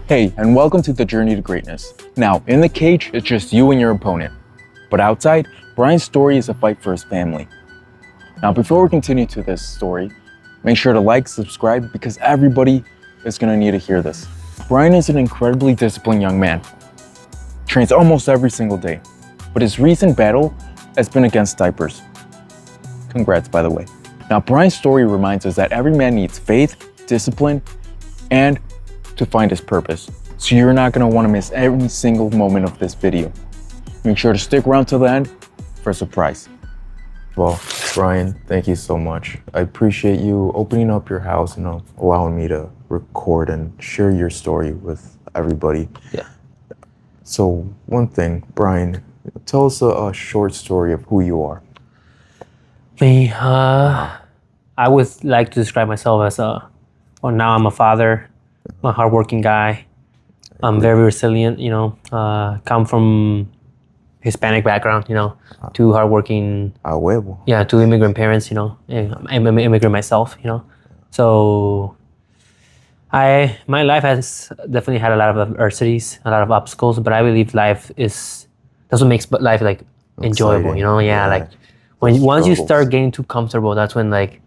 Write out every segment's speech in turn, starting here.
Hey, and welcome to the Journey to Greatness. Now, in the cage, it's just you and your opponent. But outside, Brian's story is a fight for his family. Now, before we continue to this story, make sure to like, subscribe, because everybody is going to need to hear this. Brian is an incredibly disciplined young man. Trains almost every single day. But his recent battle has been against diapers. Congrats, by the way. Now, Brian's story reminds us that every man needs faith, discipline, and to find his purpose. So you're not going to want to miss every single moment of this video. Make sure to stick around till the end for a surprise. Well, Brian, thank you so much. I appreciate you opening up your house and allowing me to record and share your story with everybody. Yeah. So one thing, Brian, tell us a short story of who you are. Me, I would like to describe myself as now I'm a father. I'm a hardworking guy. I'm very resilient, come from Hispanic background, to hardworking. A huevo. Yeah, to immigrant parents, I'm an immigrant myself, So my life has definitely had a lot of adversities, a lot of obstacles, but I believe that's what makes life like enjoyable, Exciting. Yeah, like once you start getting too comfortable, that's when like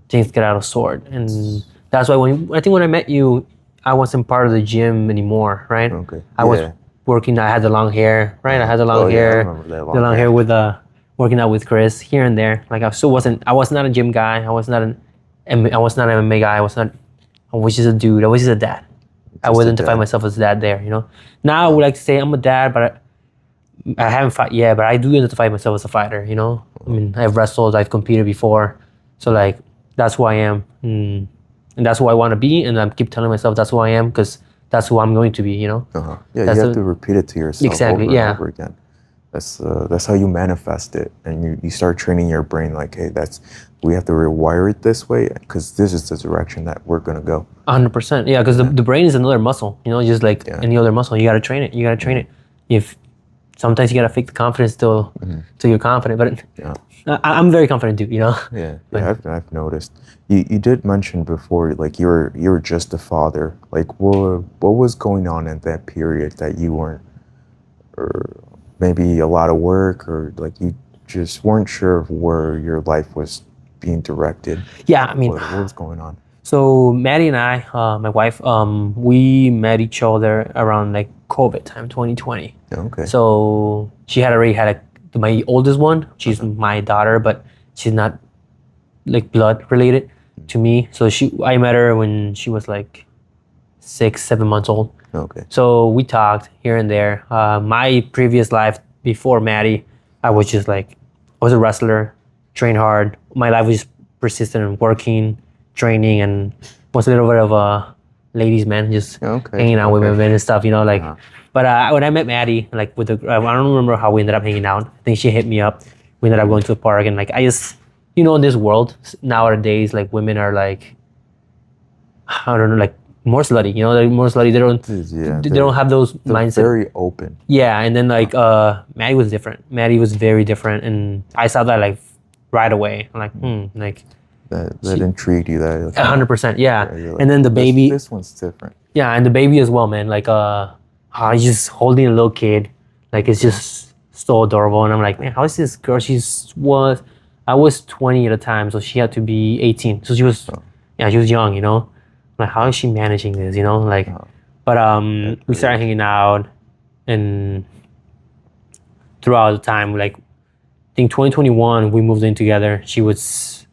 things get out of sort. And that's why when I met you, I wasn't part of the gym anymore, right? Okay. I was working. I had the long hair, right? I had the long hair. I remember that the long hair with working out with Chris here and there. Like I was not a gym guy. I was not an MMA guy. I was just a dude. I was just a dad. I would identify myself as a dad there, Now I would like to say I'm a dad, but I haven't fought yet, but I do identify myself as a fighter, I mean, I've wrestled, I've competed before. So like, that's who I am. And that's who I want to be. And I keep telling myself that's who I am because that's who I'm going to be, Yeah, you have to repeat it to yourself exactly, over and over again. That's how you manifest it. And you start training your brain like, hey, we have to rewire it this way because this is the direction that we're going to go. 100%. Yeah, because the brain is another muscle, just like any other muscle. You got to train it. If sometimes you got to fake the confidence till you're confident. But I'm very confident too, Yeah, I've noticed. You did mention before, like you were just a father. Like, what was going on in that period that you weren't, or maybe a lot of work, or like you just weren't sure of where your life was being directed? Yeah, I mean, what was going on? So Maddie and I, my wife, we met each other around like COVID time, 2020. Okay. So she had already had my oldest one. She's my daughter, but she's not like blood related to me. So I met her when she was like 6-7 months old. Okay. So we talked here and there. My previous life before Maddie, I was a wrestler, trained hard. My life was just persistent and working, training, and was a little bit of a ladies' man, just hanging out with women and stuff, But when I met Maddie, like I don't remember how we ended up hanging out. I think she hit me up. We ended up going to a park, and like I just, in this world nowadays, like women are like, I don't know, like more slutty. They're more slutty. They don't have those mindsets. Very open. Yeah, and then like Maddie was different. Maddie was very different, and I saw that like right away. I'm like, like. That intrigued you. 100%, yeah. Like, and then the baby. This one's different. Yeah, and the baby as well, man. Like, he's just holding a little kid. Like, it's just so adorable. And I'm like, man, how is this girl? I was 20 at the time, so she had to be 18. So she was, she was young, Like, how is she managing this, Like, but we started hanging out, and throughout the time, like, I think 2021, we moved in together. She was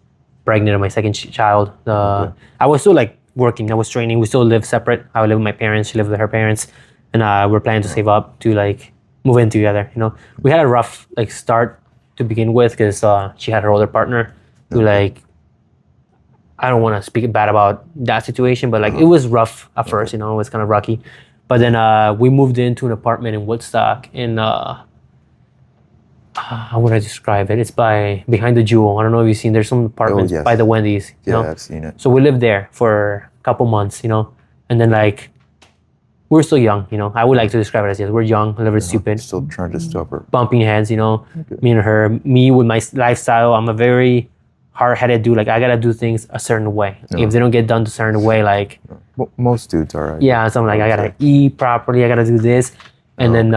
pregnant of my second child. I was still like working. I was training. We still live separate. I live with my parents. She lived with her parents, and we're planning to save up to like move in together. We had a rough like start to begin with because she had her older partner who like, I don't want to speak bad about that situation, but like it was rough at first. It was kind of rocky, but then we moved into an apartment in Woodstock in. How would I describe it? It's behind the Jewel. I don't know if you've seen. There's some apartments by the Wendy's. Yeah, I've seen it. So we lived there for a couple months, and then like we're still young, I would like to describe it as we're young, a little bit stupid. Still trying to stubborn. Bumping heads, me and her. Me with my lifestyle, I'm a very hard-headed dude. Like I gotta do things a certain way. No. If they don't get done a certain way, like Most dudes are. yeah, so I'm like I gotta Okay. eat properly. I gotta do this, and then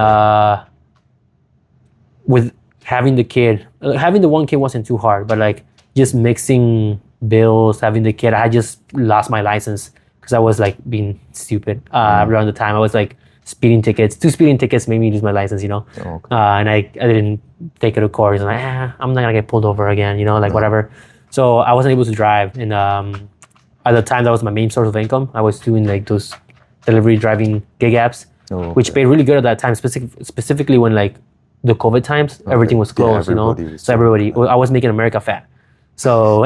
with having the kid, having the one kid wasn't too hard, but like just mixing bills, having the kid, I just lost my license because I was like being stupid around the time. I was like speeding tickets. 2 speeding tickets made me lose my license, you know. Okay. And I didn't take it to court. I'm like, I'm not gonna get pulled over again, you know, like whatever. So I wasn't able to drive, and at the time that was my main source of income. I was doing like those delivery driving gig apps, which paid really good at that time, specifically when like the COVID times, everything was closed, you know. So everybody, I was making America fat. So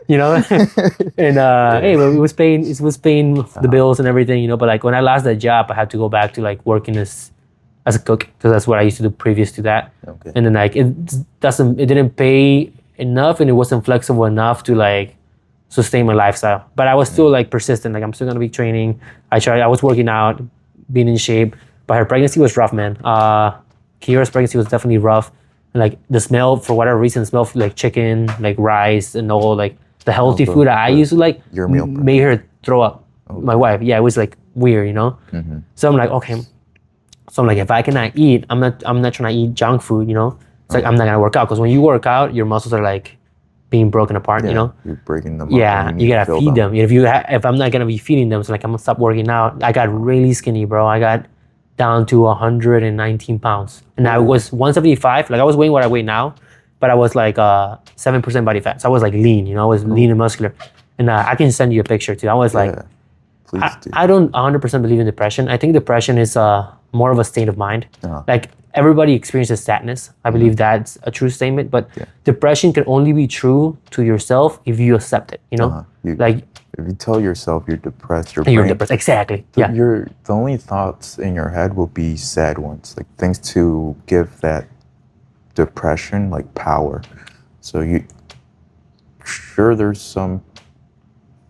you know, and hey, but it was paying the bills and everything, you know. But like when I lost that job, I had to go back to like working as a cook because that's what I used to do previous to that. Okay. And then like it didn't pay enough, and it wasn't flexible enough to like sustain my lifestyle. But I was still like persistent. Like I'm still gonna be training. I was working out, being in shape. But her pregnancy was rough, man. Kira's pregnancy was definitely rough. And like the smell, for whatever reason, smelled like chicken, like rice, and all like the healthy food that I used to like your meal prep. made her throw up. My wife, yeah, it was like weird, you know. So I'm like, okay. So I'm like, if I cannot eat, I'm not trying to eat junk food, you know. It's like I'm not gonna work out because when you work out, your muscles are like being broken apart, you know. You're breaking them up. Yeah, and you gotta fill feed them. If I'm not gonna be feeding them, so like I'm gonna stop working out. I got really skinny, bro. I got down to 119 pounds, and I was 175. Like I was weighing what I weigh now, but I was like 7% body fat. So I was like lean, you know. I was lean and muscular, and I can send you a picture too. I was like, please do. I don't 100% believe in depression. I think depression is more of a state of mind. Like everybody experiences sadness. I believe that's a true statement, but depression can only be true to yourself if you accept it, you know? Like if you tell yourself you're depressed, you're depressed. Exactly. Yeah. The only thoughts in your head will be sad ones, like things to give that depression like power. So there's some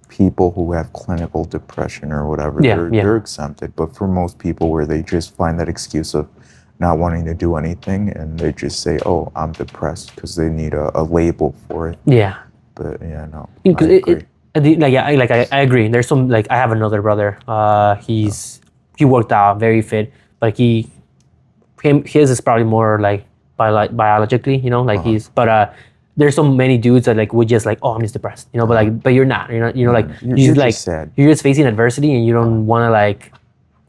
people who have clinical depression or whatever, they're exempted. But for most people, where they just find that excuse of not wanting to do anything, and they just say, "Oh, I'm depressed," because they need a label for it. Yeah. But yeah, no. I agree. There's some like I have another brother. He worked out, very fit, but his is probably more like biologically, you know, like there's so many dudes that like would just like, oh, I'm just depressed, you know, but you're not, you know, like you're like just sad. You're just facing adversity and you don't want to like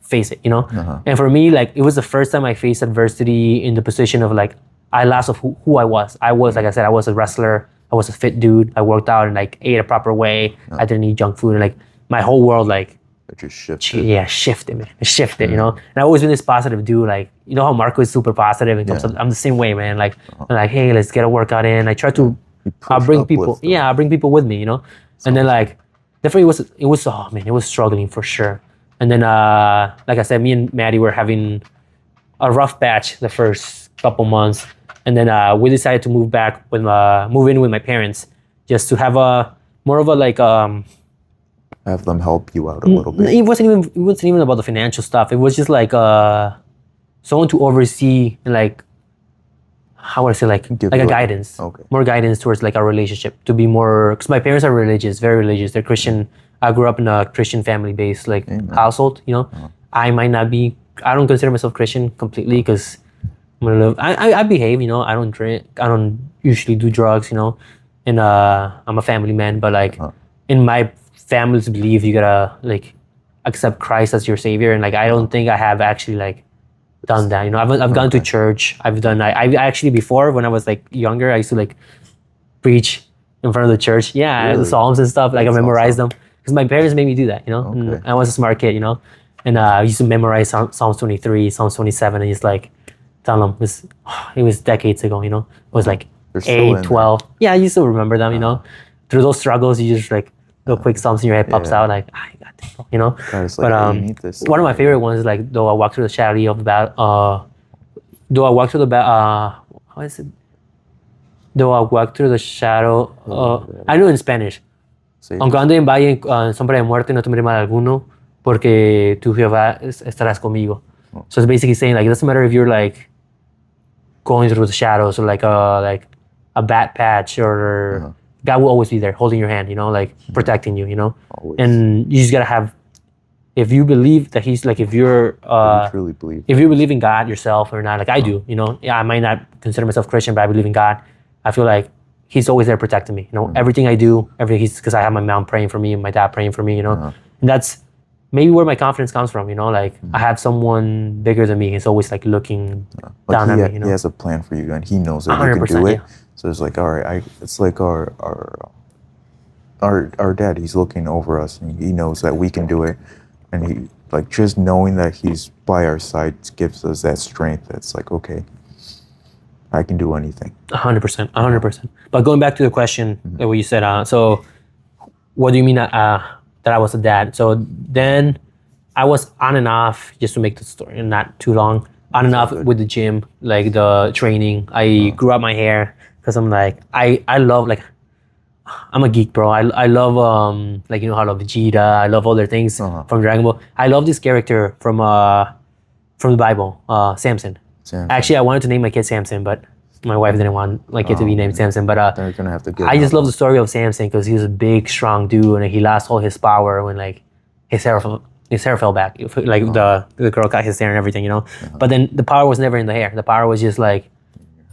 face it, you know. And for me, like it was the first time I faced adversity in the position of like I lost of who I was. I was, like I said, I was a wrestler. I was a fit dude. I worked out and like ate a proper way. I didn't eat junk food, and like my whole world like it just shifted. Shifted, man. It shifted, you know. And I've always been this positive dude. Like, you know how Marco is super positive and comes up. I'm the same way, man. Like, I'm like, hey, let's get a workout in. I try to bring people. Yeah, I bring people with me, you know. And then like, definitely it was oh man, it was struggling for sure. And then like I said, me and Maddie were having a rough patch the first couple months, and then we decided to move in with my parents, just to have a more of a like have them help you out a little bit. It wasn't even about the financial stuff. It was just like someone to oversee and like, how would I say, like a guidance. Okay. More guidance towards like our relationship, to be more, because my parents are religious, very religious. They're Christian. I grew up in a Christian family-based like household, you know. I might not be, I don't consider myself Christian completely because I'm gonna live, I behave, you know. I don't drink, I don't usually do drugs, you know. And I'm a family man, but like in my family's belief, you gotta like accept Christ as your savior, and like I don't think I have actually like done that, you know. I've gone to church. I actually, before, when I was like younger, I used to like preach in front of the church. Yeah, really? The Psalms and stuff. Like I memorized them because my parents made me do that, you know. And I was a smart kid, you know, and I used to memorize Psalms 23, Psalms 27, and just like tell them it was decades ago, you know. It was like 8, 12. Yeah, I used to remember them, you know. Through those struggles, you just like little quick Psalms in your head pops out, like I got this, you know. Like, but one of my favorite ones is like, though I walk through the shadow of the battle. Though I walk through the how is it? Though I walk through the shadow. I know in Spanish. Aunque ande en valle en sombra de muerte, no temeré mal alguno, porque tu Jehová estarás conmigo. So it's basically saying like, it doesn't matter if you're like going through the shadows or like a bad patch or God will always be there, holding your hand, you know, like protecting you, you know. Always. And you just gotta have, if you believe that He's like, if you're, you truly believe. if you believe in God yourself or not, like I do, you know, yeah, I might not consider myself Christian, but I believe in God. I feel like He's always there protecting me, you know, everything I do, He's, because I have my mom praying for me and my dad praying for me, you know, and that's maybe where my confidence comes from, you know, like I have someone bigger than me. He's always like looking down at me, you know. He has a plan for you, and he knows that you can 100%, do it. yeah. So it's like, all right, it's like our dad. He's looking over us, and he knows that we can do it. And he, like, just knowing that he's by our side gives us that strength. It's like, okay, I can do anything. 100%, 100%. But going back to the question that what you said, so what do you mean that I was a dad? So then I was on and off, just to make the story not too long, on and off with the gym, like the training. I grew out my hair because I'm like, I love, like, I'm a geek, bro. I love like, you know how I love Vegeta. I love all their things from Dragon Ball. I love this character from the Bible, Samson. Actually, I wanted to name my kid Samson, but my wife didn't want my kid to be named Samson. But They're gonna have to get. I just love the story of Samson because he was a big, strong dude, and he lost all his power when like his hair fell back. Like the girl cut his hair and everything, you know. But then the power was never in the hair. The power was just like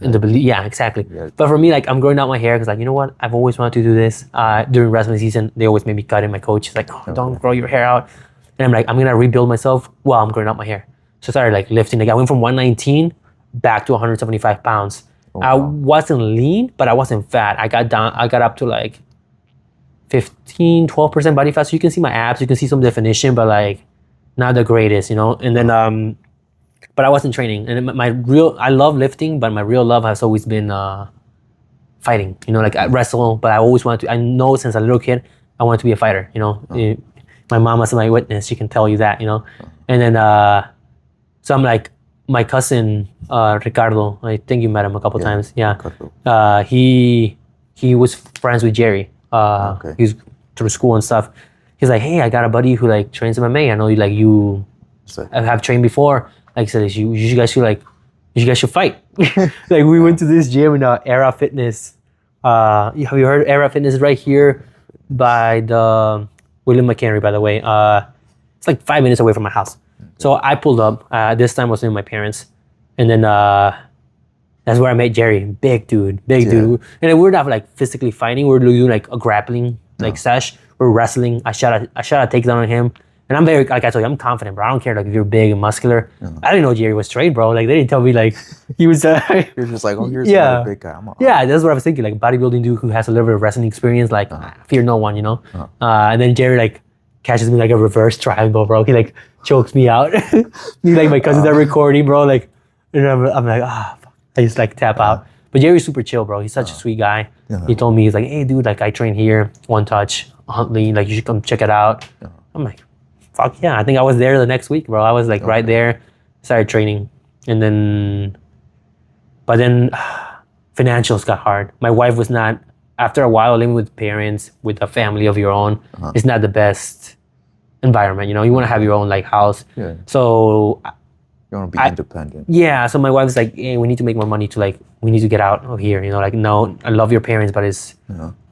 in the belief. Yeah, exactly. Yeah. But for me, like, I'm growing out my hair because, like, you know what? I've always wanted to do this. During wrestling season, they always made me cut it. My coach is like, oh, don't grow your hair out. And I'm like, I'm gonna rebuild myself while I'm growing out my hair. So I started like lifting. Like I went from 119 back to 175 pounds. I wasn't lean, but I wasn't fat. I got up to like 12% body fat. So you can see my abs, you can see some definition, but like not the greatest, you know? And then, but I wasn't training. And I love lifting, but my real love has always been fighting, you know, like I wrestle, but I always wanted to, I know since a little kid, I wanted to be a fighter, you know? My mom is my witness, she can tell you that, you know? And then, so I'm like, my cousin, Ricardo, I think you met him a couple times. Yeah. He was friends with Jerry. He's through school and stuff. He's like, hey, I got a buddy who like trains MMA. I know you have trained before. Like I said, you guys should fight. Like we went to this gym in Era Fitness. Have you heard Era Fitness? Right here by the William McHenry, by the way. It's like 5 minutes away from my house. So I pulled up. This time I was with my parents, and then that's where I met Jerry. Big dude. And then we're not like physically fighting. We're doing like a grappling like sesh. We're wrestling. I shot a takedown on him, and I'm very, like I told you, I'm confident, bro. I don't care like if you're big and muscular. I didn't know Jerry was trained, bro. Like they didn't tell me like he was. You're just like, oh, here's another big guy. Yeah, that's what I was thinking. Like bodybuilding dude who has a little bit of wrestling experience. Like fear no one, you know. And then Jerry like catches me like a reverse triangle, bro. He like chokes me out. Me like my cousins are recording, bro. Like, and I'm like, fuck. I just like tap out. But Jerry's super chill, bro. He's such a sweet guy. He told me, he's like, hey, dude, like I train here, One Touch, Huntley. Like you should come check it out. I'm like, fuck yeah. I think I was there the next week, bro. I was like right there, started training, and then, but then, financials got hard. My wife was not. After a while, living with parents, with a family of your own, it's not the best environment. You know, you want to have your own like house. Yeah. So you want to be independent. Yeah. So my wife's like, hey, we need to make more money we need to get out of here. You know, like, no, I love your parents, but it's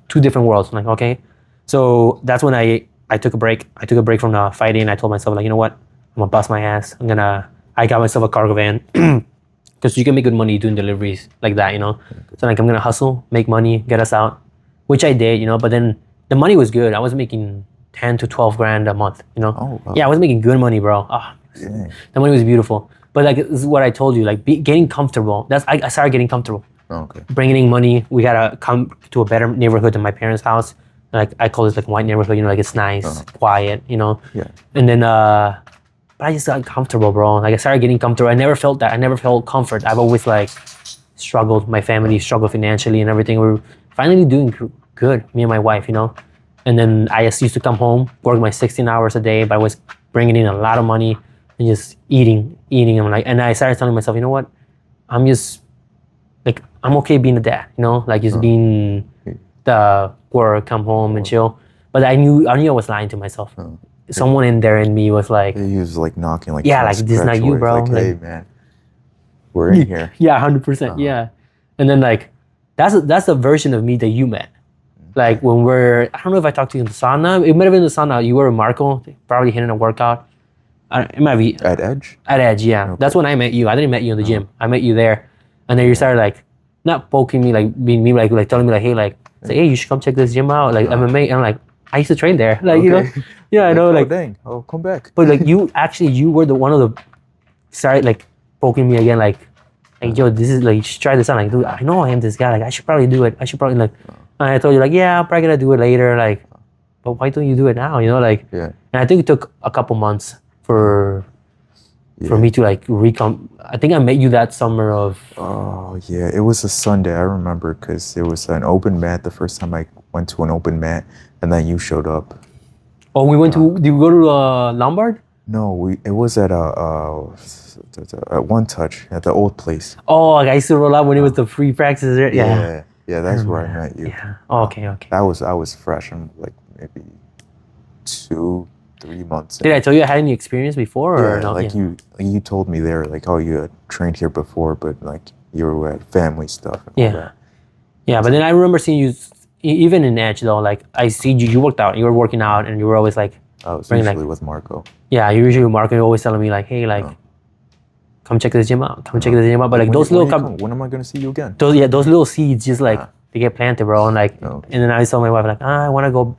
two different worlds. I'm like, okay. So that's when I took a break. I took a break from the fighting. I told myself, like, you know what? I'm gonna bust my ass. I got myself a cargo van. Because you can make good money doing deliveries like that, you know? So like, I'm gonna hustle, make money, get us out, which I did, you know? But then the money was good. I was making 10 to 12 grand a month, you know? Oh, wow. Yeah, I was making good money, bro. The money was beautiful. But like, this is what I told you, like getting comfortable. I started getting comfortable. Bringing in money. We gotta come to a better neighborhood than my parents' house. Like I call this like white neighborhood, you know, like it's nice, quiet, you know? Yeah. And then, but I just got comfortable, bro. Like I started getting comfortable. I never felt that. I never felt comfort. I've always like struggled. My family struggled financially and everything. We're finally doing good, me and my wife, you know? And then I just used to come home, work my 16 hours a day, but I was bringing in a lot of money and just eating. And I started telling myself, you know what? I'm just like, I'm okay being a dad, you know? Like just being the work, come home and chill. But I knew I was lying to myself. Someone in there in me was like, he was like knocking, like, yeah, like this is not you, bro. Like, hey, man, we're in here. Yeah, 100%. Yeah, and then like that's a version of me that you met. Like when I don't know if I talked to you in the sauna. It might have been the sauna. You were with Marco, probably hitting a workout. It might be At Edge? at Edge, yeah. Okay. That's when I met you. I didn't met you in the gym. I met you there, and then you started like not poking me, like being me, like telling me like, hey, like say, hey, you should come check this gym out, like MMA. And I'm like, I used to train there, like you know, Okay. yeah, I know, oh, like. dang, I'll come back. But like you were the one of the started like poking me again, like yo, this is like you should try this out. Like, dude, I know I am this guy. Like I should probably do it. I should probably like. And I told you like, yeah, I'm probably gonna do it later. Like, but why don't you do it now? You know, like. Yeah. And I think it took a couple months for me to like I think I met you that summer of. Oh, yeah. It was a Sunday, I remember, because it was an open mat the first time I went to an open mat, and then you showed up. Oh, we went to. Did you go to Lombard? No, it was at at One Touch at the old place. Oh, like I used to roll out when it was the free practices there. Yeah. Yeah, that's where I met you. Yeah. Oh, okay. I was fresh. I'm like maybe 2-3 months. Did I tell you I had any experience before or no? Like you told me there, like, oh, you had trained here before, but like you were at family stuff. And all that. Yeah, but then I remember seeing you even in Edge though. Like I see you worked out. You were working out, and you were always like. I was bringing, usually like, with Marco. Yeah, you usually Marco always telling me like, hey, like, come check this gym out. Come check this gym out. But like those little. When am I gonna see you again? Those little seeds just like they get planted, bro. And like, and then I told my wife like, I want to go.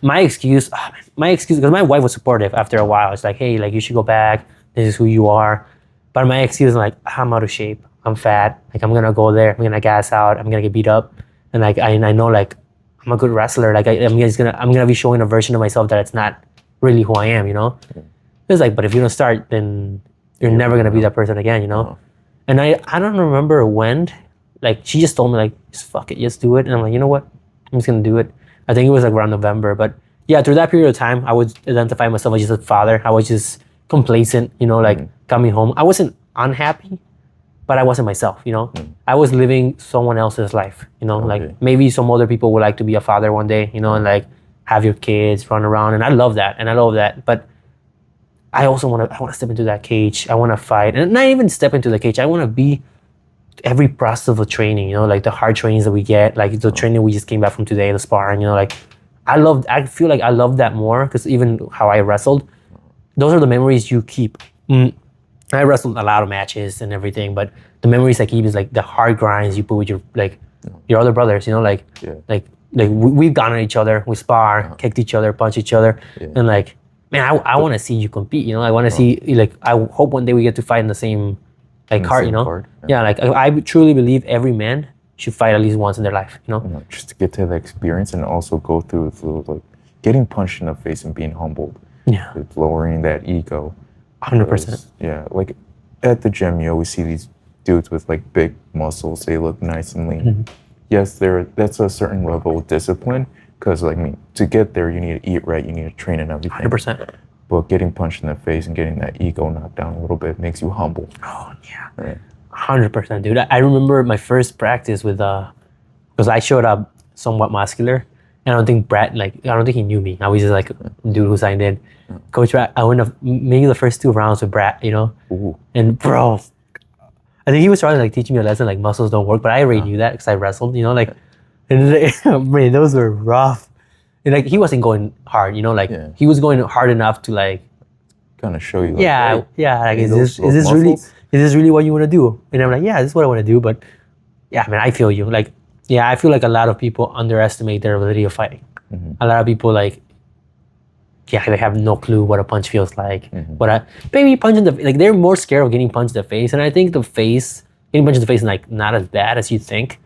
My excuse, because my wife was supportive after a while. It's like, hey, like you should go back. This is who you are. But my excuse is like, I'm out of shape. I'm fat. Like I'm gonna go there. I'm gonna gas out. I'm gonna get beat up. And like I know like I'm a good wrestler. Like I'm gonna be showing a version of myself that it's not really who I am. You know. It's like, but if you don't start, then you're never gonna be that person again. You know. And I don't remember when. Like she just told me like, just fuck it, just do it. And I'm like, you know what? I'm just gonna do it. I think it was like around November, but yeah, through that period of time, I would identify myself as just a father. I was just complacent, you know, like coming home. I wasn't unhappy, but I wasn't myself, you know. I was living someone else's life, you know. Like maybe some other people would like to be a father one day, you know, and like have your kids run around, and I love that, but I also want to step into that cage. I want to fight, and not even step into the cage. I want to be every process of the training, you know, like the hard trainings that we get, like the training we just came back from today, the sparring, you know, like I feel like I love that more because even how I wrestled, those are the memories you keep. I wrestled a lot of matches and everything, but the memories I keep is like the hard grinds you put with your other brothers, you know, like we've gone at each other, we spar, kicked each other, punched each other, and like, man, I want to see you compete, you know, I want to see, like, I hope one day we get to fight in the same card, you know? Yeah, like I truly believe every man should fight at least once in their life, you know? Just to get to the experience and also go through like getting punched in the face and being humbled. Yeah. It's lowering that ego. 100%. Yeah, like at the gym, you always see these dudes with like big muscles. They look nice and lean. Yes, that's a certain level of discipline because, like, I mean, to get there, you need to eat right, you need to train and everything. 100%. But getting punched in the face and getting that ego knocked down a little bit makes you humble. Oh, yeah. Right. 100%, dude. I remember my first practice with, because I showed up somewhat muscular. And I don't think he knew me. I was just like a dude who signed in. Coach Brad, I went up maybe the first 2 rounds with Brad, you know? Ooh. And bro, I think he was trying to like teach me a lesson like muscles don't work, but I already knew that because I wrestled, you know? Like, and man, those were rough. And like, he wasn't going hard, you know? Like, he was going hard enough to like, kind of show you. Like, like, is this really what you want to do? And I'm like, yeah, this is what I want to do. But yeah, man, I feel you. Like, yeah, I feel like a lot of people underestimate their ability of fighting. A lot of people like, they have no clue what a punch feels like. Maybe punch in the, like, they're more scared of getting punched in the face. And I think getting punched in the face is like not as bad as you think.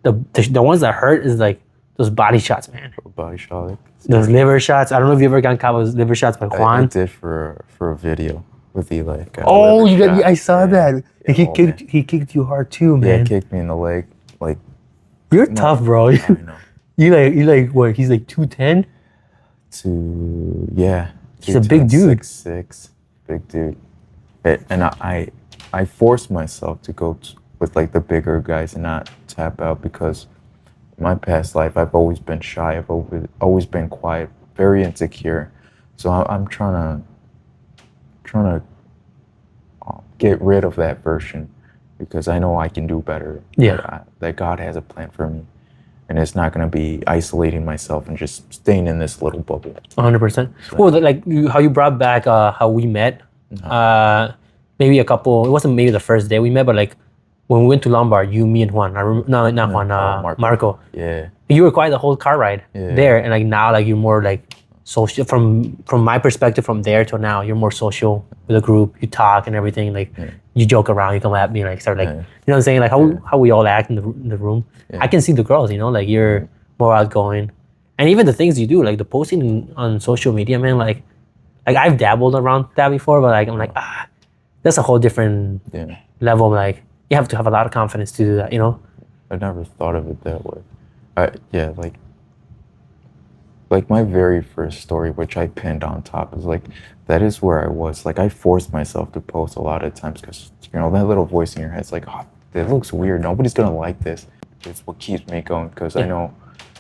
The ones that hurt is like those body shots, man. Body shot. Those liver shots. I don't know if you ever gotten caught with liver shots by Juan. I did for a video with Eli. Oh, I saw that. He kicked you hard too, man. Yeah, he kicked me in the leg. Like, you're tough, bro. I know. You like what? He's like 210. He's a big dude. 6'6", big dude. And I forced myself to go with like the bigger guys and not tap out because my past life I've always been shy. I've always been quiet, very insecure. So I'm trying to get rid of that version because I know I can do better. Yeah. That God has a plan for me. and it's not going to be isolating myself and just staying in this little bubble. 100%. Well, how you brought back how we met. Maybe a couple. It wasn't maybe the first day we met, but like when we went to Lombard, you, me, and Juan. Not Juan. Marco. Yeah. You were quiet the whole car ride there, and like now, like you're more like social. From my perspective, from there till now, you're more social with a group. You talk and everything. Like you joke around. You come at me, like start like you know what I'm saying. Like how we all act in the room. Yeah. I can see the girls. You know, like you're more outgoing, and even the things you do, like the posting on social media, man. Like I've dabbled around that before, but like I'm like that's a whole different level. Like you have to have a lot of confidence to do that. You know. I never thought of it that way. Like my very first story, which I pinned on top, is like, that is where I was. Like I forced myself to post a lot of times because, you know, that little voice in your head's like, oh, it looks weird. Nobody's going to like this. It's what keeps me going because I know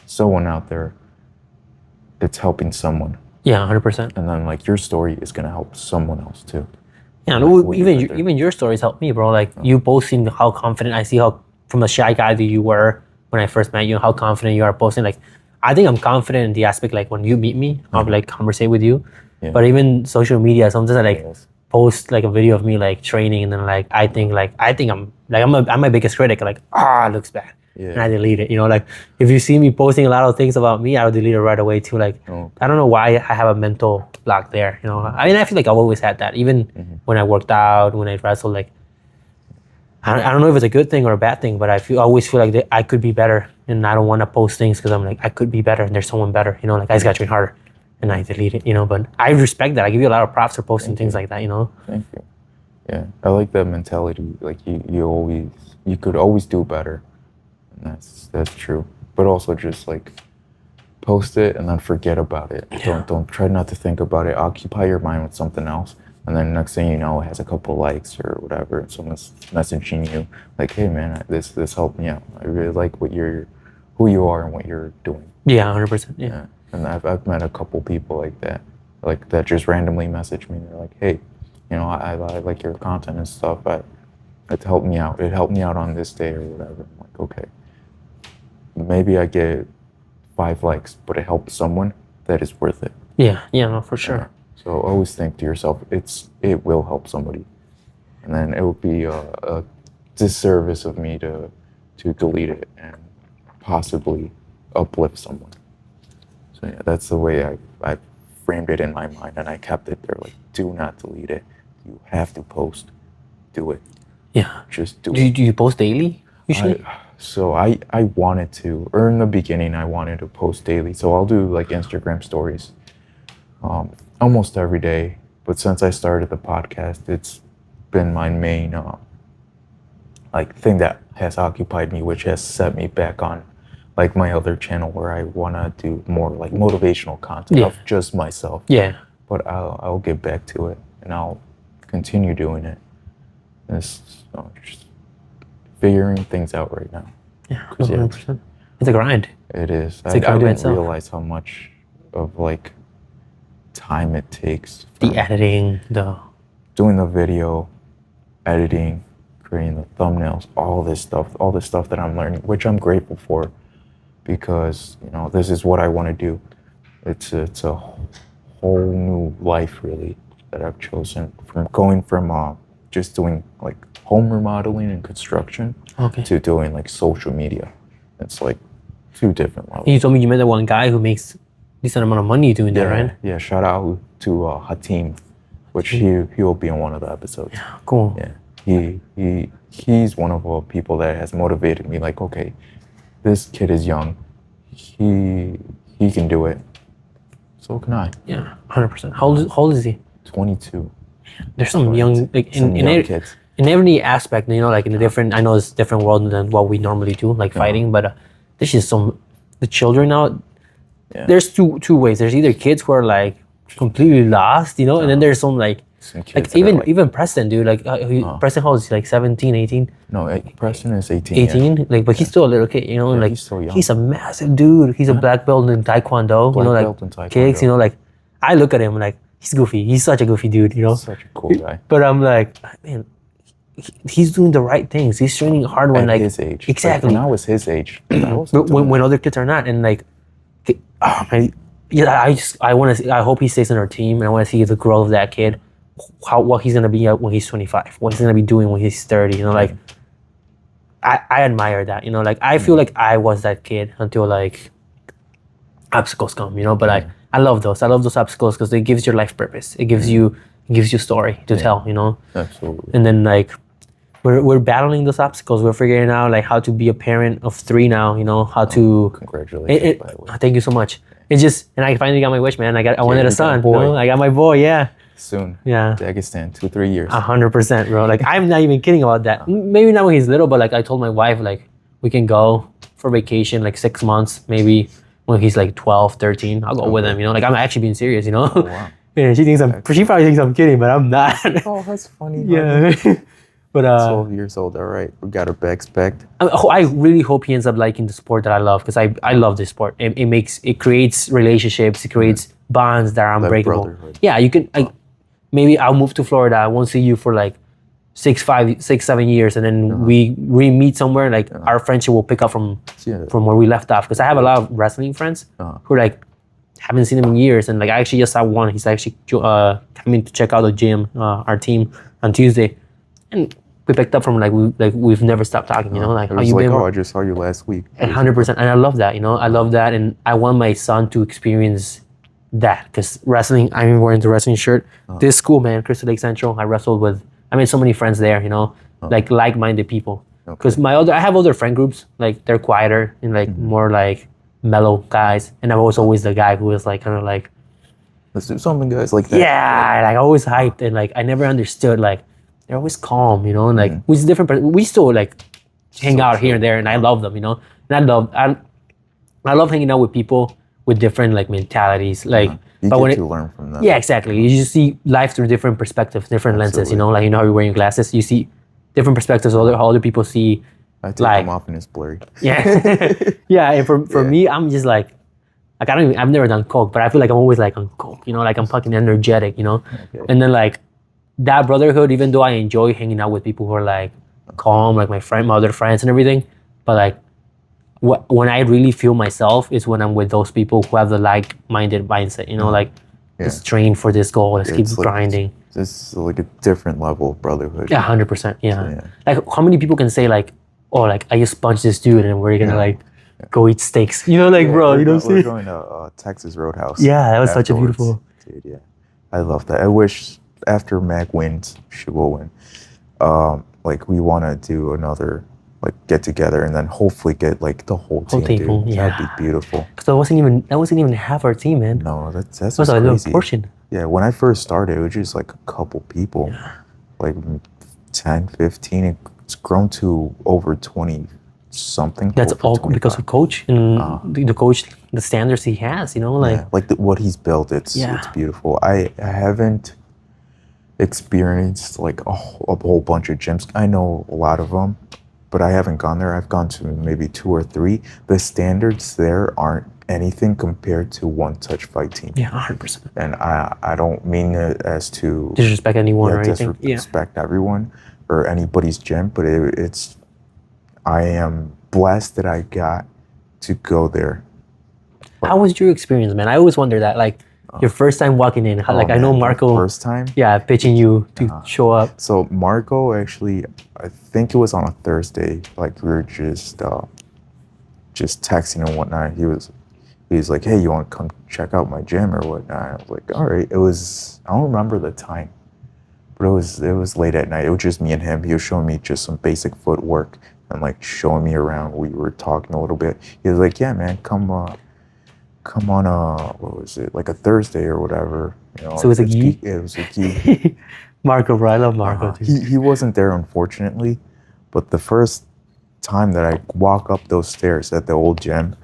someone out there, it's helping someone. Yeah, 100%. And then like your story is going to help someone else too. Yeah, like, even your stories helped me, bro. Like you posting how confident I see how from the shy guy that you were when I first met you, how confident you are posting. Like, I think I'm confident in the aspect, like when you meet me, I'll like conversate with you. Yeah. But even social media, sometimes I like post like a video of me like training, and then like I think I'm my biggest critic. Like, it looks bad, and I delete it. You know, like if you see me posting a lot of things about me, I would delete it right away too. Like, I don't know why I have a mental block there. You know, I mean, I feel like I've always had that. Even when I worked out, when I wrestled, like. I don't know if it's a good thing or a bad thing, but I always feel like I could be better, and I don't want to post things because I'm like, I could be better, and there's someone better, you know, like I just got to train harder, and I delete it, you know, but I respect that. I give you a lot of props for posting things like that, you know? Thank you. Yeah, I like that mentality. Like you could always do better, and that's true. But also just like post it and then forget about it. Yeah. Don't try not to think about it. Occupy your mind with something else. And then next thing you know, it has a couple likes or whatever, and someone's messaging you like, "Hey man, this helped me out. I really like who you are and what you're doing." Yeah, 100%. Yeah. And I've met a couple people like that just randomly message me. They're like, "Hey, you know, I like your content and stuff. It helped me out. It helped me out on this day or whatever." I'm like, okay, maybe I get 5 likes, but it helps someone. That is worth it. Yeah, no, for sure. So always think to yourself, it will help somebody, and then it would be a disservice of me to delete it and possibly uplift someone. So yeah, that's the way I framed it in my mind, and I kept it there. Like, do not delete it. You have to post. Do it. Yeah. Just do it. Do you post daily usually? So I wanted to, or in the beginning, I wanted to post daily. So I'll do like Instagram stories. Almost every day, but since I started the podcast, it's been my main like thing that has occupied me, which has set me back on like my other channel where I want to do more like motivational content of just myself. Yeah. But I'll get back to it, and I'll continue doing it. It's just figuring things out right now. Yeah, 100%. It's a grind. It is. I didn't realize how much of like time it takes. The editing, doing the video, editing, creating the thumbnails, all this stuff that I'm learning, which I'm grateful for, because you know this is what I want to do. It's a whole new life really that I've chosen, from going from just doing like home remodeling and construction to doing like social media. It's like 2 different levels. You told me you met that one guy who makes decent amount of money doing that, right? Yeah, shout out to Hatim, which he'll be in one of the episodes. Yeah, cool. Yeah, he's one of the people that has motivated me. Like, okay, this kid is young, he can do it. So can I. Yeah, 100%. How old is he? 22. There's some young, like young kids. In every aspect, you know, like in a different. I know it's a different world than what we normally do, like fighting. But this is the children now. Yeah. There's two ways. There's either kids who are like completely lost, you know, and then there's some kids like even Preston, dude. Like Preston, how old is he? Like 17, 18? No, Preston is 18. 18? Yeah. Like, but he's still a little kid, you know. And like he's still young. He's a massive dude. He's a black belt in Taekwondo. Kicks. You know, like I look at him like he's goofy. He's such a goofy dude, you know. Such a cool guy. But I'm like, man, he's doing the right things. He's training hard when At like his age. exactly. Like, when I was his age, I was But when other kids are not, and like, oh man, yeah, I hope he stays on our team, and I want to see the growth of that kid, what he's gonna be when he's 25, what he's gonna be doing when he's 30. You know, like, I admire that. You know, like I feel like I was that kid until like obstacles come. You know, but I love those. I love those obstacles because it gives your life purpose. It gives you story to tell. You know, Absolutely. and then like. We're battling those obstacles. We're figuring out like how to be a parent of 3 now. You know how to. Congratulations, by the way. Thank you so much. It's just, and I finally got my wish, man. I wanted a son. boy. You know? I got my boy. Yeah. Soon. Yeah. Dagestan, 2-3 years. 100%, bro. Like I'm not even kidding about that. Maybe not when he's little, but like I told my wife, like we can go for vacation, like 6 months, maybe when he's like 12, 13. I'll go with him. You know, like I'm actually being serious. You know. Oh, wow. Yeah, she probably thinks I'm kidding, but I'm not. Oh, that's funny. Yeah. But 12 years old. All right, we got to expect. I really hope he ends up liking the sport that I love because I love this sport. It creates relationships. It creates bonds that are unbreakable. brotherhood. Yeah, you can like maybe I'll move to Florida. I won't see you for like 7 years, and then we meet somewhere. Like our friendship will pick up from where we left off. Because I have a lot of wrestling friends who like haven't seen them in years, and like I actually just saw one. He's actually coming to check out the gym, our team on Tuesday, and we picked up from we've never stopped talking. You know, like It how was you like, been? oh, I just saw you last week. 100%, and I love that. You know, I love that, and I want my son to experience that because wrestling. I'm wearing the wrestling shirt. This school, man, Crystal Lake Central. I wrestled with. I made so many friends there. You know, like-minded people. Because I have other friend groups. Like they're quieter and like more like mellow guys, and I was always the guy who was like kind of like, let's do something, guys, like that. Yeah, like always hyped, and like I never understood like. They're always calm, you know, and like we're different, but we still like hang out here and there, and I love them, you know. And I love hanging out with people with different like mentalities, like. You but get to learn from them. Yeah, exactly. You just see life through different perspectives, different lenses, you know. Like you know how you're wearing glasses, you see different perspectives. How other people see. I take them off and it's blurry. Yeah, yeah. And for me, I'm just like I've never done coke, but I feel like I'm always like on coke, you know, like I'm fucking energetic, you know. And then like. That brotherhood, even though I enjoy hanging out with people who are like calm, like my other friends and everything, but like when I really feel myself is when I'm with those people who have the like-minded mindset, you know, like let's train for this goal, let's keep grinding. It's like a different level of brotherhood. Yeah, 100%. Yeah. Like how many people can say like, oh, like I just punched this dude and we're gonna like go eat steaks, you know, like bro, you know what I'm saying? We're going to Texas Roadhouse. Yeah, that was such a beautiful. Dude, yeah, I love that. I wish. After Mac wins, she will win. Like we want to do another like get together and then hopefully get like the whole team. Dude. Yeah, that'd be beautiful. Because that wasn't even half our team, man. No, that's that was a little portion. Yeah, when I first started, it was just like a couple people, like 10, 15. It's grown to over 20 something. That's all because of coach and the coach, the standards he has. You know, like what he's built. It's beautiful. I haven't experienced like a whole bunch of gyms. I know a lot of them, but I haven't gone there. I've gone to maybe 2 or 3. The standards there aren't anything compared to One Touch Fight Team. Yeah, 100%. And I don't mean it as to disrespect anyone or anything. Disrespect everyone or anybody's gym, but I am blessed that I got to go there. How was your experience, man? I always wonder that, like. Your first time walking in, like I know Marco. First time? Yeah, pitching you to show up. So Marco actually, I think it was on a Thursday. Like we were just texting and whatnot. He was like, "Hey, you want to come check out my gym or whatnot?" I was like, "All right." I don't remember the time, but it was late at night. It was just me and him. He was showing me just some basic footwork and like showing me around. We were talking a little bit. He was like, "Yeah, man, come on what was it, like a Thursday or whatever, you know." So it was a gi? It was a gi. Marco, bro, I love Marco. He wasn't there, unfortunately, but the first time that I walk up those stairs at the old gym,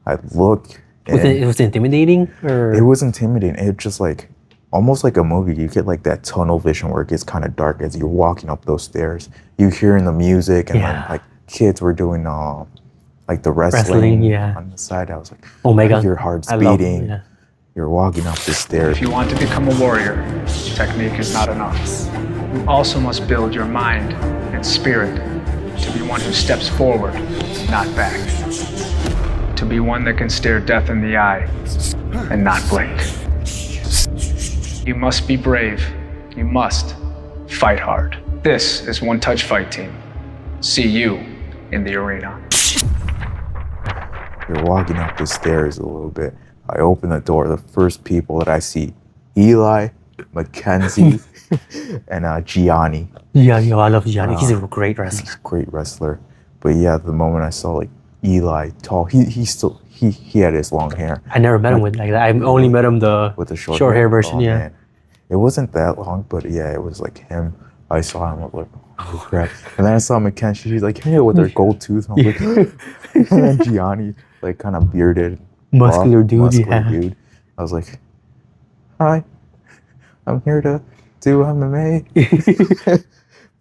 I look. Was it intimidating? Or? It was intimidating. It just like, almost like a movie. You get like that tunnel vision where it gets kind of dark as you're walking up those stairs. You're hearing the music and then like kids were doing like the wrestling on the side. I was like, oh my God, your heart's beating. You're walking up the stairs. If you want to become a warrior, technique is not enough. You also must build your mind and spirit to be one who steps forward, not back. To be one that can stare death in the eye and not blink. You must be brave. You must fight hard. This is One Touch Fight Team. See you in the arena. You're walking up the stairs a little bit. I open the door. The first people that I see, Eli, Mackenzie, and Gianni. Yeah, yo, I love Gianni. He's a great wrestler. He's a great wrestler. But yeah, the moment I saw like Eli tall, he had his long hair. I never met him with like that. I only met him with the short hair version. Oh, yeah. Man. It wasn't that long, but yeah, it was like him. I saw him, I was like, oh crap. And then I saw Mackenzie, she's like, hey, with her gold tooth. I'm like, and then Gianni, like kind of bearded, muscular dude. Dude. I was like, hi, I'm here to do MMA.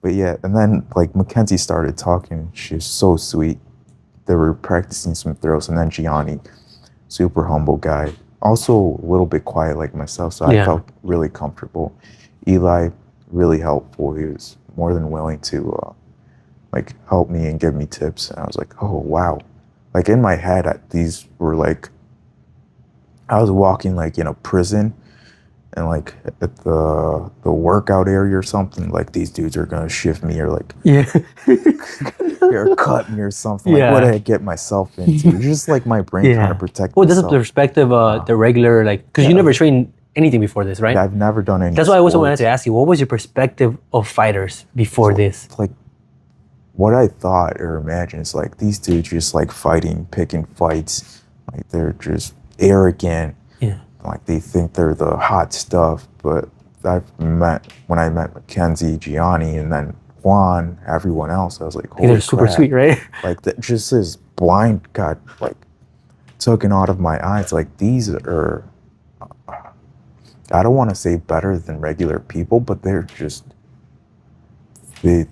But yeah, and then like Mackenzie started talking. She was so sweet. They were practicing some throws, and then Gianni, super humble guy. Also a little bit quiet like myself, so I felt really comfortable. Eli, really helpful. He was more than willing to like help me and give me tips. And I was like, oh wow. Like in my head, these were like, I was walking like in a prison, and like at the workout area or something, like these dudes are gonna shift me or like or cut me or something. Like what did I get myself into? It's just like my brain trying to protect Well, myself. that's the perspective the regular, like, because you never trained anything before this, right? Yeah, I've never done any That's why I also wanted sports. to ask you, what was your perspective of fighters before this? Like what I thought or imagined is like these dudes just like fighting, picking fights. Like they're just arrogant. Yeah. Like they think they're the hot stuff. But when I met Mackenzie, Gianni, and then Juan, everyone else, I was like, holy They're super crap. sweet, right? Like that, just this blind got like taken out of my eyes. Like these are, I don't want to say better than regular people, but they're just, they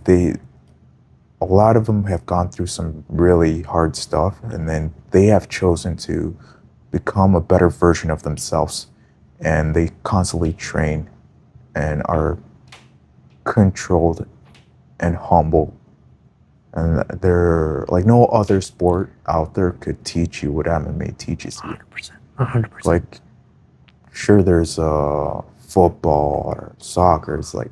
a lot of them have gone through some really hard stuff, and then they have chosen to become a better version of themselves, and they constantly train and are controlled and humble. And they're like no other sport out there could teach you what MMA teaches you. 100%. 100%. Like, sure, there's football or soccer. It's like,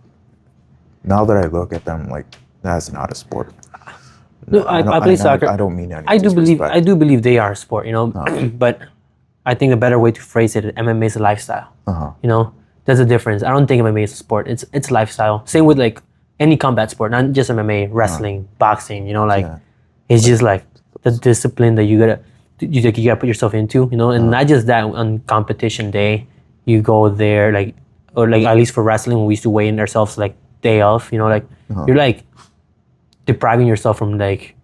now that I look at them, like, that's not a sport. No, I play soccer. I don't mean any I do disrespect. believe they are a sport, you know. But I think a better way to phrase it, MMA is a lifestyle. You know, there's a difference. I don't think MMA is a sport. It's lifestyle. Same with like any combat sport, not just MMA, wrestling, boxing. You know, like it's just like the discipline that you gotta put yourself into. You know, and not just that. On competition day, you go there like, or like at least for wrestling, we used to weigh in ourselves like day off. You know, like you're like depriving yourself from like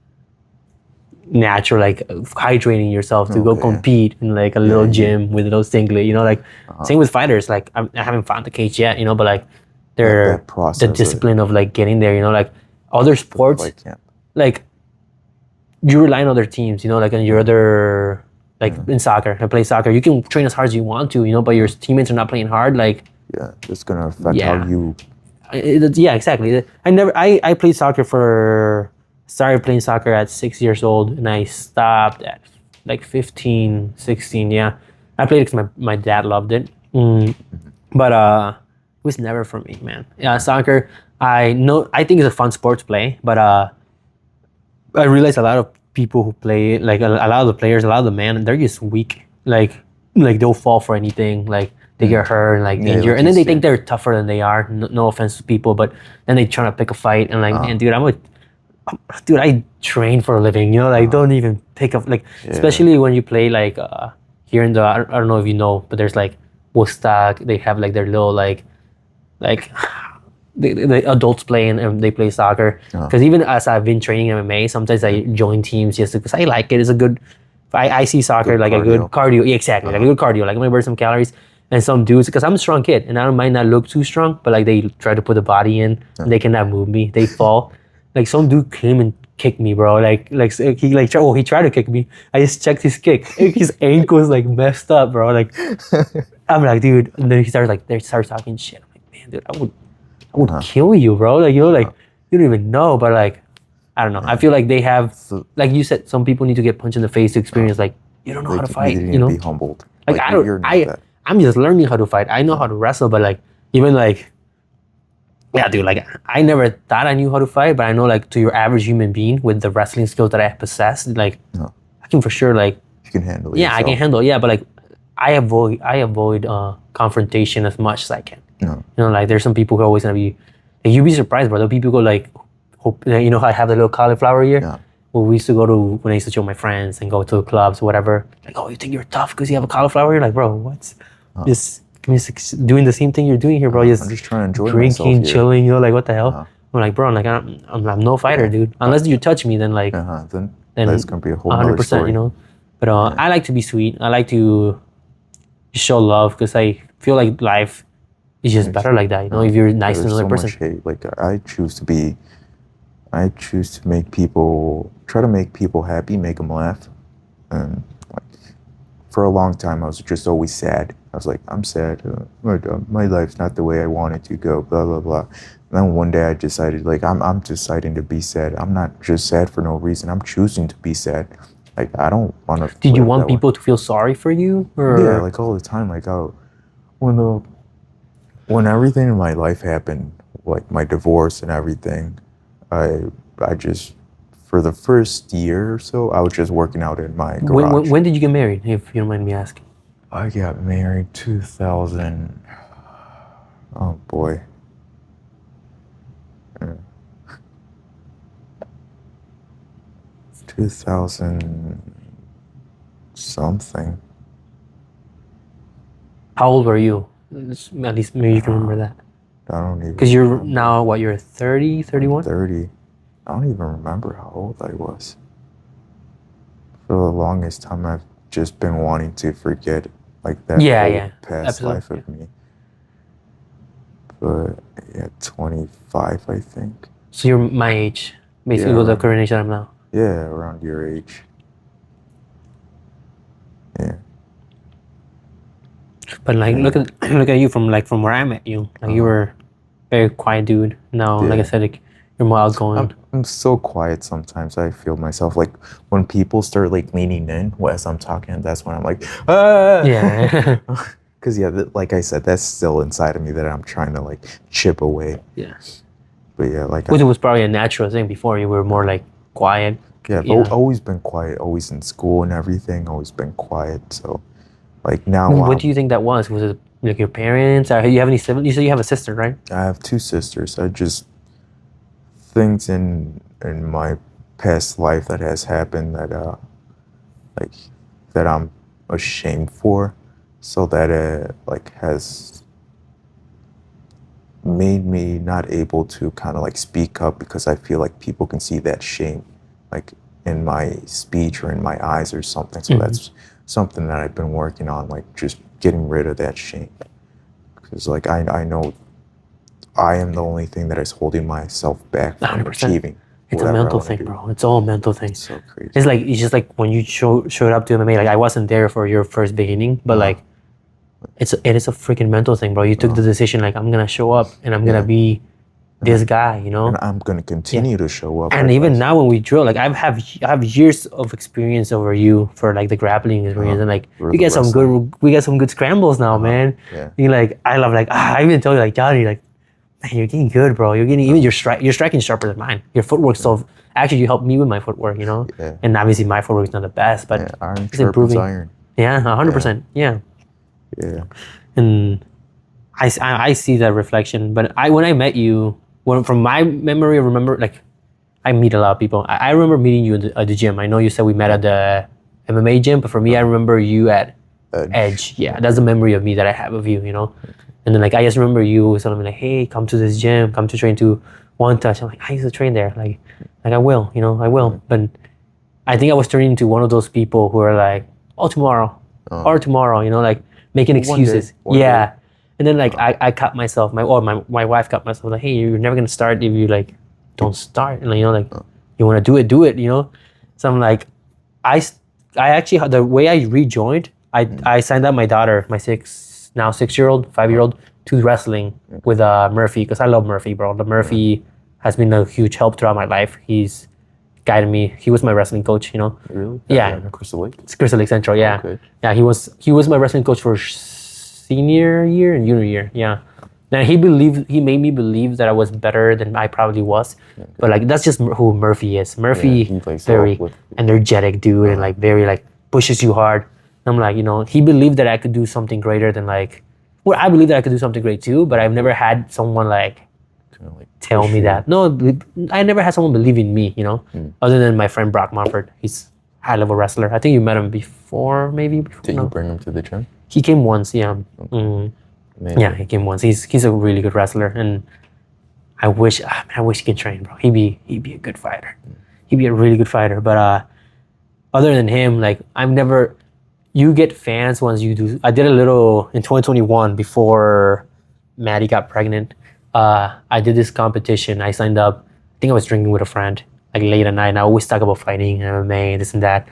natural, like hydrating yourself to go compete in like a little gym with those singlet, you know, like same with fighters. Like I haven't found the cage yet, you know, but like they're the discipline of like getting there, you know, like other sports, like you rely on other teams, you know, like in your other, like in soccer, I play soccer, you can train as hard as you want to, you know, but your teammates are not playing hard, like it's gonna affect how you. Yeah, exactly. I played soccer started playing soccer at 6 years old, and I stopped at like 15, 16, yeah. I played it because my dad loved it. But it was never for me, man. Yeah, soccer, I think it's a fun sport to play, but I realize a lot of people who play, like a lot of the players, a lot of the men, they're just weak. Like they'll fall for anything, like they get hurt and like injured, and then they think they're tougher than they are. No offense to people, but then they try to pick a fight, and like, man, dude, I train for a living, you know, like don't even pick up, like, especially when you play like here in the, I don't know if you know, but there's like Woodstock, they have like their little like the adults play and they play soccer. Because even as I've been training MMA, sometimes I join teams just because I like it. It's a good, I see soccer like a good cardio. Yeah, exactly, like a good cardio. Like I'm gonna burn some calories. And some dudes, because I'm a strong kid and I don't mind not look too strong, but like they try to put the body in, and they cannot move me. They fall. Like some dude came and kicked me, bro. He tried to kick me. I just checked his kick. His ankle was like messed up, bro. Like I'm like, dude. And then they start talking shit. I'm like, man, dude, I would kill you, bro. Like, like you don't even know, but like, I don't know. I feel like they have, like you said, some people need to get punched in the face to experience like, you don't know how to fight, you need you know? to be humbled. Like I don't, you're not that. I'm just learning how to fight. I know how to wrestle, but like, even like, yeah, dude, like I never thought I knew how to fight, but I know like to your average human being with the wrestling skills that I possess, like I can for sure like, You can handle it. yeah, I can handle it. Yeah, but like I avoid confrontation as much as I can. No. You know, like there's some people who are always gonna be, like, you'd be surprised, bro. The people go like, hope, you know how I have the little cauliflower ear? Yeah. Well, we used to go to, when I used to show my friends and go to the clubs or whatever, like, oh, you think you're tough because you have a cauliflower ear? Like, bro, what's just doing the same thing you're doing here, bro. I'm just trying to enjoy drinking, myself here. chilling, you know, like what the hell? I'm like, bro, I'm like, I'm no fighter, dude. Unless you touch me, then like, Then that's gonna be a whole 100%, other story. you know. But I like to be sweet. I like to show love because I feel like life is just better like that, you know. If you're nice to There's another so person. much hate. Like I choose to make people, try to make people happy, make them laugh. And like, for a long time, I was just always sad. I was like, I'm sad. My life's not the way I want it to go. Blah blah blah. And then one day I decided, like, I'm deciding to be sad. I'm not just sad for no reason. I'm choosing to be sad. Like, I don't want to. Did you want people to feel sorry for you? Or? Yeah, like all the time. Like, when everything in my life happened, like my divorce and everything, I just, for the first year or so, I was just working out in my garage. When did you get married, if you don't mind me asking? I got married 2000. Oh boy. 2000 something. How old were you? At least maybe you can remember that. I don't even. Because you're remember. now, what, you're 30, 31? 30. I don't even remember how old I was. For the longest time, I've just been wanting to forget like that whole past life of me. But yeah, 25, I think. So you're my age, basically, with the current age that I'm now. Yeah, around your age. Yeah. But like, look at you from where I met you. Like you were very quiet dude. Now, like I said, like, you're more outgoing. I'm so quiet sometimes. I feel myself like when people start like leaning in as I'm talking, that's when I'm like, ah! Yeah. Because like I said, that's still inside of me that I'm trying to like chip away. Yeah. But yeah, like Which was probably a natural thing before. You were more like quiet. Yeah, I've always been quiet. Always in school and everything. Always been quiet. So, like now. What do you think that was? Was it like your parents? Or you have any siblings? You said you have a sister, right? I have 2 sisters. I just things in my past life that has happened that like that I'm ashamed for, so that it like has made me not able to kind of like speak up because I feel like people can see that shame like in my speech or in my eyes or something. So that's something that I've been working on, like just getting rid of that shame. Because like I know I am the only thing that is holding myself back from 100%. achieving. It's a mental thing, bro. It's all a mental thing. It's so crazy. It's just like when you showed up to MMA, like I wasn't there for your first beginning, but like it is a freaking mental thing, bro. You took the decision like I'm gonna show up and I'm gonna be this guy, you know? And I'm gonna continue to show up. And even now when we drill, like I have years of experience over you for like the grappling experience, and like we get some good scrambles now, man. Yeah. You like I love like I even told you like Johnny, like, man, you're getting good, bro. You're getting even your striking sharper than mine. Your footwork so actually you helped me with my footwork, you know? Yeah. And obviously my footwork is not the best, but iron it's improving. Iron. Yeah, 100%. Yeah. Yeah. And I see that reflection. But when I met you, from my memory, I remember like I meet a lot of people. I remember meeting you at the gym. I know you said we met at the MMA gym, but for me, I remember you at Edge. Yeah, that's the memory of me that I have of you, you know? And then like I just remember you telling me like, hey, come to this gym, come to train to One Touch. I'm like, I used to train there. Like I will, you know, I will. But I think I was turning into one of those people who are like, oh, tomorrow, or tomorrow, you know, like making excuses. One day. And then like I cut myself, my wife cut myself like, hey, you're never gonna start if you like don't start. And like, you know, like you wanna do it, you know? So I'm like, I actually, the way I rejoined, I signed up my daughter, my 6-year-old, 5-year-old, to wrestling with Murphy, because I love Murphy, bro. The Murphy has been a huge help throughout my life. He's guided me. He was my wrestling coach, you know. Really? Yeah. Crystal Lake? It's Crystal Lake Central, yeah. Okay. Yeah, he was my wrestling coach for senior year and junior year, yeah. And he made me believe that I was better than I probably was. Okay. But like, that's just who Murphy is. Murphy, very energetic dude and like very like pushes you hard. I'm like, you know, he believed that I could do something greater than like, well, I believe that I could do something great too, but I've never had someone like tell me that. No, I never had someone believe in me, you know, other than my friend Brock Mumford. He's a high level wrestler. I think you met him before, maybe. Did you bring him to the gym? He came once, yeah. Okay. Yeah, he came once. He's a really good wrestler, and I wish he could train, bro. He'd be a good fighter. He'd be a really good fighter. But other than him, like you get fans once you do. I did a little in 2021 before Maddie got pregnant. I did this competition. I signed up. I think I was drinking with a friend, like late at night. And I always talk about fighting and MMA and this and that.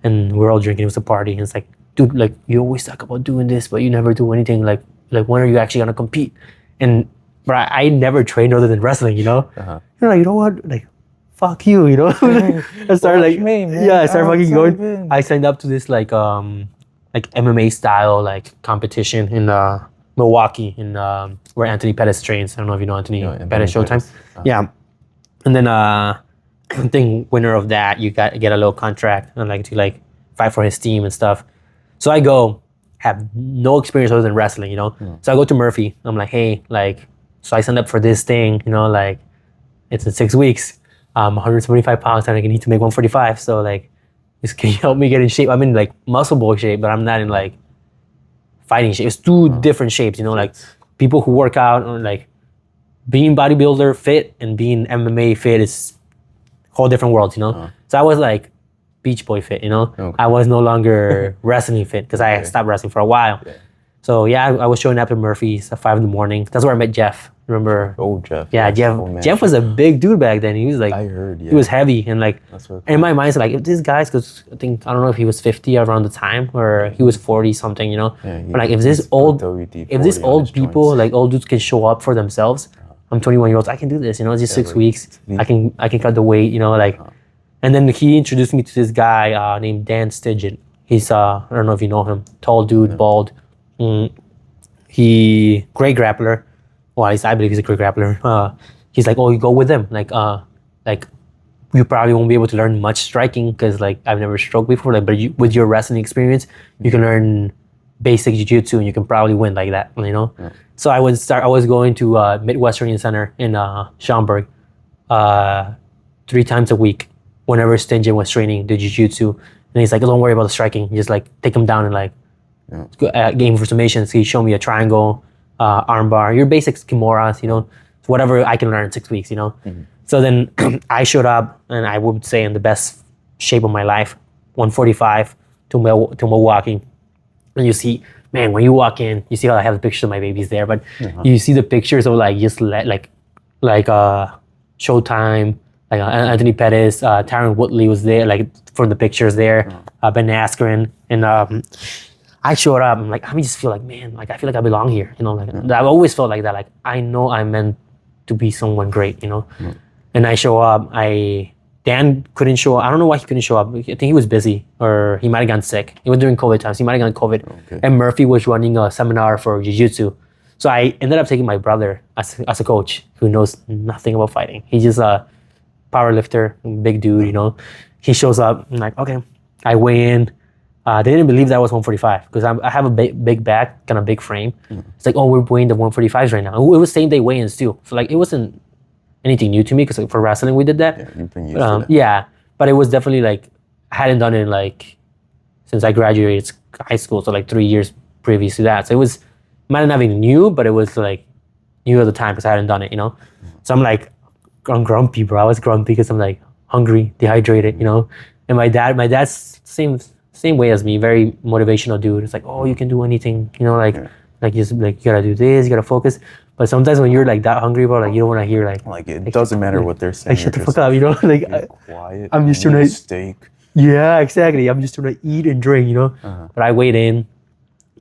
And we're all drinking. It was a party. And it's like, dude, like you always talk about doing this, but you never do anything. Like when are you actually gonna compete? And bro, I never trained other than wrestling. You know, you're like, you know what, like. Fuck you, you know. I started like, I started fucking going. I signed up to this like MMA style like competition in Milwaukee, in where Anthony Pettis trains. I don't know if you know Anthony Pettis Showtime. Yeah, and then I think winner of that, you get a little contract and like to like fight for his team and stuff. So I go, have no experience other than wrestling, you know. So I go to Murphy. I'm like, hey, like, so I signed up for this thing, you know, like it's in 6 weeks. 175 pounds and I need to make 145. So like, can you help me get in shape? I'm in like muscle boy shape, but I'm not in like fighting shape. It's two different shapes, you know, like people who work out or like being bodybuilder fit and being MMA fit is whole different worlds, you know? So I was like beach boy fit, you know? I was no longer wrestling fit because I stopped wrestling for a while. So yeah, I was showing up at Murphy's at 5 a.m. That's where I met Jeff. Remember? Oh, Jeff. Yeah, Jeff. Oh, Jeff was a big dude back then. He was like, I heard, he was heavy and like, in my mind, it's like, if this guy's, because I don't know if he was 50 around the time or he was 40 something, you know? But like, if this old people, like old dudes can show up for themselves, I'm 21-year-olds, I can do this, you know? It's just 6 weeks. I can cut the weight, you know, like, and then he introduced me to this guy named Dan Stigit. He's, I don't know if you know him, tall dude, bald. He great grappler. Well, at least I believe he's a great grappler. He's like, oh, you go with him. Like you probably won't be able to learn much striking because like I've never stroked before. Like, but with your wrestling experience, you can learn basic jiu-jitsu and you can probably win like that. You know. So I was going to Midwestern Center in Schaumburg 3 times a week. Whenever Stingy was training the jiu-jitsu, and he's like, don't worry about the striking. You just like take him down and like. Game for summations. He showed me a triangle, armbar, your basic kimuras, you know, whatever I can learn in 6 weeks, you know. So then I showed up, and I would say in the best shape of my life, 145 to Milwaukee. And you see, man, when you walk in, you see how I have the pictures of my babies there, but you see the pictures of like just like Showtime, like Anthony Pettis, Tyron Woodley was there, like from the pictures there, Ben Askren, and I showed up. I'm like, I just feel like, man, like I feel like I belong here. You know, like I've always felt like that. Like I know I'm meant to be someone great. You know, and I show up. Dan couldn't show up. I don't know why he couldn't show up. I think he was busy or he might have gotten sick. It was during COVID times. He might have gotten COVID. And Murphy was running a seminar for jiu-jitsu. So I ended up taking my brother as a coach who knows nothing about fighting. He's just a power lifter, big dude. You know, he shows up. I'm like, okay. I weigh in. They didn't believe that I was 145 because I have a big back, kind of big frame. It's like, oh, we're weighing the 145s right now. It was same day weigh-ins too. So like, it wasn't anything new to me because for wrestling we did that. Yeah, you've been used to that. Yeah, but it was definitely like I hadn't done it like since I graduated high school, so like 3 years previous to that. So it was might not even new, but it was like new at the time because I hadn't done it, you know. So I'm like, I'm grumpy, bro. I was grumpy because I'm like hungry, dehydrated, you know. And my dad's same way as me, very motivational dude. It's like, oh, you can do anything, you know, like just like you gotta do this, you gotta focus. But sometimes when you're like that hungry, bro, like you don't want to hear like it doesn't matter what they're saying. Like shut the fuck up, you know. Like quiet. I'm just trying to steak. Yeah, exactly. I'm just trying to eat and drink, you know. But I weighed in.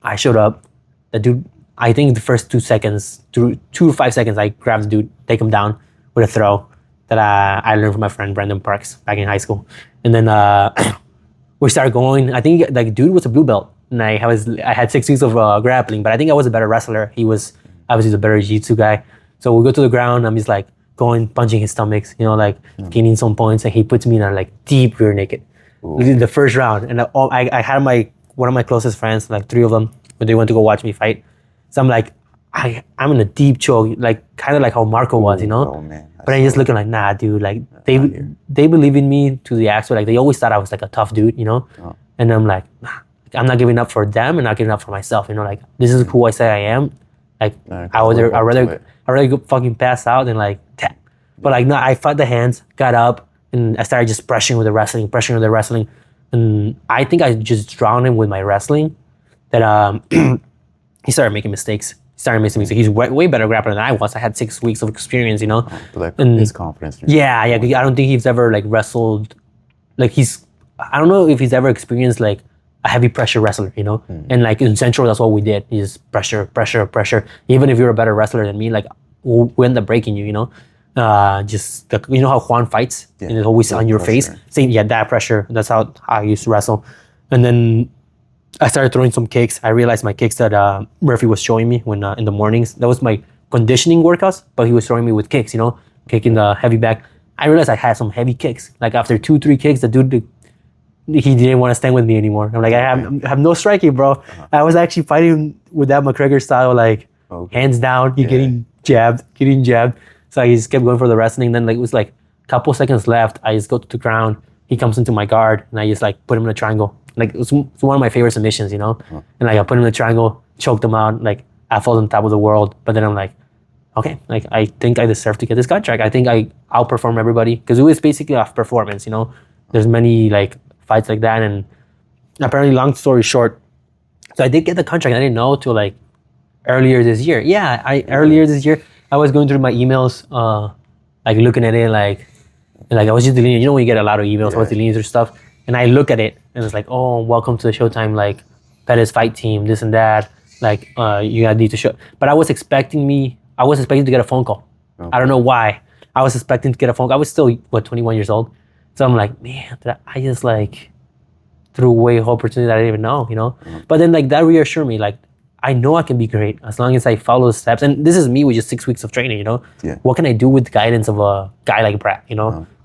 I showed up. The dude, I think the first 2 to 5 seconds, I grab the dude, take him down with a throw that I learned from my friend Brandon Parks back in high school. And then we started going. I think like dude was a blue belt, and I had 6 weeks of grappling, but I think I was a better wrestler. He was obviously the better jiu-jitsu guy. So we go to the ground. I'm just like going, punching his stomachs, like gaining some points, and he puts me in a like deep rear naked. The first round, and I had one of my closest friends, like 3 of them, when they went to go watch me fight. So I'm like, I'm in a deep choke, like kind of like how Marco was, Oh man. But I just looking like, nah, dude. Like they believe in me to the aspect. Like they always thought I was like a tough dude, And I'm like, nah, I'm not giving up for them and not giving up for myself. Like this is who I say I am. Like I'd rather go fucking pass out than like tap. But like no, I fought the hands, got up, and I started just pressuring with the wrestling, and I think I just drowned him with my wrestling. That he started making mistakes. He's way better grappler than I was. I had 6 weeks of experience, But and his confidence. Yeah. I don't think he's ever like wrestled. Like I don't know if he's ever experienced like a heavy pressure wrestler, And like in Central, that's what we did. Is pressure. Even if you're a better wrestler than me, like we end up breaking you, Just how Juan fights and it's always on your face. Same, that pressure. That's how I used to wrestle, and then I started throwing some kicks. I realized my kicks that Murphy was showing me when in the mornings. That was my conditioning workouts, but he was throwing me with kicks, kicking the heavy back. I realized I had some heavy kicks. Like after 2-3 kicks, the dude, he didn't want to stand with me anymore. I'm like, I have no striking, bro. I was actually fighting with that McGregor style, like hands down, getting jabbed. So I just kept going for the wrestling. Then like it was like a couple seconds left. I just go to the ground. He comes into my guard, and I just like put him in a triangle. Like it's one of my favorite submissions, And like I put him in a triangle, choked him out. Like I felt on top of the world. But then I'm like, okay, like I think I deserve to get this contract. I think I outperform everybody because it was basically off performance. There's many like fights like that, and apparently, long story short, so I did get the contract. I didn't know till like earlier this year. Earlier this year I was going through my emails, like looking at it, like I was just deleting. When you get a lot of emails, I was deleting through stuff. And I look at it and it's like, oh, welcome to the Showtime, like Pettis fight team, this and that. Like, you gotta need to show. But I was expecting to get a phone call. Okay. I don't know why. I was expecting to get a phone call. I was still, 21 years old. So I'm like, man, I just like threw away a whole opportunity that I didn't even know, But then like that reassured me, like, I know I can be great as long as I follow the steps. And this is me with just 6 weeks of training, Yeah. What can I do with the guidance of a guy like Brad,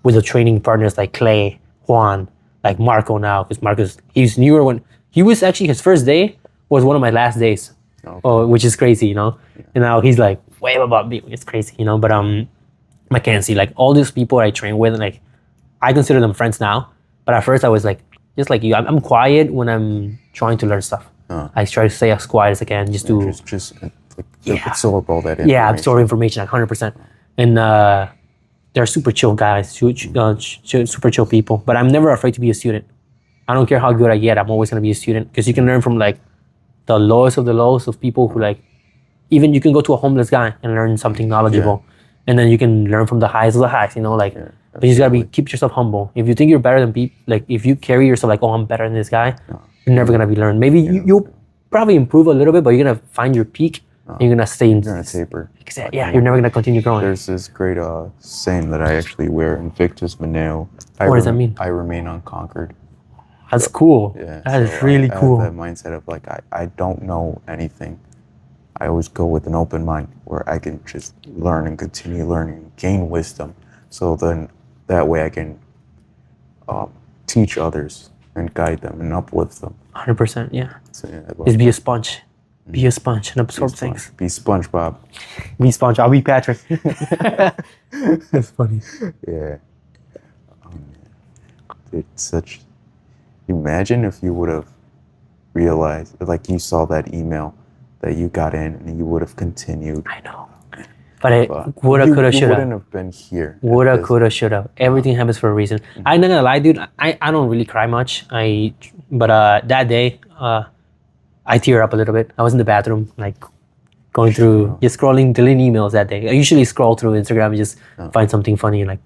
with the training partners like Clay, Juan, like Marco now, because Marco's, he's newer when, he was actually, his first day was one of my last days, which is crazy, And now he's like way above me, it's crazy, But Mackenzie, like all these people I train with, like I consider them friends now. But at first I was like, just like you, I'm quiet when I'm trying to learn stuff. I try to stay as quiet as I can just to absorb all that information. Yeah, absorb information like 100%. And they're super chill guys, super chill people. But I'm never afraid to be a student. I don't care how good I get. I'm always gonna be a student because you can learn from like the lowest of the lows of people who like, even you can go to a homeless guy and learn something knowledgeable, and then you can learn from the highs of the highs. But you just gotta keep yourself humble. If you think you're better than people, like if you carry yourself like, oh, I'm better than this guy, you're never gonna be learned. Maybe you'll probably improve a little bit, but you're gonna find your peak. And you're gonna stay in. You're gonna taper. Exactly. Yeah, you're never gonna continue growing. There's this great saying that I actually wear, Invictus Maneo. What does that mean? I remain unconquered. That's cool. Yeah, that is really cool. I have that mindset of like I don't know anything. I always go with an open mind where I can just learn and continue learning, gain wisdom. So then that way I can teach others and guide them and uplift them. 100%. Yeah. So, Just be a sponge. Be a sponge and absorb things. Be SpongeBob. Be Sponge. I'll be Patrick. That's funny. Yeah. It's such. Imagine if you would have realized, like you saw that email that you got in, and you would have continued. I know. But it woulda, coulda, shoulda. You wouldn't have been here. Woulda, coulda, shoulda. Everything happens for a reason. I'm not gonna lie, dude. I don't really cry much. But that day, I tear up a little bit. I was in the bathroom, like going through, just scrolling, deleting emails that day. I usually scroll through Instagram and just find something funny, like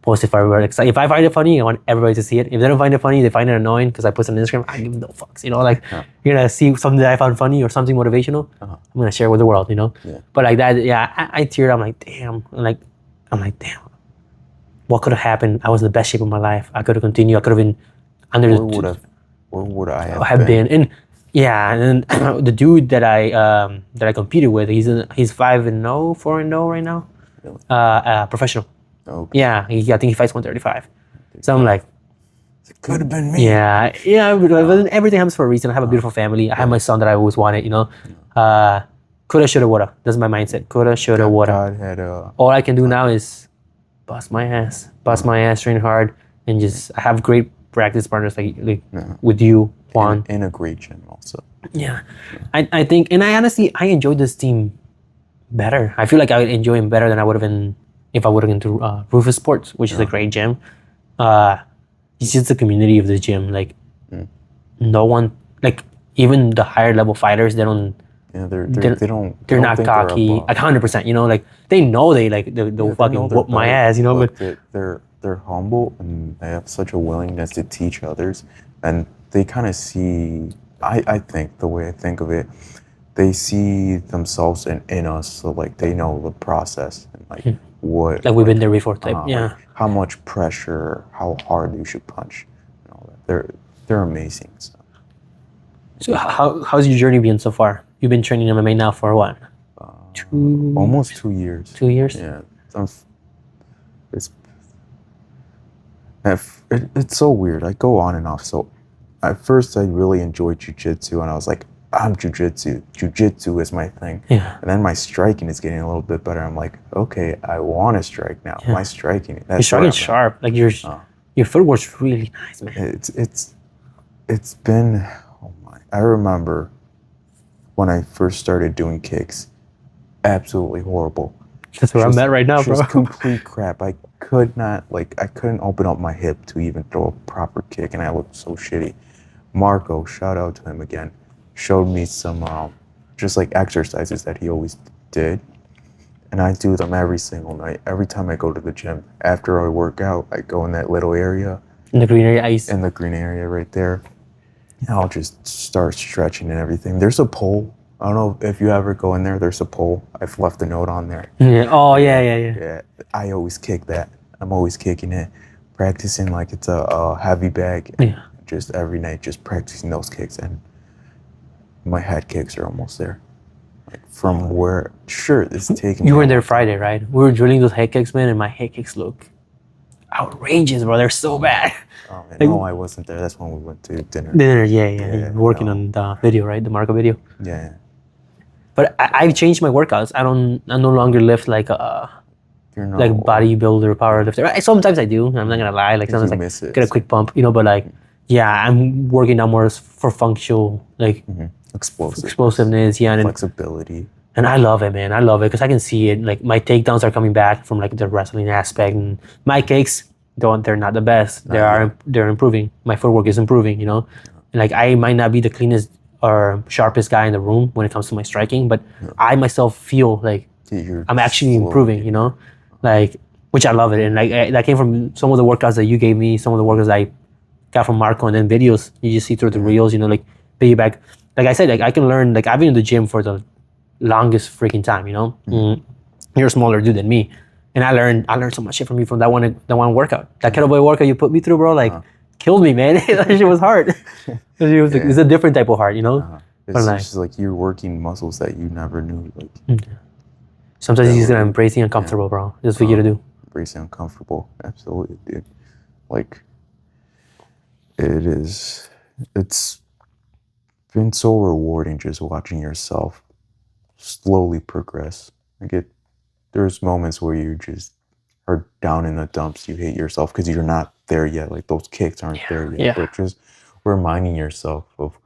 post it for everybody. Like, if I find it funny, I want everybody to see it. If they don't find it funny, they find it annoying because I post it on Instagram. I give no fucks, you know. Like you're gonna see something that I found funny or something motivational. I'm gonna share it with the world, you know. Yeah. But like that, yeah, I teared. I'm like, damn. I'm like, damn. What could have happened? I was in the best shape of my life. I could have continued. I could have been under Where would I have been. And yeah, and then the dude that I competed with, he's 5-0, 4-0 right now. Really? Professional. Okay. Yeah, I think he fights 135. So I'm like, It could have been me. yeah. But everything happens for a reason. I have a beautiful family. I have my son that I always wanted. You know, coulda, shoulda, woulda. That's my mindset. Coulda, shoulda, woulda. God had a. All I can do now is bust my ass, train hard, and just I have great practice partners like with you, Juan. In a great gym also. Yeah. I think, and I honestly, I enjoyed this team better. I feel like I would enjoy him better than I would have been if I would have gone to Rufus Sports, which is a great gym. It's just the community of the gym. Like, no one, like, even the higher level fighters, they don't. Yeah, they don't. They're not cocky. Like 100%. You know, like they know they'll fucking whoop my ass. You know, but they're humble and they have such a willingness to teach others, and they kind of see. I think the way I think of it, they see themselves in us. So like they know the process and like what. Like we've been there before. Type. Yeah. Like how much pressure, how hard you should punch. And all that. They're amazing. So how's your journey been so far? You've been training MMA now for what? Almost 2 years. 2 years? Yeah. It's so weird. I go on and off. So at first I really enjoyed jiu-jitsu and I was like, I'm jiu-jitsu. Jiu-jitsu is my thing. Yeah. And then my striking is getting a little bit better. I'm like, okay, I want to strike now. Yeah. My striking. Your striking's sharp. Like your footwork's really nice, man. It's been, oh my, I remember when I first started doing kicks, absolutely horrible. That's where I'm at right now, bro. Just complete crap. I couldn't open up my hip to even throw a proper kick, and I looked so shitty. Marco, shout out to him again, showed me some just like exercises that he always did, and I do them every single night. Every time I go to the gym, after I work out, I go in that little area. In the green area, ice. In the green area right there. And I'll just start stretching and everything. There's a pole. I don't know if you ever go in there. There's a pole. I've left a note on there. Yeah. Oh, yeah. Yeah, I always kick that. I'm always kicking it, practicing like it's a heavy bag. Yeah. Just every night, just practicing those kicks, and my head kicks are almost there. Like from where, sure, it's taking. You were there Friday, right? We were drilling those head kicks, man, and my head kicks look outrageous, bro. They're so bad. Oh, man, Like, no, I wasn't there. That's when we went to dinner. Yeah. You're working on the video, right? The Marco video. Yeah. But I've changed my workouts. I no longer lift like You're not like bodybuilder, powerlifter. Sometimes I do. I'm not gonna lie. Like sometimes miss I it. get a quick bump, you know. But like, yeah, I'm working now more for functional, like explosiveness. Yeah, and flexibility. And I love it, man. I love it because I can see it. Like my takedowns are coming back from like the wrestling aspect, and my kicks they're not the best. They're improving. My footwork is improving, you know. And like I might not be the cleanest or sharpest guy in the room when it comes to my striking, but I myself feel like I'm actually improving, you know, like which I love it. And like that came from some of the workouts that you gave me, some of the workouts I got from Marco, and then videos you just see through the reels, you know, like piggyback. Like I said, like I can learn. Like I've been in the gym for the longest freaking time, you know. You're a smaller dude than me, and I learned so much shit from you from that one workout. That kettlebell workout you put me through, bro, like killed me, man. That shit was hard. It's a different type of hard, you know. It's just like you're working muscles that you never knew. Like sometimes you just gotta embrace the uncomfortable, bro. That's what you gotta do. Embrace the uncomfortable, absolutely, dude. Like it's been so rewarding just watching yourself slowly progress. Like there's moments where you just are down in the dumps. You hate yourself because you're not there yet. Like those kicks aren't there yet. Yeah. But just reminding yourself of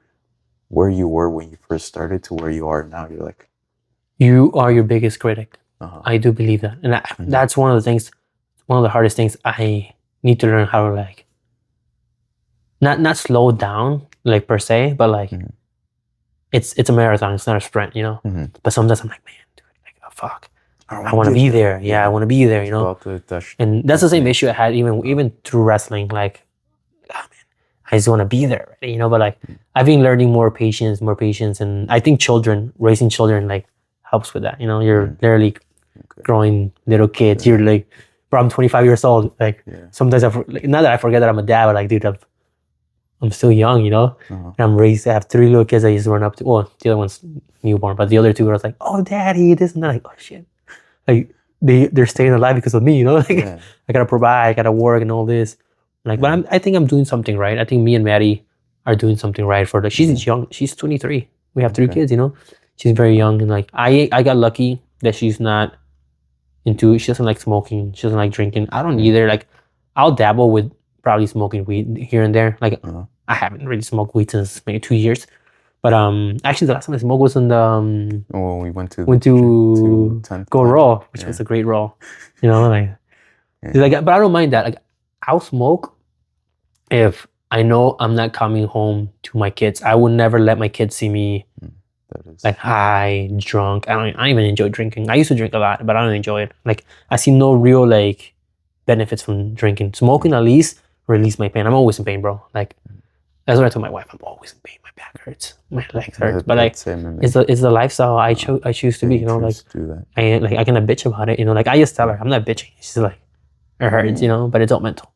where you were when you first started to where you are now. You're like, you are your biggest critic. I do believe that, and that's one of the hardest things I need to learn how to like. Not slow down like per se, but like it's a marathon. It's not a sprint, you know. But sometimes I'm like, man, dude, like oh, fuck. I want to be there. Yeah, I want to be there. You know, About and that's the same issue I had even through wrestling. Like, oh man, I just want to be there, already, you know. But like, I've been learning more patience, and I think raising children, like helps with that. You know, you're literally growing little kids. You're like, bro, I'm 25 years old. Like, sometimes not that I forget that I'm a dad, but like, dude, I'm still young, you know. And I'm raised. I have 3 little kids I used to run up to. Well, the other one's newborn, but the other 2 are like, oh, daddy, this and that. Like, oh shit, like they're staying alive because of me, you know. Like, I gotta provide, I gotta work, and all this. Like, but I think I'm doing something right. I think me and Maddie are doing something right for she's young. She's 23. We have 3 kids, you know. She's very young, and like I got lucky that she's not into. She doesn't like smoking. She doesn't like drinking. I don't either. Like, I'll dabble with probably smoking weed here and there. Like, I haven't really smoked weed since maybe 2 years. But actually, the last time I smoked was in the when we went to Go Raw, which was a great Raw. You know, like but I don't mind that. Like, I'll smoke if I know I'm not coming home to my kids. I would never let my kids see me like high, drunk. I don't even enjoy drinking. I used to drink a lot, but I don't enjoy it. Like, I see no real like benefits from drinking. Smoking at least release my pain. I'm always in pain, bro. Like, that's what I told my wife. I'm always in pain. My back hurts. My legs hurt. But like, it's the lifestyle I choose to be. You know, like I cannot bitch about it. You know, like I just tell her I'm not bitching. She's like, it hurts. You know, but it's all mental.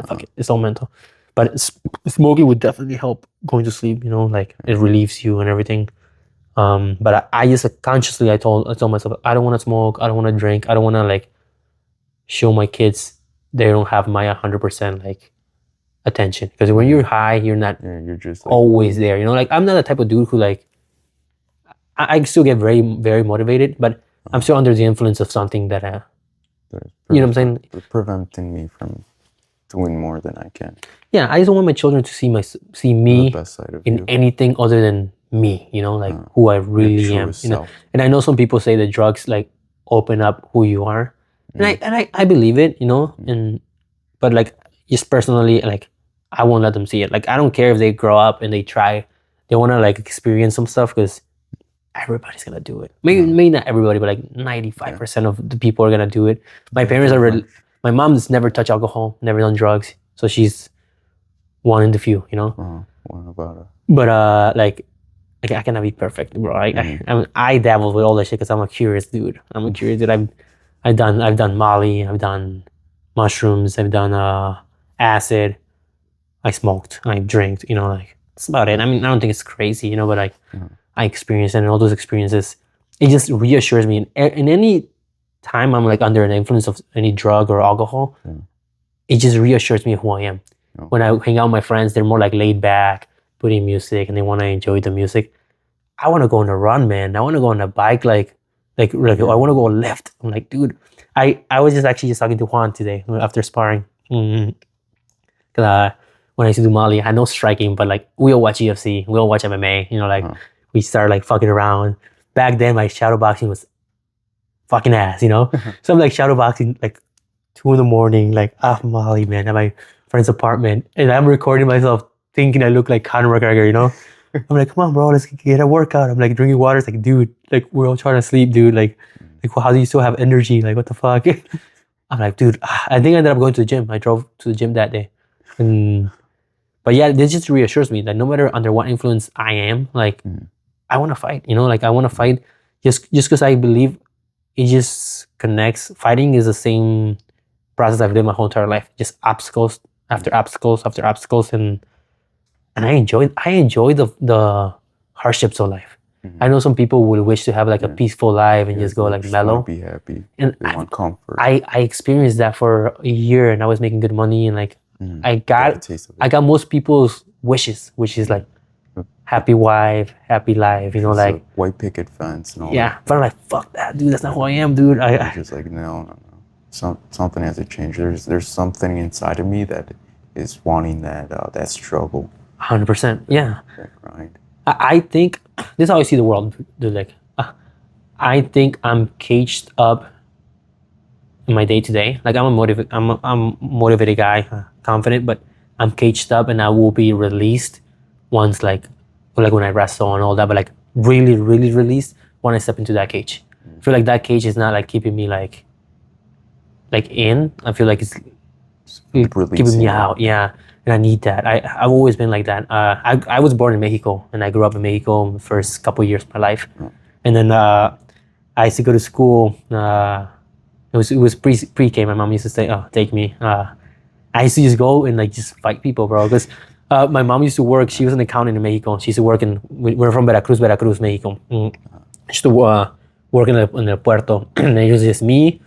Fuck it, it's all mental. But smoking would definitely help going to sleep. You know, like it relieves you and everything. But I just consciously I told myself I don't want to smoke. I don't want to drink. I don't want to like show my kids they don't have my 100% like attention, because when you're high, you're not you're just like, always there. You know, like I'm not the type of dude who like I still get very very motivated, but I'm still under the influence of something that you know what I'm saying, preventing me from doing more than I can. Yeah, I just don't want my children to see me the best side of in you. anything other than me. You know, like who I really am. You know, and I know some people say that drugs like open up who you are, and I believe it. You know, but like just personally, like I won't let them see it. Like I don't care if they grow up and they want to like experience some stuff, because everybody's gonna do it. Maybe not everybody, but like 95% of the people are gonna do it. My parents are my mom's never touched alcohol, never done drugs, so she's one in the few, you know. What about her? But like I cannot be perfect, bro. I dabble with all that shit because I'm a curious dude. I've done Molly, I've done mushrooms, I've done acid. I smoked, I drank, you know, like that's about it. I mean, I don't think it's crazy, you know, but like I experienced it, and all those experiences, it just reassures me. In any time I'm like under an influence of any drug or alcohol, it just reassures me of who I am. When I hang out with my friends, they're more like laid back, putting music, and they want to enjoy the music. I want to go on a run, man. I want to go on a bike, like I want to go lift. I'm like, dude, I was just talking to Juan today after sparring. Cause when I used to do Molly, I had no striking, but like we all watch UFC, we all watch MMA. You know, like we start like fucking around. Back then, my shadow boxing was fucking ass. You know, so I'm like shadow boxing like 2 a.m, like off Molly, man, at my friend's apartment, and I'm recording myself thinking I look like Conor McGregor. You know, I'm like, come on, bro, let's get a workout. I'm like drinking water. It's like, dude, like we're all trying to sleep, dude. Like well, how do you still have energy? Like, what the fuck? I'm like, dude, I think I ended up going to the gym. I drove to the gym that day. But yeah, this just reassures me that no matter under what influence I am, like, I want to fight, you know, like I want to fight just because I believe it just connects. Fighting is the same process I've lived my whole entire life. Just obstacles after obstacles after obstacles. And I enjoy the hardships of life. I know some people would wish to have like a peaceful life and just go like mellow. Be happy. And they want comfort. I experienced that for a year, and I was making good money, and like I got most people's wishes, which is like happy wife, happy life, you know, just like white picket fence and all that. But I'm like, fuck that, dude. That's not who I am, dude. I just like no. Something has to change. There's something inside of me that is wanting that struggle. 100%. Yeah. Right. I think this is how I see the world, dude. Like, I think I'm caged up in my day to day. Like I'm a motivated guy, confident, but I'm caged up, and I will be released once like when I wrestle and all that. But like really, really released when I step into that cage. I feel like that cage is not like keeping me like in. I feel like it's keeping Releasing me you. out. Yeah, and I need that. I've always been like that. I was born in Mexico, and I grew up in Mexico the first couple years of my life, and then I used to go to school. It was pre-K. My mom used to say, "Oh, take me." I used to just go and like just fight people, bro. Because my mom used to work. She was an accountant in Mexico. She used to work in. We're from Veracruz, Mexico. She used to work in the puerto, and it was just me,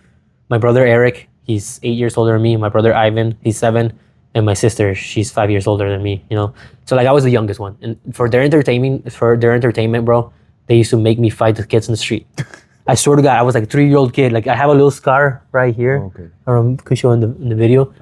my brother Eric. He's 8 years older than me. My brother Ivan, he's 7, and my sister, she's 5 years older than me. You know, so like I was the youngest one, and for their entertainment, bro, they used to make me fight the kids in the street. I swear to God, I was like a 3-year-old kid. Like I have a little scar right here. Okay. Could show in the video.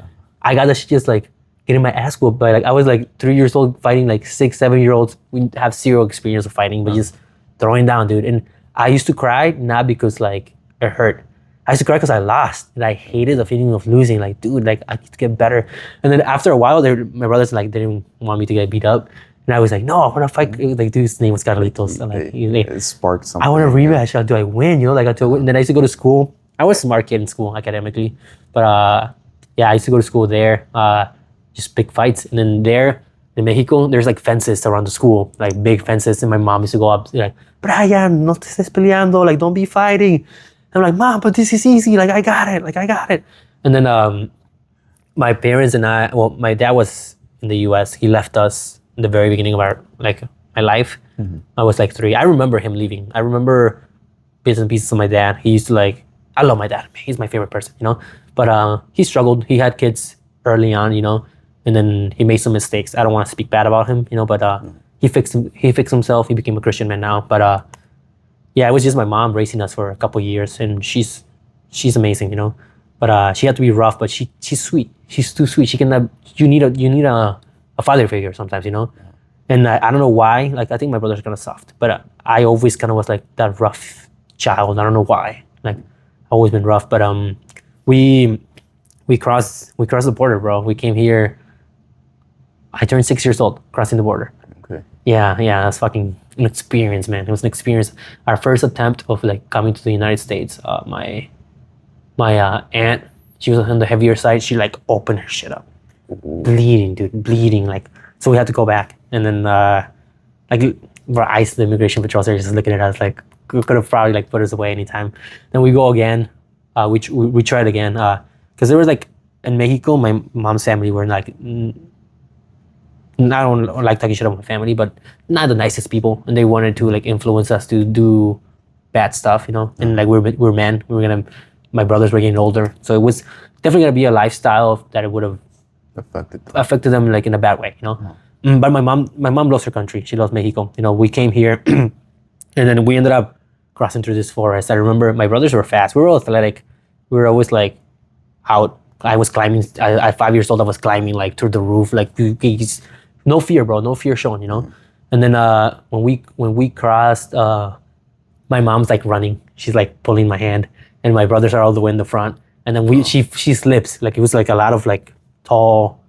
I got that shit just like getting my ass whooped by like I was like 3 years old fighting like 6, 7-year-olds. We have zero experience of fighting, but just throwing down, dude. And I used to cry not because like it hurt. I used to cry because I lost, and I hated the feeling of losing. Like, dude, like I need to get better. And then after a while, my brothers like didn't want me to get beat up, and I was like, no, I want to fight. Like, dude's name was Carlitos. Like, It sparked something. I want a rematch. Do I win? You know, like I win. And then I used to go to school. I was a smart kid in school academically, but yeah, I used to go to school there. Just big fights, and then there in Mexico, there's like fences around the school, like big fences. And my mom used to go up like, Brian, no te estés peleando. Like, don't be fighting. I'm like, Mom, but this is easy. Like, I got it. And then my parents and my dad was in the U.S. He left us in the very beginning of my life. Mm-hmm. I was like 3. I remember him leaving. I remember bits and pieces of my dad. He used to like, I love my dad. He's my favorite person, you know. But he struggled. He had kids early on, you know, and then he made some mistakes. I don't want to speak bad about him, you know, but he fixed himself. He became a Christian man now. But yeah, it was just my mom raising us for a couple years, and she's amazing, you know. But she had to be rough, but she's sweet. She's too sweet. She can. You need a father figure sometimes, you know. And I don't know why. Like I think my brother's kind of soft, but I always kind of was like that rough child. I don't know why. Like I've always been rough. But we crossed the border, bro. We came here. I turned 6 years old crossing the border. Okay. Yeah, that's fucking an experience, man. It was an experience. Our first attempt of like coming to the United States. My aunt, she was on the heavier side. She like opened her shit up, bleeding, dude, bleeding. Like so, we had to go back, and then like ICE, the immigration patrols, are just looking at us like could have probably like put us away anytime. Then we go again. We tried again because there was like in Mexico, my mom's family were like. I don't like talking shit about my family, but not the nicest people, and they wanted to like influence us to do bad stuff, you know. And like we're men, my brothers were getting older, so it was definitely gonna be a lifestyle that it would have affected them like in a bad way, you know. But my mom loves her country. She loves Mexico. You know, we came here, and then we ended up crossing through this forest. I remember my brothers were fast. We were all athletic. We were always like out. I was climbing. At 5 years old, I was climbing like through the roof, like. No fear, bro. No fear shown, you know. And then when we crossed, my mom's like running. She's like pulling my hand, and my brothers are all the way in the front. And then she slips. Like it was like a lot of like tall,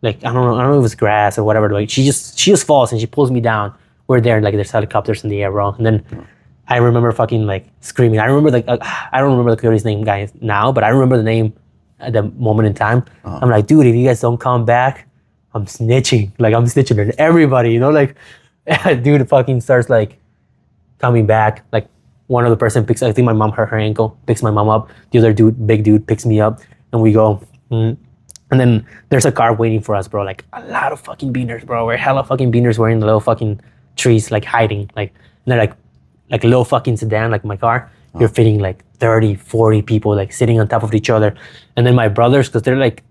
like I don't know if it was grass or whatever. Like she just falls and she pulls me down. We're there, like there's helicopters in the air, bro. And then I remember fucking like screaming. I remember like I don't remember the coyote's name, guys, now, but I remember the name at the moment in time. I'm like, dude, if you guys don't come back, I'm snitching. Like I'm snitching on everybody, you know. Like, dude, fucking starts like coming back. Like one other person picks. I think my mom hurt her ankle. Picks my mom up. The other dude, big dude, picks me up, and we go. And then there's a car waiting for us, bro. Like a lot of fucking beaners, bro. We're hella fucking beaners. We're in the little fucking trees, like hiding. Like and they're like a little fucking sedan, like my car. You're fitting like 30, 40 people, like sitting on top of each other. And then my brothers, because they're like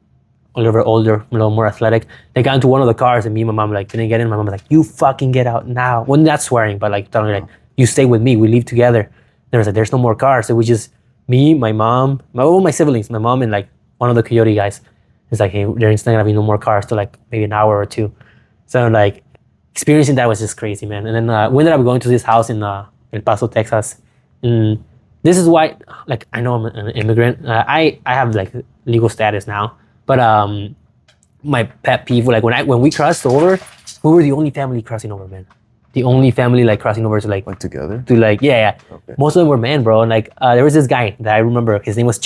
a little bit older, a little more athletic. They got into one of the cars, and me and my mom like didn't get in. My mom was like, "You fucking get out now." Well, not swearing, but like telling me like, "You stay with me. We leave together." There was like, "There's no more cars," so we just me, my mom, my siblings, my mom, and like one of the coyote guys. It's like, "Hey, there's not gonna be no more cars till like maybe an hour or 2." So like experiencing that was just crazy, man. And then we ended up going to this house in El Paso, Texas. And this is why, like, I know I'm an immigrant. I have like legal status now. But my pet peeve, like when we crossed over, we were the only family crossing over, man. the only family like crossing over to like together? yeah. Okay. Most of them were men, bro. And like there was this guy that I remember. His name was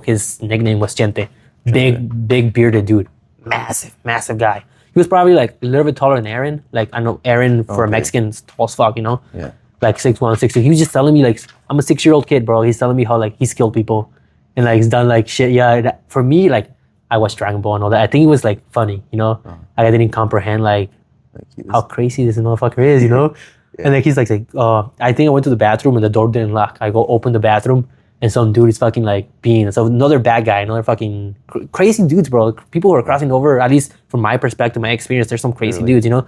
his nickname was Chente. Big bearded dude, massive guy. He was probably like a little bit taller than Aaron. Like I know Aaron for a Okay. Mexican is tall as fuck, you know. Yeah. Like 6'1", 6'2". He was just telling me like I'm a 6-year-old kid, bro. He's telling me how like he's killed people, and like he's done like shit. Yeah, for me like I watched Dragon Ball and all that. I think it was like funny, you know. I didn't comprehend like how crazy this motherfucker is, you know. Yeah. And like he's like, I think I went to the bathroom and the door didn't lock. I go open the bathroom and some dude is fucking like peeing. So another bad guy, another fucking crazy dudes, bro. People who are crossing over, at least from my perspective, my experience, there's some crazy dudes, you know.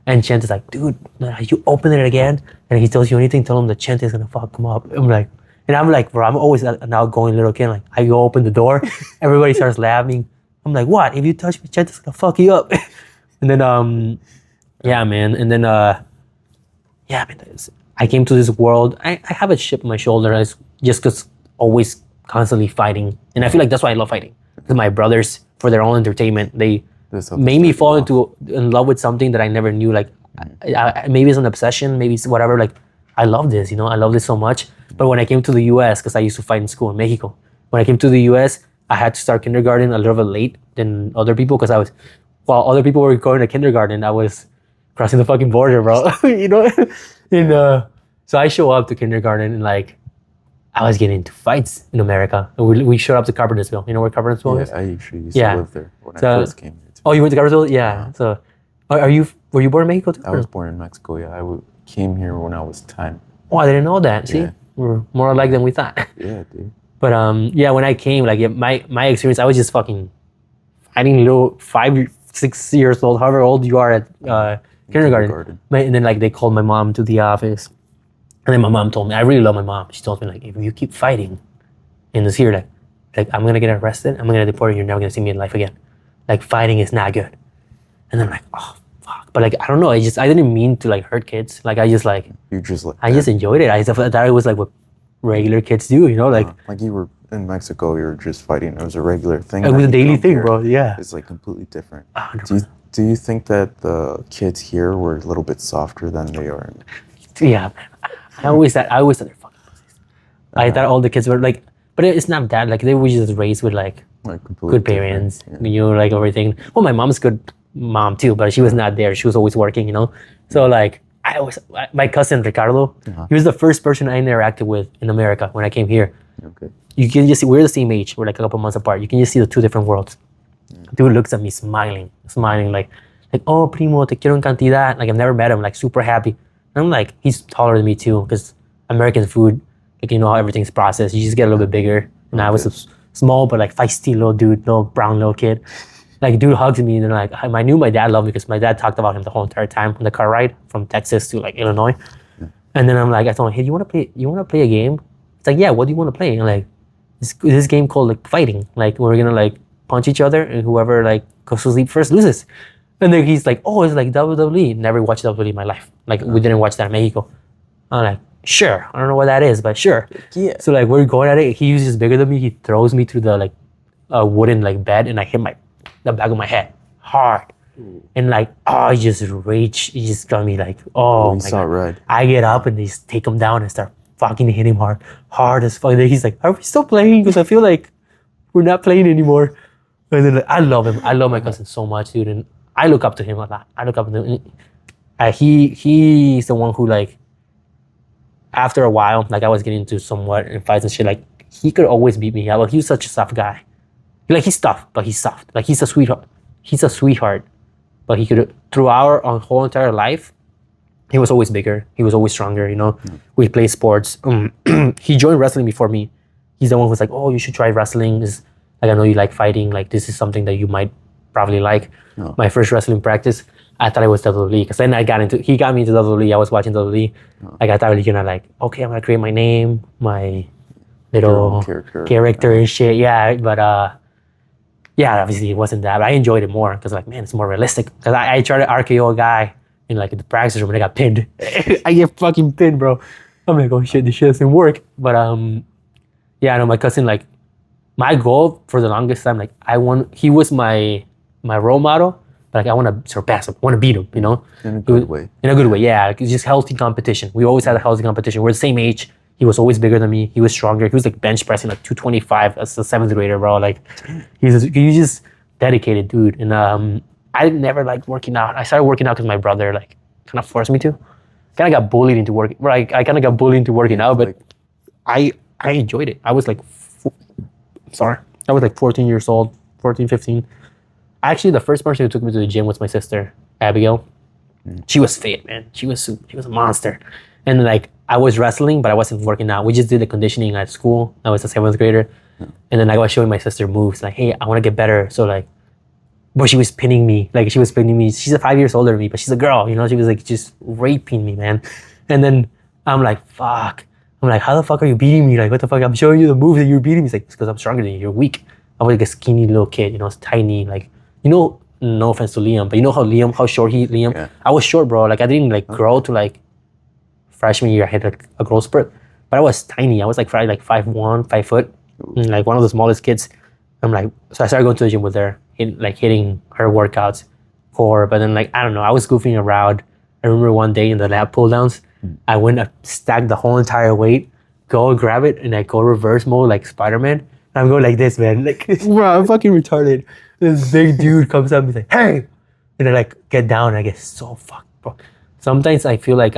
And Chente is like, dude, you open it again, and he tells you anything, tell him that Chente is gonna fuck him up. I'm like, bro, I'm always an outgoing little kid. Like I go open the door, everybody starts laughing. I'm like, what? If you touch me, Chente's gonna fuck you up. And then yeah, man. And then yeah, man. I came to this world. I have a chip on my shoulder. Just because always constantly fighting, and I feel like that's why I love fighting. Because my brothers, for their own entertainment, they made me fall in love with something that I never knew. Like maybe it's an obsession, maybe it's whatever. Like I love this, you know. I love this so much. But when I came to the U.S., because I used to fight in school in Mexico, when I came to the U.S., I had to start kindergarten a little bit late than other people because while other people were going to kindergarten, I was crossing the fucking border, bro. You know, and so I show up to kindergarten and like I was getting into fights in America. And we showed up to Carpentersville. You know where Carpentersville is? I actually used to live there when I first came here. Oh, you went to Carpentersville? Yeah. So, were you born in Mexico too? I was born in Mexico. Yeah, came here when I was 10. Oh, I didn't know that. See, we're more alike than we thought. Yeah, dude. But yeah, when I came, like my experience, I was just fucking fighting little 5, 6 years old, however old you are at kindergarten. And then like they called my mom to the office, and then my mom told me, I really love my mom. She told me like, if you keep fighting in this year, like I'm gonna get arrested, I'm gonna deport you, you're never gonna see me in life again. Like fighting is not good. And I'm like, oh fuck. But like I don't know, I didn't mean to like hurt kids. Like I just like I just enjoyed it. I thought it was like what regular kids do, you know, like you were in Mexico, you were just fighting. It was a regular thing. It was a daily thing, bro. Yeah. It's like completely different. 100%. Do you think that the kids here were a little bit softer than they are? Yeah, I always thought they're fucking pussies. I thought all the kids were like, but it's not that. Like they were just raised with like good parents, you know, like everything. Well, my mom's good mom too, but she was not there. She was always working, you know. So like my cousin Ricardo, he was the first person I interacted with in America when I came here. Okay. You can just see, we're the same age. We're like a couple months apart. You can just see the two different worlds. Dude looks at me smiling like, oh, primo, te quiero en cantidad. Like I've never met him, like super happy. And I'm like, he's taller than me too, because American food, like you know how everything's processed. You just get a little bit bigger. And I was a small but like feisty little dude, little brown little kid. Like dude hugs me and then like I knew my dad loved me because my dad talked about him the whole entire time on the car ride from Texas to like Illinois. And then I'm like, I told him, hey, you wanna play a game? It's like, yeah, what do you want to play? And like this game called like fighting. Like we're gonna like punch each other and whoever like goes to sleep first loses. And then he's like, oh, it's like WWE. Never watched WWE in my life. Like we didn't watch that in Mexico. I'm like, sure. I don't know what that is, but sure. Yeah. So like we're going at it. He was just bigger than me. He throws me through the like wooden like bed and I hit the back of my head hard. And like, oh, he just rage. He just got me like, oh, you saw it red. I get up and they just take him down and start fucking hitting him hard as fuck. And then he's like, are we still playing? Because I feel like we're not playing anymore. And then like, I love him. I love my cousin so much, dude. And I look up to him a lot. I look up to him. He's the one who like, after a while, like I was getting into somewhat in fights and shit, like he could always beat me. Like he was such a soft guy. Like he's tough, but he's soft. Like he's a sweetheart. He's a sweetheart. But he could, through our whole entire life, he was always bigger. He was always stronger, you know. We play sports. He joined wrestling before me. He's the one who's like, oh, you should try wrestling. Like, I know you like fighting. Like, this is something that you might probably like. Oh. My first wrestling practice, I thought it was WWE. Because then he got me into WWE. I was watching WWE. Oh. Like, I thought, you know, like, okay, I'm going to create my name, my little character and shit. Yeah, but yeah, obviously it wasn't that. But I enjoyed it more because like, man, it's more realistic. Because I tried to RKO a guy in like the practice room and I got pinned. I get fucking pinned, bro. I'm like, oh shit, this shit doesn't work. But yeah, I know my cousin, like, my goal for the longest time, like he was my role model, but like I want to surpass him. I want to beat him. You know, In a good way. in a good way. Yeah, like, it's just healthy competition. We always had a healthy competition. We're the same age. He was always bigger than me. He was stronger. He was like bench pressing like 225 as a 7th grader, bro. Like he's just dedicated dude. And I never liked working out. I started working out because my brother like kind of forced me to. Kind of got bullied into working. Right, I kind of got bullied into working out, but I enjoyed it. I was like, I was like 14 years old, 14, 15. Actually, the first person who took me to the gym was my sister, Abigail. She was fit, man. She was a monster. And like I was wrestling, but I wasn't working out. We just did the conditioning at school. I was a 7th grader. And then I was showing my sister moves like, hey, I want to get better. So like, but she was pinning me. Like she was pinning me. She's 5 years older than me, but she's a girl, you know? She was like just raping me, man. And then I'm like, fuck. I'm like, how the fuck are you beating me? Like, what the fuck? I'm showing you the moves and you're beating me. It's like, it's because I'm stronger than you. You're weak. I was like a skinny little kid, you know, it's tiny. Like, you know, no offense to Liam, but you know how short Liam? Yeah. I was short, bro. Like I didn't like grow to like freshman year. I had like a growth spurt, but I was tiny. I was like probably like 5'1", 5 foot, and, like one of the smallest kids. I'm like, so I started going to the gym with her, hitting her workouts, core. But then like, I don't know, I was goofing around. I remember one day in the lat pull downs, I went and stacked the whole entire weight, go and grab it, and I go reverse mode like Spider-Man. I'm going like this, man. Like, bro, I'm fucking retarded. This big dude comes up and he's like, hey! And I like get down and I get so fucked, bro. Sometimes I feel like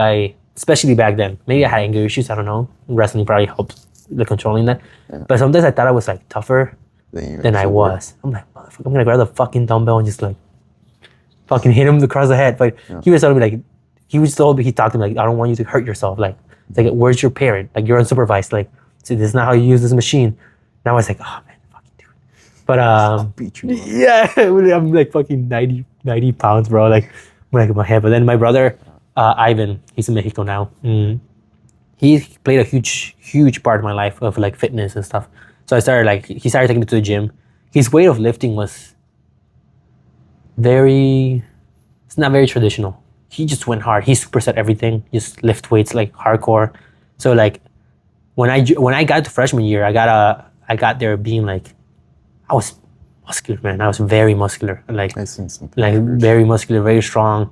especially back then, maybe I had anger issues, I don't know. Wrestling probably helps the controlling that. Yeah. But sometimes I thought I was like tougher than I was. I'm like, motherfucker, I'm gonna grab the fucking dumbbell and just like fucking hit him across the head. But he was telling me like, he talked to me like, I don't want you to hurt yourself. Like, it's like, where's your parent? Like, you're unsupervised. Like, see, this is not how you use this machine. And I was like, oh man, fucking dude. But I'll beat you up. yeah, I'm like fucking 90 pounds, bro. Like, I'm like in my head. But then my brother, Ivan, he's in Mexico now. He played a huge part of my life of like fitness and stuff. So he started taking me to the gym. His way of lifting was it's not very traditional. He just went hard. He superset everything. Just lift weights like hardcore. So like when I got to freshman year, I got there being like, I was muscular, man. I was very muscular. Like, I've seen some like pictures. very muscular, very strong,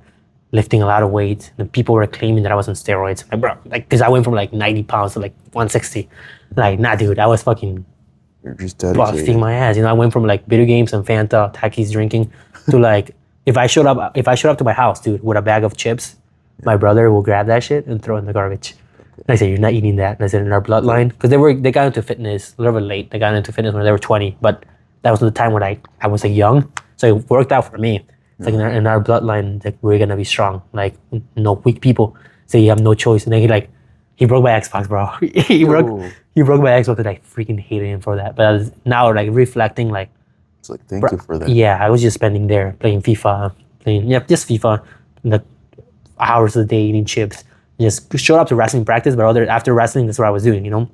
lifting a lot of weight. And people were claiming that I was on steroids. Like, bro, like, cause I went from like 90 pounds to like 160. Like, nah, dude, I was fucking You're just busting dedicated. my ass. You know, I went from like video games and Fanta, Takis drinking to like, if I showed up to my house, dude, with a bag of chips, my brother will grab that shit and throw it in the garbage. And I said, you're not eating that. And I said, in our bloodline, because they got into fitness a little bit late. They got into fitness when they were 20, but that was the time when I was like young, so it worked out for me. It's like in our bloodline, like we're gonna be strong, like no weak people. So you have no choice. And then he broke my Xbox, bro. he broke my Xbox, and I freaking hated him for that. But now like reflecting, like, It's like, thank you for that. yeah, I was just spending there playing FIFA, just FIFA, like hours a day eating chips. Just showed up to wrestling practice, but after wrestling, that's what I was doing, you know?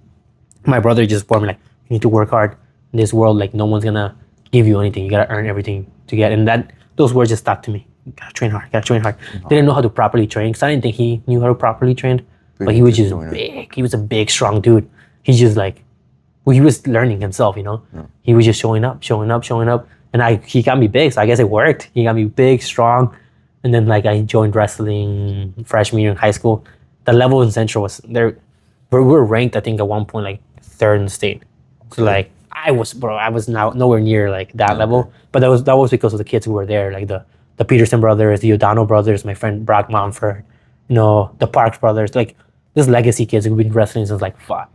My brother just told me, like, you need to work hard in this world. Like, no one's gonna give you anything. You gotta earn everything to get. And those words just stuck to me. You gotta train hard, Didn't know how to properly train, because I didn't think he knew how to properly train. But he was just big. He was a big, strong dude. He's just like, well, he was learning himself, you know? Yeah. He was just showing up. And he got me big, so I guess it worked. He got me big, strong. And then like I joined wrestling freshman year in high school. The level in Central was there. We were ranked, I think, at one point like 3rd in the state. So like I was now nowhere near like that level. But that was because of the kids who were there, like the Peterson brothers, the O'Donnell brothers, my friend Brock Mountford, you know, the Parks brothers, like this legacy kids who've been wrestling since like 5.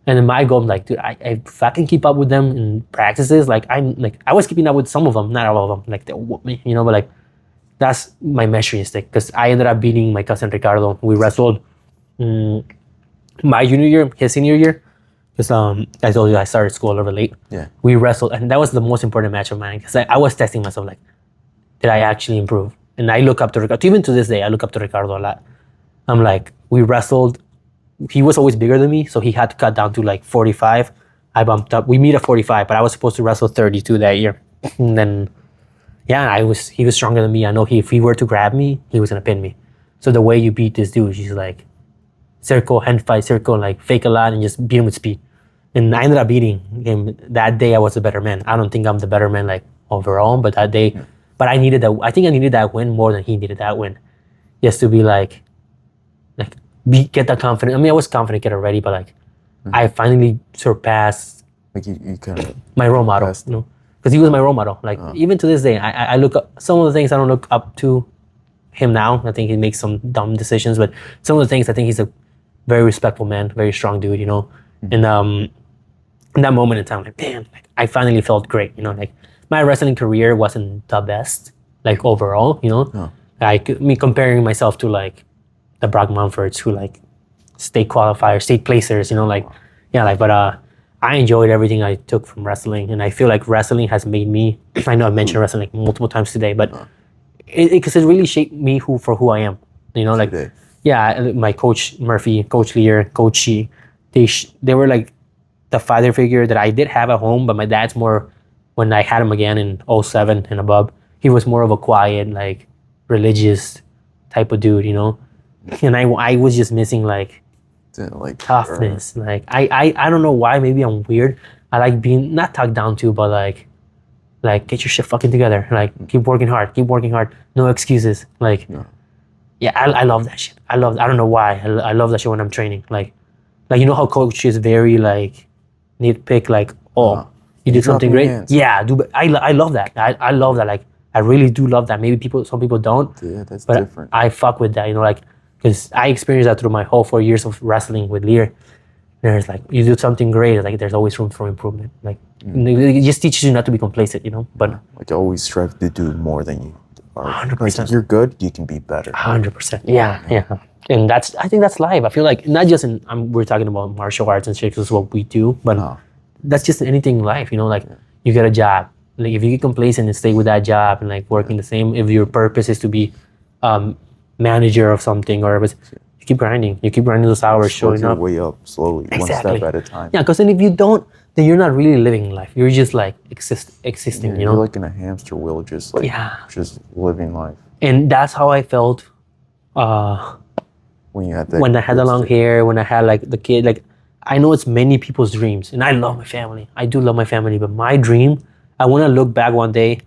And then my goal, I'm like, dude, if I can keep up with them in practices, like I was keeping up with some of them, not all of them, like they whoop me, you know, but like that's my measuring stick, because I ended up beating my cousin Ricardo. We wrestled my junior year, his senior year, because I told you I started school a little bit late. Yeah. We wrestled, and that was the most important match of mine, because I was testing myself, like, did I actually improve? And I look up to Ricardo, even to this day, I look up to Ricardo a lot. I'm like, we wrestled, he was always bigger than me, so he had to cut down to like 45. I bumped up, we meet at 45, but I was supposed to wrestle 32 that year. And then, yeah, he was stronger than me. I know if he were to grab me, he was gonna pin me. So the way you beat this dude, he's like, circle, hand fight, circle, like fake a lot and just beat him with speed. And I ended up beating him. That day I was the better man. I don't think I'm the better man like overall, but that day But I needed that. I think I needed that win more than he needed that win, just to be like get that confidence. I mean, I was confident get already, but like I finally surpassed Like you kind of my role model, Passed. you know, because he was my role model. Like even to this day, I look up some of the things I don't look up to him now. I think he makes some dumb decisions, but some of the things I think he's a very respectful man, very strong dude, you know. And in that moment in time, like damn, like, I finally felt great, you know. Like my wrestling career wasn't the best, like overall, you know. Like me comparing myself to like the Brock Mumfords who like state qualifiers, state placers, you know, like yeah, like but I enjoyed everything I took from wrestling, and I feel like wrestling has made me. I know I mentioned wrestling like multiple times today, but because it really shaped me who I am. You know, like Today. yeah, my coach Murphy, Coach Lear, Coach Shi, they were like the father figure that I did have at home, but my dad's more when I had him again in '07 and above. He was more of a quiet, like religious type of dude, you know, and I was just missing like like toughness. Like I don't know why. Maybe I'm weird. I like being not talked down to, but like get your shit fucking together. Like keep working hard. Keep working hard. No excuses. Like yeah, I love that shit. I don't know why. I love that shit when I'm training. Like you know how coach is very like nitpick. Like you did something great. Hands. Yeah, I love that. I love that. Like I really do love that. Maybe some people don't. Yeah, that's but different. I fuck with that. You know, like. Because I experienced that through my whole 4 years of wrestling with Lear. There's like, you do something great, like there's always room for improvement. Like, it just teaches you not to be complacent, you know? But like always strive to do more than you are. 100%. Like you're good, you can be better. 100%. Yeah. And I think that's life. I feel like, not just we're talking about martial arts and shit, because it's what we do, but that's just anything in life, you know? Like, you get a job. Like, if you get complacent and stay with that job and like working the same, if your purpose is to be, manager of something, or you keep grinding those hours, showing your up way up slowly, one step at a time. Yeah, because then if you don't, then you're not really living life. You're just like existing, you know. You're like in a hamster wheel, just like just living life. And that's how I felt when you had that. When I had the long hair, when I had like the kid. Like I know it's many people's dreams, and I love my family. I do love my family, but my dream, I want to look back one day.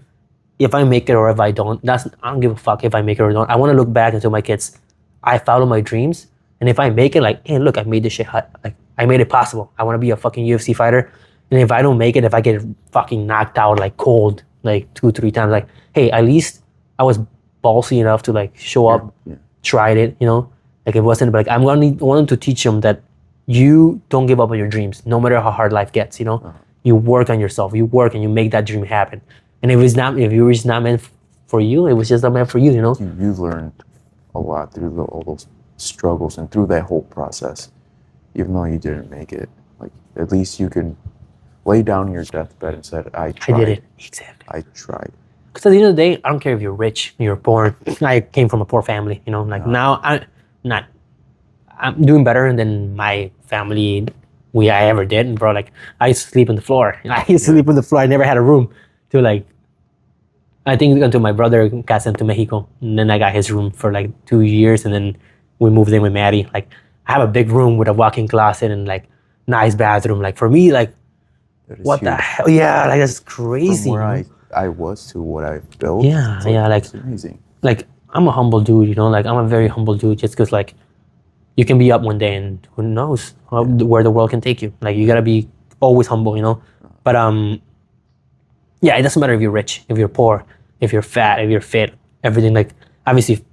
If I make it or if I don't, I don't give a fuck if I make it or not. I want to look back and tell my kids, I follow my dreams. And if I make it, like, hey, look, I made this shit, like, I made it possible. I want to be a fucking UFC fighter. And if I don't make it, if I get fucking knocked out, like, cold, like 2-3 times, like, hey, at least I was ballsy enough to, like, show up, tried it, you know? Like, it wasn't, but, like, I wanted to teach them that you don't give up on your dreams, no matter how hard life gets, you know? You work on yourself, you work and you make that dream happen. And if it was not meant for you, it was just not meant for you, you know? You learned a lot through all those struggles and through that whole process. Even though you didn't make it, like at least you can lay down in your deathbed and said, I tried. I did it. Exactly. I tried. Because at the end of the day, I don't care if you're rich, you're poor. I came from a poor family, you know? Like now, I'm doing better than my family I ever did. Bro, like I used to sleep on the floor. I used to sleep on the floor. I never had a room. To like, I think until my brother got sent to Mexico, and then I got his room for like 2 years, and then we moved in with Maddie. Like, I have a big room with a walk-in closet and like nice bathroom. Like for me, like, what the hell? Yeah, like that's crazy. From where I was to what I built. Yeah, like it's amazing. Like I'm a humble dude, you know. Like I'm a very humble dude, just because like you can be up one day and who knows where the world can take you. Like you gotta be always humble, you know. But yeah, it doesn't matter if you're rich, if you're poor, if you're fat, if you're fit, everything. Like, obviously,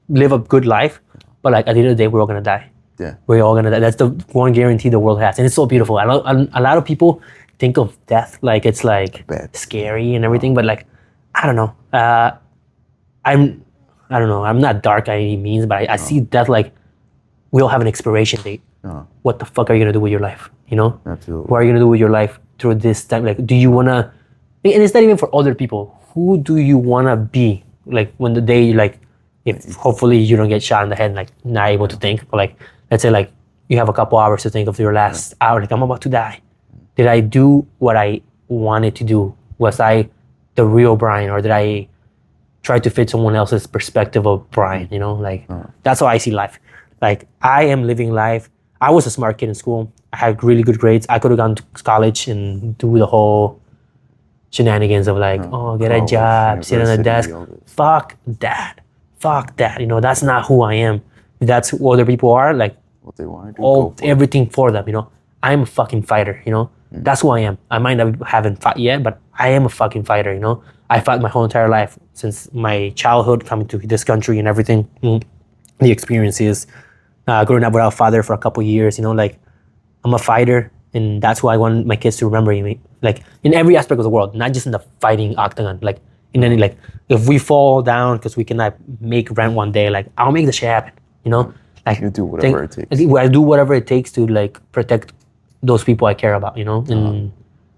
live a good life, but like at the end of the day, we're all gonna die. Yeah, we're all gonna die. That's the one guarantee the world has, and it's so beautiful. A lot of people think of death like it's like scary and everything, but like, I don't know. I don't know. I'm not dark by any means, but I see death like we all have an expiration date. What the fuck are you gonna do with your life? You know? Absolutely. What are you gonna do with your life through this time? Like, do you wanna? And it's not even for other people. Who do you wanna be? Like when the day, like, if hopefully you don't get shot in the head, like not able to think, but like, let's say like you have a couple hours to think of your last hour. Like I'm about to die. Did I do what I wanted to do? Was I the real Brian, or did I try to fit someone else's perspective of Brian? You know, like that's how I see life. Like I am living life. I was a smart kid in school. I had really good grades. I could have gone to college and do the whole shenanigans of like, oh, get a college, job, sit on a university, desk. all this. Fuck that. Fuck that. You know, that's not who I am. If that's who other people are, like, What they want to do, all go for it. everything for them, you know. I'm a fucking fighter, you know. That's who I am. I might not haven't fought yet, but I am a fucking fighter, you know. I fought my whole entire life since my childhood coming to this country and everything. The experiences, growing up without a father for a couple years, you know, like I'm a fighter, and that's why I want my kids to remember me, like in every aspect of the world, not just in the fighting octagon, like in any, like if we fall down because we cannot make rent one day, like I'll make the shit happen, you know. Like You do whatever it takes. I do whatever it takes to like protect those people I care about, you know. And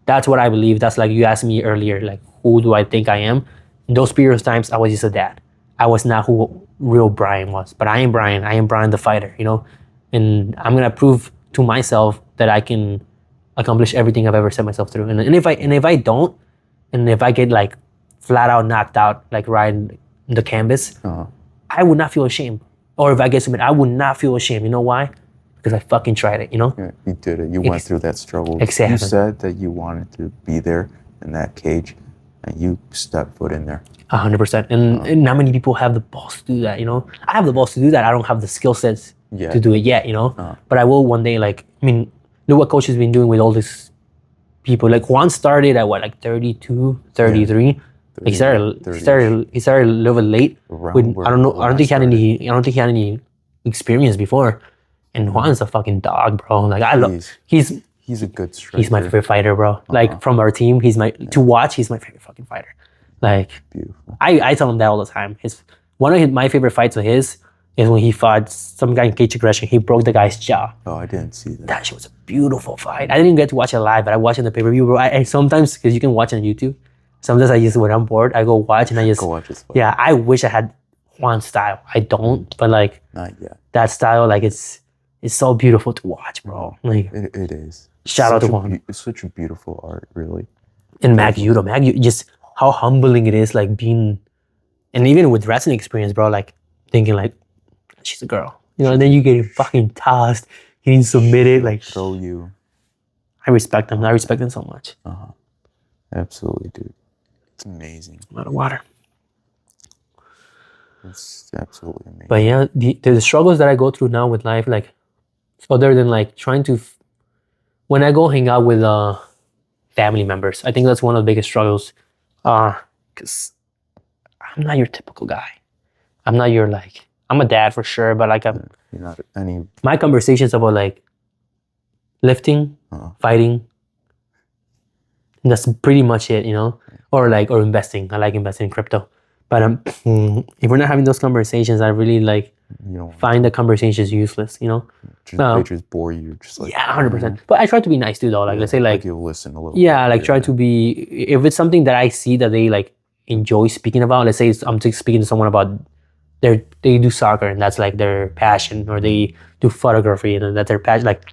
that's what I believe. That's like you asked me earlier, like who do I think I am? In those periods of times, I was just a dad. I was not who real Brian was, but I am Brian. I am Brian the fighter, you know. And I'm gonna prove to myself that I can accomplish everything I've ever set myself through. And if I don't, and if I get like flat out knocked out, like right in the canvas, I would not feel ashamed. Or if I get submitted, I would not feel ashamed. You know why? Because I fucking tried it, you know? Yeah, you did it. You went through that struggle. Exactly. You said that you wanted to be there in that cage, and you stepped foot in there. 100%. And not many people have the balls to do that, you know? I have the balls to do that. I don't have the skill sets to do it yet, you know? But I will one day, like, I mean, look what coach has been doing with all these people. Like Juan started at what, like 32, 33? Like he started a little bit late. I don't think he had any experience before. And Juan's a fucking dog, bro. Like I love he's a good striker. He's my favorite fighter, bro. Like from our team, he's my favorite fucking fighter. Like beautiful. I tell him that all the time. My favorite fights of his is when he fought some guy in cage aggression. He broke the guy's jaw. Oh, I didn't see that. That shit was a beautiful fight. I didn't get to watch it live, but I watched it in the pay-per-view, bro. I sometimes, because you can watch it on YouTube, sometimes I just, when I'm bored, I go watch and I just... Go watch his fight. Yeah, I wish I had Juan's style. I don't, but like... Not yet. That style, like it's so beautiful to watch, bro. Like It is. Shout out to Juan. It's such a beautiful art, really. And Mag Judo, just how humbling it is, like being... And even with wrestling experience, bro, like thinking like, she's a girl. You know, and then you get fucking tossed, getting submitted, like... Throw you. I respect them. I respect them so much. Absolutely, dude. It's amazing. I'm out of water. It's absolutely amazing. But yeah, the struggles that I go through now with life, like, other than like trying to... When I go hang out with family members, I think that's one of the biggest struggles. Because I'm not your typical guy. I'm not your like... I'm a dad for sure, but like You're not any... My conversations about like lifting, fighting, and that's pretty much it, you know? Or investing. I like investing in crypto. But if we're not having those conversations, I really like find the conversations useless, you know? They just bore you. Just like, yeah, 100%. But I try to be nice too, though. Like, let's say like you'll listen a little yeah, like try to be... If it's something that I see that they like enjoy speaking about, let's say I'm speaking to someone about they do soccer and that's like their passion, or they do photography and that's their passion. Like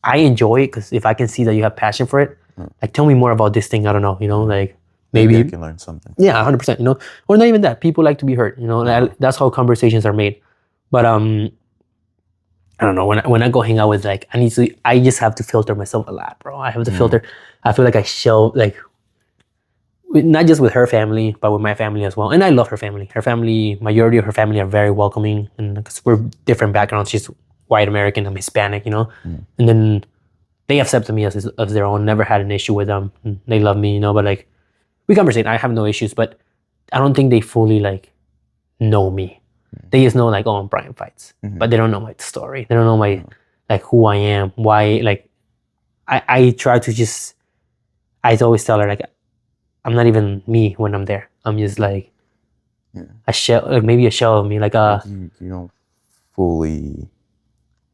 I enjoy it because if I can see that you have passion for it, like tell me more about this thing. I don't know, you know, like maybe I can learn something. Yeah, 100%. You know, or not even that. People like to be heard. You know, that's how conversations are made. But I don't know. When I go hang out with like I just have to filter myself a lot, bro. I have to filter. I feel like I show like. Not just with her family, but with my family as well. And I love her family. Her family, majority of her family are very welcoming. And because we're different backgrounds, she's white American, I'm Hispanic, you know? And then they accepted me as their own, never had an issue with them. And they love me, you know? But like, we conversate, I have no issues, but I don't think they fully like know me. They just know like, oh, I'm Brian Fights. But they don't know my story. They don't know my, like who I am, why, like, I try to just, I always tell her like, I'm not even me when I'm there. I'm just like a shell, like maybe a shell of me. Like you don't fully.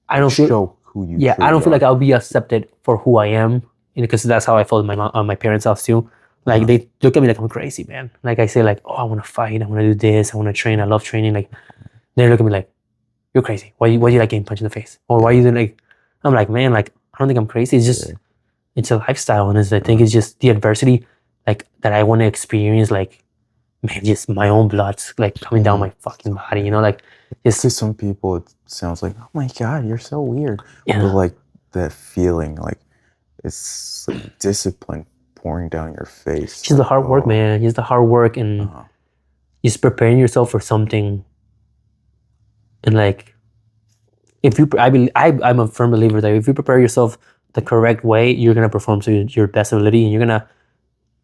I don't show who you. Yeah, I don't feel like I'll be accepted for who I am, because that's how I felt in my parents' house too. Like they look at me like I'm crazy, man. Like I say like, oh, I want to fight, I want to do this, I want to train, I love training. Like they look at me like, you're crazy. Why do you like getting punched in the face? Or why you doing like? I'm like, man, like I don't think I'm crazy. It's just it's a lifestyle, and I think it's just the adversity. Like that I want to experience, like man, just my own blood's like coming down my fucking body, you know, like just to some people it sounds like, oh my god, you're so weird. Yeah. But like that feeling, like it's like discipline pouring down your face. Just the hard work, man. Just the hard work and just preparing yourself for something. And like, if you, I'm a firm believer that if you prepare yourself the correct way, you're gonna perform to your best ability, and you're gonna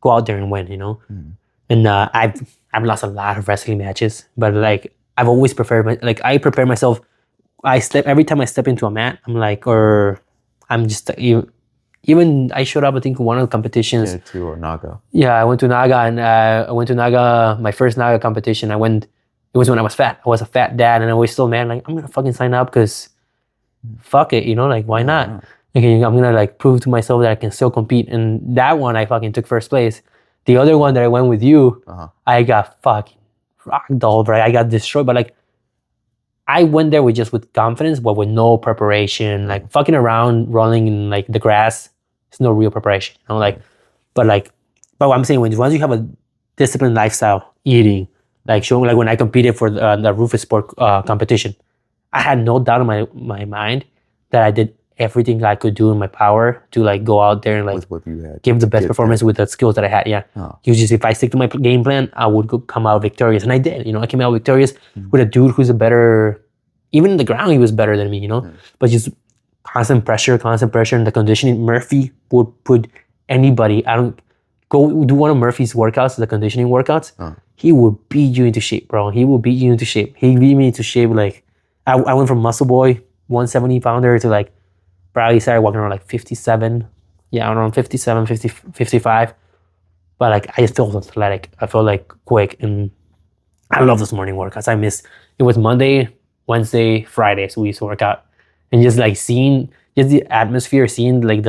go out there and win. You know. And I've lost a lot of wrestling matches, but like I've always prepared I prepare myself. Every time I step into a mat, I'm like, or I'm just even I showed up, I think, one of the competitions. Yeah, to Naga. Yeah, I went to Naga, and I went to Naga, my first Naga competition. I went, it was when I was fat. I was a fat dad, and I was still, man, like, I'm gonna fucking sign up because fuck it, you know, like, why not? Okay, I'm gonna like prove to myself that I can still compete. And that one, I fucking took first place. The other one that I went with you, I got fucking rock doll, bro. I got destroyed, but like, I went there with confidence, but with no preparation, like fucking around, rolling in like the grass. It's no real preparation, you know, like, but what I'm saying, once you have a disciplined lifestyle, eating, like showing, like when I competed for the Rufus Sport competition, I had no doubt in my mind that I did everything I could do in my power to like go out there and like With what you had, give the best performance with the skills that I had. Yeah, usually if I stick to my game plan, I would come out victorious, and I did. You know, I came out victorious with a dude who's a better, even in the ground, he was better than me. You know, but just constant pressure, and the conditioning. Murphy would put anybody. I don't go do one of Murphy's workouts, the conditioning workouts. He would beat you into shape, bro. He will beat you into shape. He beat me into shape. Like I went from muscle boy, 170 pounder to like probably started walking around like 57. Yeah, around 57, 50, 55. But like I just felt athletic. I felt like quick, and I love those morning workouts. It was Monday, Wednesday, Friday, so we used to work out. And just like seeing just the atmosphere, seeing like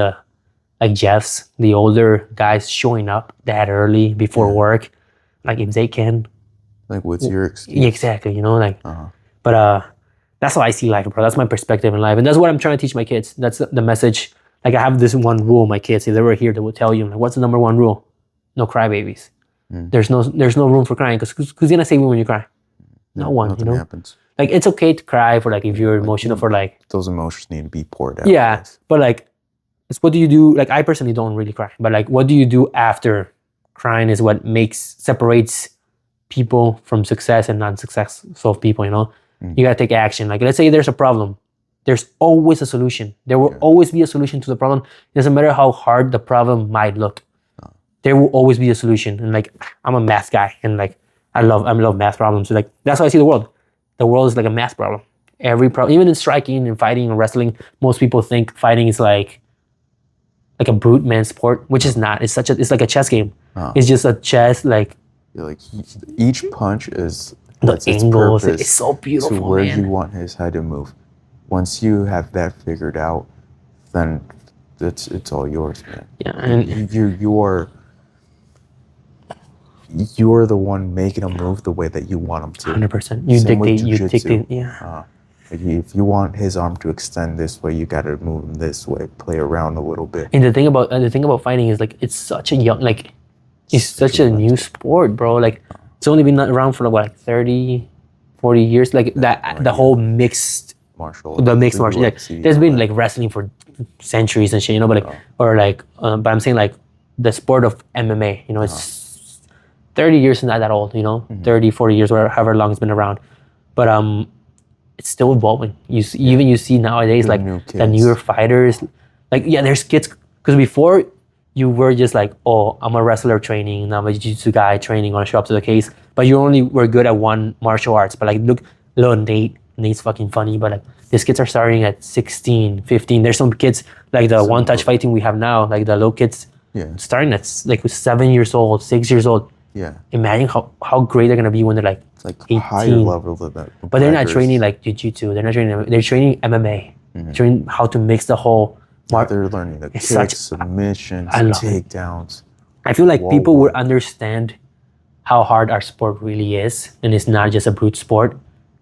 Jeff's, the older guys showing up that early before work, like if they can. Like, what's your excuse? Yeah, exactly, you know, like, but that's how I see life, bro. That's my perspective in life. And that's what I'm trying to teach my kids. That's the message. Like I have this one rule, my kids, if they were here, they would tell you, like, what's the number one rule? No crybabies. There's no room for crying, because who's gonna save you when you cry? No one, Nothing you know? happens. Like it's okay to cry for like if you're emotional for like those emotions need to be poured out. Yeah, but like it's what do you do? Like I personally don't really cry, but like what do you do after crying is what separates people from success and non-successful people, you know? You gotta take action. Like let's say there's a problem. There's always a solution. There will always be a solution to the problem. It doesn't matter how hard the problem might look. There will always be a solution. And like I'm a math guy, and like I love math problems. So like that's how I see the world. The world is like a math problem. Every problem, even in striking and fighting and wrestling, most people think fighting is like a brute man sport, which is not. It's like a chess game. It's just a chess, like each punch is the angles. It's so beautiful, to where man. you want his head to move. Once you have that figured out, then it's all yours, man. Yeah, and you are the one making them move the way that you want them to. 100%. You dictate. Yeah. If you want his arm to extend this way, you got to move him this way. Play around a little bit. And the thing about fighting is like it's such a young, like it's such a new sport, bro. Like it's only been around for like 30, 40 years. Like that, the whole mixed martial. Like, there's been like wrestling for centuries and shit, you know. But like but I'm saying like the sport of MMA, you know, it's 30 years is not that old, you know, 30, 40 years, however long it's been around. But it's still evolving. You see nowadays, like the newer fighters, like, yeah, there's kids, because before you were just like, oh, I'm a wrestler training, I'm a jiu-jitsu guy training, want to show up to the case, but you only were good at one martial arts. But like, look, little Nate's fucking funny, but like, these kids are starting at 16, 15. There's some kids, like the one-touch fighting we have now, like the little kids, starting at like 7 years old, 6 years old. Yeah. Imagine how great they're gonna be when they're like, it's like 18. higher level than that. But they're not training like jiu-jitsu. They're not training. They're training MMA. Training how to mix the whole. They're learning the kicks, submissions, takedowns. I feel like people would understand how hard our sport really is, and it's not just a brute sport,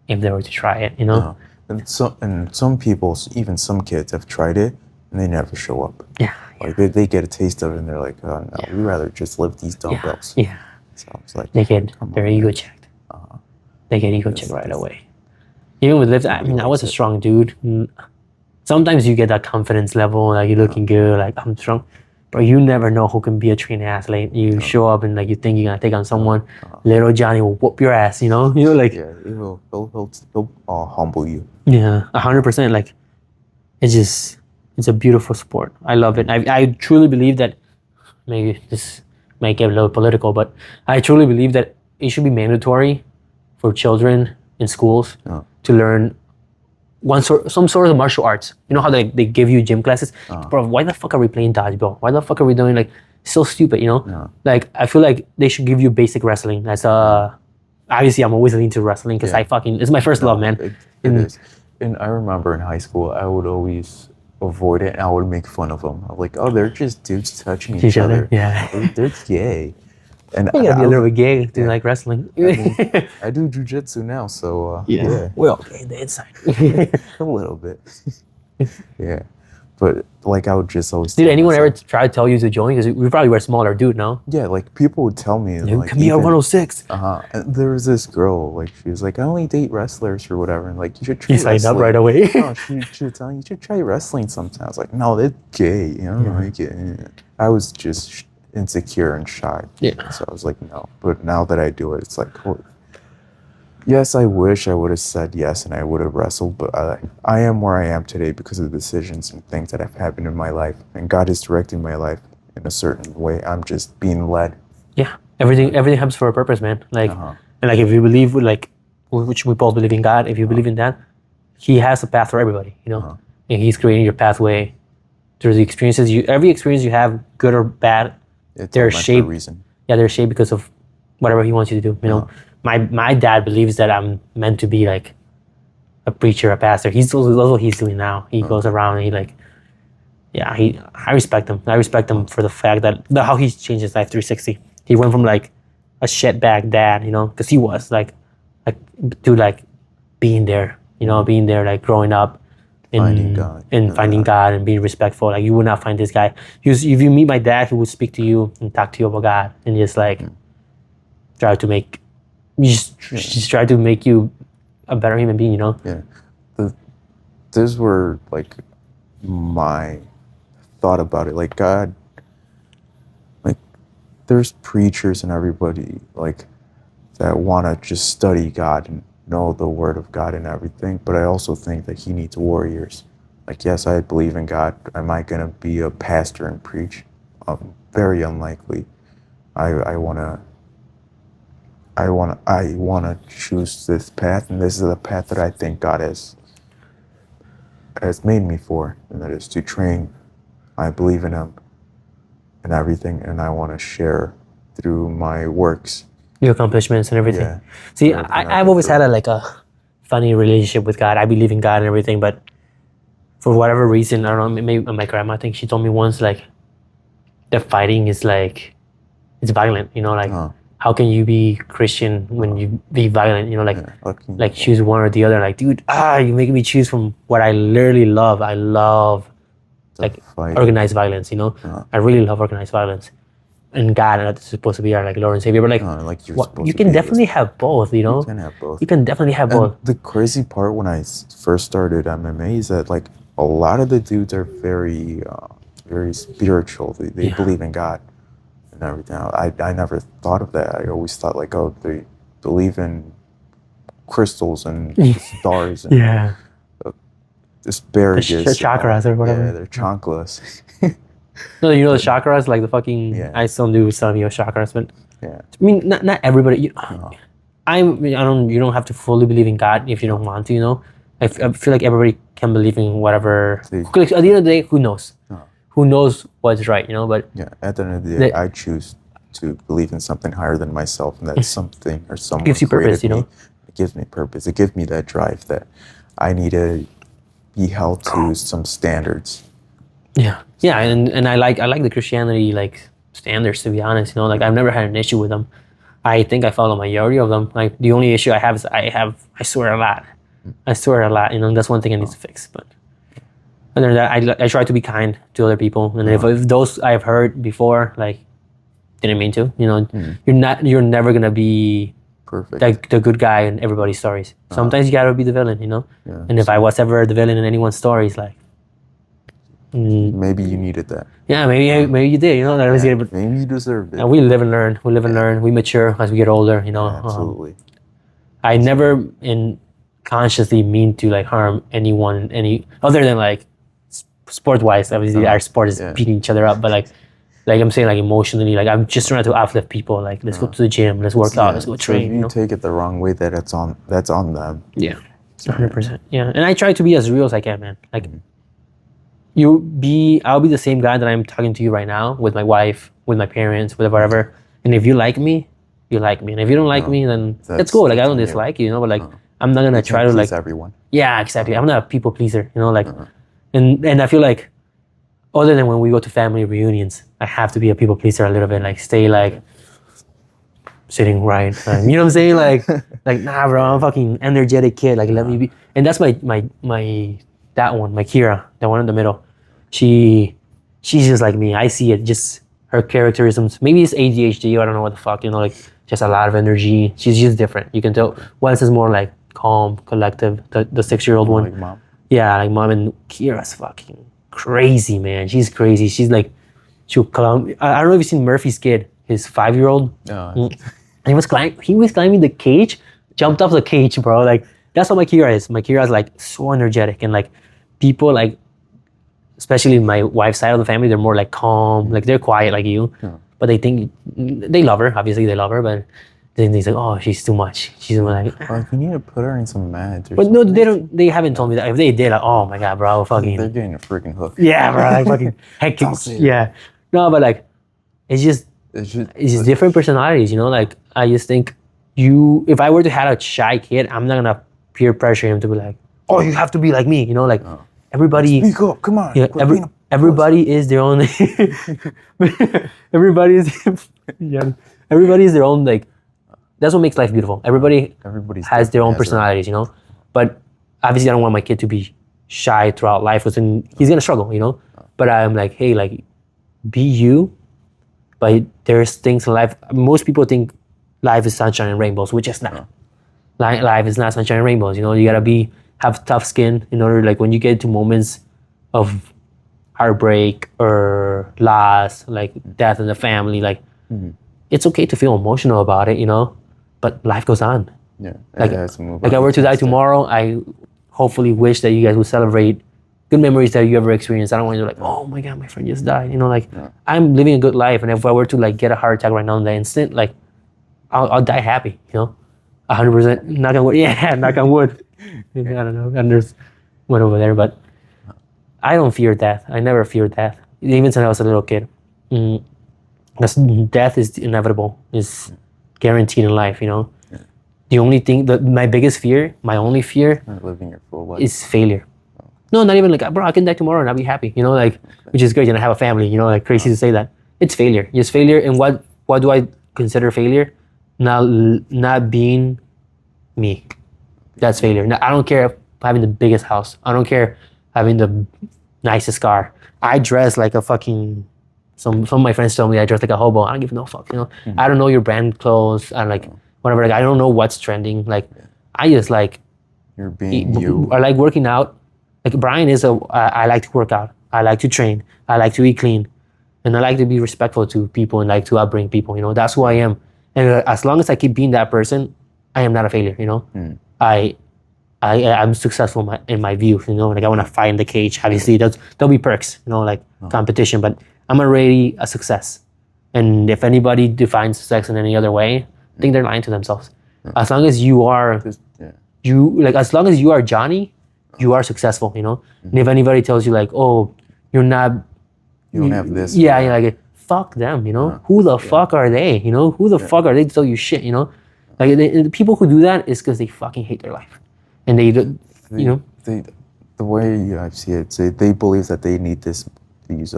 if they were to try it, you know. And some people, even some kids, have tried it and they never show up. Yeah. Like they get a taste of it and they're like, oh no, we'd rather just lift these dumbbells. Yeah. So it's like they get their ego checked. They get ego checked right away. Even with lift, I mean, I was a strong dude. Sometimes you get that confidence level, like you're looking good, like I'm strong. But you never know who can be a trained athlete. You show up and like you think you're gonna take on someone, little Johnny will whoop your ass. You know, like Yeah, it will. He'll humble you. yeah, 100%. Like it's a beautiful sport. I love it. I truly believe that maybe this might get a little political, but I truly believe that it should be mandatory for children in schools to learn some sort of martial arts. You know how they give you gym classes? Bro, why the fuck are we playing dodgeball? Why the fuck are we doing like so stupid, you know? Like I feel like they should give you basic wrestling. That's obviously I'm always into wrestling because it's my first love, man. It is. And I remember in high school, I would always avoid it and I would make fun of them. I'm like, oh, they're just dudes touching each other. Yeah. They're gay. And You gotta be a little bit gay to like wrestling. I do jujitsu now, so yeah. Well, okay, the inside. A little bit. Yeah. But like I would just always Did tell anyone ever myself- try to tell you to join? Because we probably were a smaller dude, no? Yeah, like people would tell me You like can be a even- 106. And there was this girl, like she was like, I only date wrestlers or whatever, and like you should try You signed up wrestling. right away. No, she would tell me you should try wrestling sometime. I was like, no, they're gay. You know, like it. I was just insecure and shy. Yeah. So I was like, no. But now that I do it, it's like, oh, yes, I wish I would have said yes and I would have wrestled, but I am where I am today because of the decisions and things that have happened in my life, and God is directing my life in a certain way. I'm just being led. Yeah, everything happens for a purpose, man. Like, and like if you believe, like, which we both believe in God, if you believe in that, He has a path for everybody, you know, and He's creating your pathway through the experiences. Every experience you have, good or bad, they're meant for a shaped. reason. Yeah, they're shaped because of whatever He wants you to do. You know, my dad believes that I'm meant to be like a preacher, a pastor. That's what he's doing now. He goes around and he like, yeah, I respect him. I respect him for the fact that how he's changed his life 360. He went from like a shitbag dad, you know, because he was like to like being there, you know, like growing up Finding God. and finding God and being respectful. Like you would not find this guy. If you meet my dad, he would speak to you and talk to you about God and just like try to make you a better human being, you know? Yeah. Those were like my thought about it. Like God, like there's preachers and everybody like that want to just study God and know the word of God and everything. But I also think that He needs warriors. Like, yes, I believe in God. Am I going to be a pastor and preach? Very unlikely. I want to choose this path, and this is the path that I think God has made me for, and that is to train. I believe in Him and everything, and I want to share through my works. Your accomplishments and everything. Yeah. See, Everything I've always had a funny relationship with God. I believe in God and everything, but for whatever reason, I don't know, maybe my grandma, I think she told me once, like, that fighting is like, it's violent, you know, like, how can you be Christian when you be violent, you know, like choose one or the other, like, dude, you're making me choose from what I literally love. I love, like, fighting. organized violence, you know? I really love organized violence. And God, and that's supposed to be our, like, Lord and Savior, but, like, you can definitely have both, you know? You can have both. You can definitely have And both. the crazy part when I first started MMA is that, like, a lot of the dudes are very spiritual. They believe in God and everything. I never thought of that. I always thought, like, oh, they believe in crystals and stars and asparagus. The chakras or whatever. Yeah, they're chanclas. No, you know the chakras, like the fucking. Yeah. I still do some of your chakras, but Yeah. I mean, not everybody. I don't. You don't have to fully believe in God if you don't want to. You know, I feel like everybody can believe in whatever. Like, at the end of the day, who knows? Who knows what's right? You know, but Yeah. At the end of the day, I choose to believe in something higher than myself, and that something or someone gives you purpose, created you know? me. It gives me purpose. It gives me that drive that I need to be held to some standards. yeah, and I like the Christianity like standards, to be honest. You know, like I've never had an issue with them. I think I follow majority of them. Like the only issue I have is I swear a lot. You know, that's one thing I need to fix. But other than that, I try to be kind to other people, and if those I've heard before, like, didn't mean to. You know, you're never gonna be Perfect. like the good guy in everybody's stories. Sometimes you gotta be the villain. You know, and if I was ever the villain in anyone's stories, like, Maybe you needed that. Yeah, maybe you did. You know, but Maybe you deserved it. and we live and learn. We live and learn. We mature as we get older. You know, Absolutely. I never consciously mean to like harm anyone any other than like sport wise. Obviously, our sport is beating each other up, but like I'm saying, like emotionally, like I'm just trying to uplift people. Like let's go to the gym, let's work out, let's go train. If you take it the wrong way, that's on them. Yeah, 100%. Yeah, and I try to be as real as I can, man. Like I'll be the same guy that I'm talking to you right now with my wife, with my parents, with whatever. And if you like me, you like me. And if you don't like me, then let's go. Like I don't dislike you, you know, but like I'm not gonna try to like everyone. Yeah, exactly. I'm not a people pleaser, you know, like and I feel like other than when we go to family reunions, I have to be a people pleaser a little bit, like stay like sitting right. You know what I'm saying? Like nah bro, I'm a fucking energetic kid. Like let me be. And that's my that one, my Kira, the one in the middle. She's just like me. I see it, just her characterisms. Maybe it's ADHD, I don't know what the fuck, you know, like just a lot of energy. She's just different. You can tell. Once is more like calm, collective. The 6-year-old one. Like mom. Yeah, like mom. And Kira's fucking crazy, man. She's crazy. She's like, she'll climb. I don't know if you've seen Murphy's kid, his 5-year-old. He was climbing the cage, jumped off the cage, bro. Like that's what my Kira is. My Kira is like so energetic, and like people like, especially my wife's side of the family, they're more like calm, like they're quiet like you, but they think they love her. Obviously, they love her, but then they say, "Oh, she's too much." She's like, like you need to put her in some meds. But no, they don't. They haven't told me that. If they did, like, oh my god, bro, fucking. They're getting a freaking hook. Yeah, bro, like fucking hectic. Yeah, no, but like, it's just different personalities, you know. Like I just think if I were to have a shy kid, I'm not gonna peer pressure him to be like, oh, you have to be like me, you know, like. Everybody, speak up! Come on. Yeah, everybody is their own. Everybody is their own. Like that's what makes life beautiful. Everybody has their own personalities, you know. But obviously, I don't want my kid to be shy throughout life, because then he's gonna struggle, you know. But I'm like, hey, like, be you. But there's things in life. Most people think life is sunshine and rainbows, which is not. Life is not sunshine and rainbows. You know, you gotta have tough skin in order, like when you get to moments of heartbreak or loss, like death in the family, like it's okay to feel emotional about it, you know, but life goes on. Yeah, like I were to die tomorrow, I hopefully wish that you guys would celebrate good memories that you ever experienced. I don't want you to like, oh my god, my friend just died, you know, like I'm living a good life, and if I were to like get a heart attack right now in the instant, like I'll die happy, you know, 100%. Knock on wood. Yeah, knock on wood. I don't know. And there's one over there, but I don't fear death. I never feared death, even since I was a little kid. Because death is inevitable, is guaranteed in life, you know. The only thing, my biggest fear, my only fear, living your full life, is failure. No, not even like, bro, I can die tomorrow and I'll be happy, you know, like, which is great, and I have a family, you know, like crazy to say that. It's failure. Just failure. And what do I consider failure? Not being me. That's failure. Now, I don't care having the biggest house. I don't care having the nicest car. I dress like a fucking. Some of my friends tell me I dress like a hobo. I don't give no fuck. You know, I don't know your brand clothes. I like whatever. Like I don't know what's trending. Like I just like. You're being you. I like working out. Like Brian is I like to work out. I like to train. I like to eat clean, and I like to be respectful to people and like to upbring people. You know, that's who I am. And as long as I keep being that person, I am not a failure. You know, I'm successful in my view. You know, like I want to fight in the cage. Obviously, there'll be perks. You know, like competition, but I'm already a success. And if anybody defines success in any other way, I think they're lying to themselves. As long as you are, as long as you are Johnny, you are successful. You know, and if anybody tells you like, oh, you're not, you don't have this. Yeah, you're like, fuck them. You know, who the fuck are they? You know, who the fuck are they to tell you shit? You know. Like the people who do that is because they fucking hate their life, and they the way I see it, they believe that they need these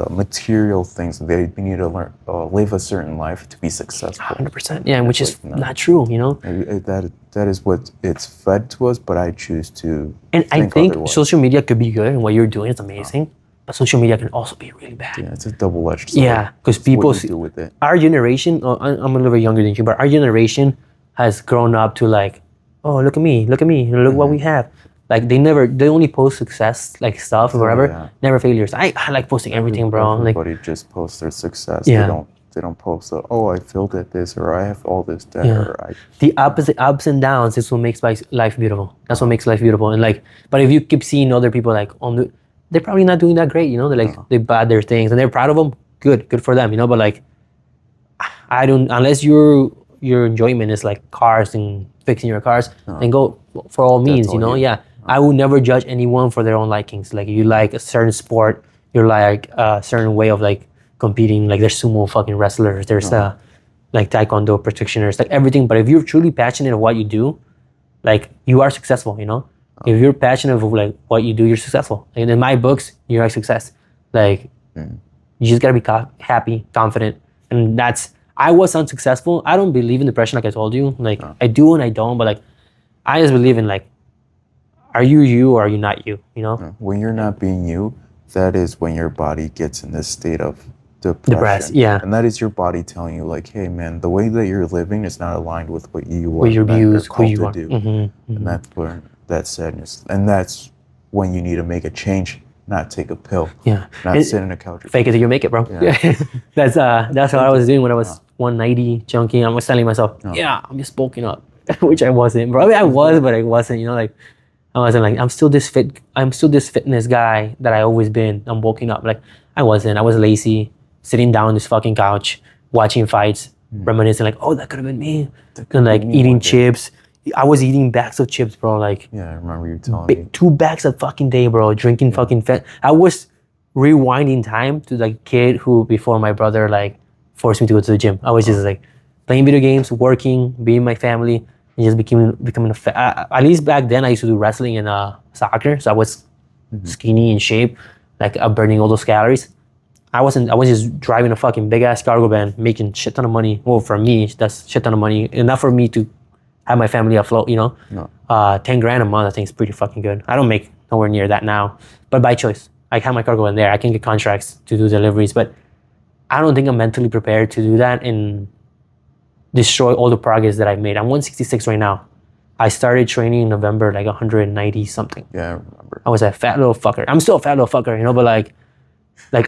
material things. They need to learn, live a certain life to be successful. 100%, yeah, which is not true, you know. That is what it's fed to us, but I choose to. And I think otherwise. Social media could be good, and what you're doing is amazing. But social media can also be really bad. Yeah, it's a double-edged sword. Yeah, because people do with it. Our generation. I'm a little bit younger than you, but our generation has grown up to like, oh, look at me, look what we have. Like they only post success like stuff or whatever, yeah. never failures. I like posting everything, bro. Like Everybody just posts their success. Yeah. They don't post oh, I failed at this, or I have all this, that, Yeah. or I. the ups and downs is what makes life beautiful. That's what makes life beautiful. And like, but if you keep seeing other people like they're probably not doing that great, you know. They're like they bad their things and they're proud of them. Good for them, you know. But like, I don't unless your enjoyment is like cars and fixing your cars, then go for all means, you all know. you. Yeah, I would never judge anyone for their own likings. Like, if you like a certain sport, you're like a certain way of like competing. Like, there's sumo fucking wrestlers. There's like taekwondo practitioners, like everything. But if you're truly passionate of what you do, like, you are successful, you know. If you're passionate of like what you do, you're successful. And in my books, you're a success. Like, you just gotta be happy, confident, and I was unsuccessful. I don't believe in depression, like I told you. Like, I do and I don't, but like, I just believe in like, are you or are you not you? You know. When you're not being you, that is when your body gets in this state of depression. Depressed, yeah. And that is your body telling you, like, hey, man, the way that you're living is not aligned with what you With your meant or views, who called you to are. do. Mm-hmm. And that's where that sadness, and that's when you need to make a change, not take a pill. Yeah. Not sit in a couch. Fake it till you make it, bro. Yeah. That's what I was doing when I was 190 junkie. I was telling myself, yeah, I'm just bulking up, which I wasn't, bro. I mean, I was, but I wasn't. You know, like, I wasn't like, I'm still this fit. I'm still this fitness guy that I always been. I'm bulking up. Like, I wasn't. I was lazy, sitting down on this fucking couch, watching fights, reminiscing like, oh, that could have been me. And like eating chips. I was eating bags of chips, bro. Like, Yeah, I remember you telling me. 2 bags a fucking day, bro. Drinking fucking fat. I was rewinding time to like kid who before my brother like forced me to go to the gym. I was just like playing video games, working, being my family, and just becoming a fat. At least back then, I used to do wrestling and soccer, so I was skinny in shape, like burning all those calories. I was just driving a fucking big ass cargo van, making shit ton of money. Well, for me, that's shit ton of money, enough for me to have my family afloat, you know. 10 grand a month, I think, is pretty fucking good. I don't make nowhere near that now, but by choice. I have my cargo in there. I can get contracts to do deliveries, but I don't think I'm mentally prepared to do that and destroy all the progress that I've made. I'm 166 right now. I started training in November, like 190 something. Yeah, I remember. I was a fat little fucker. I'm still a fat little fucker, you know, but like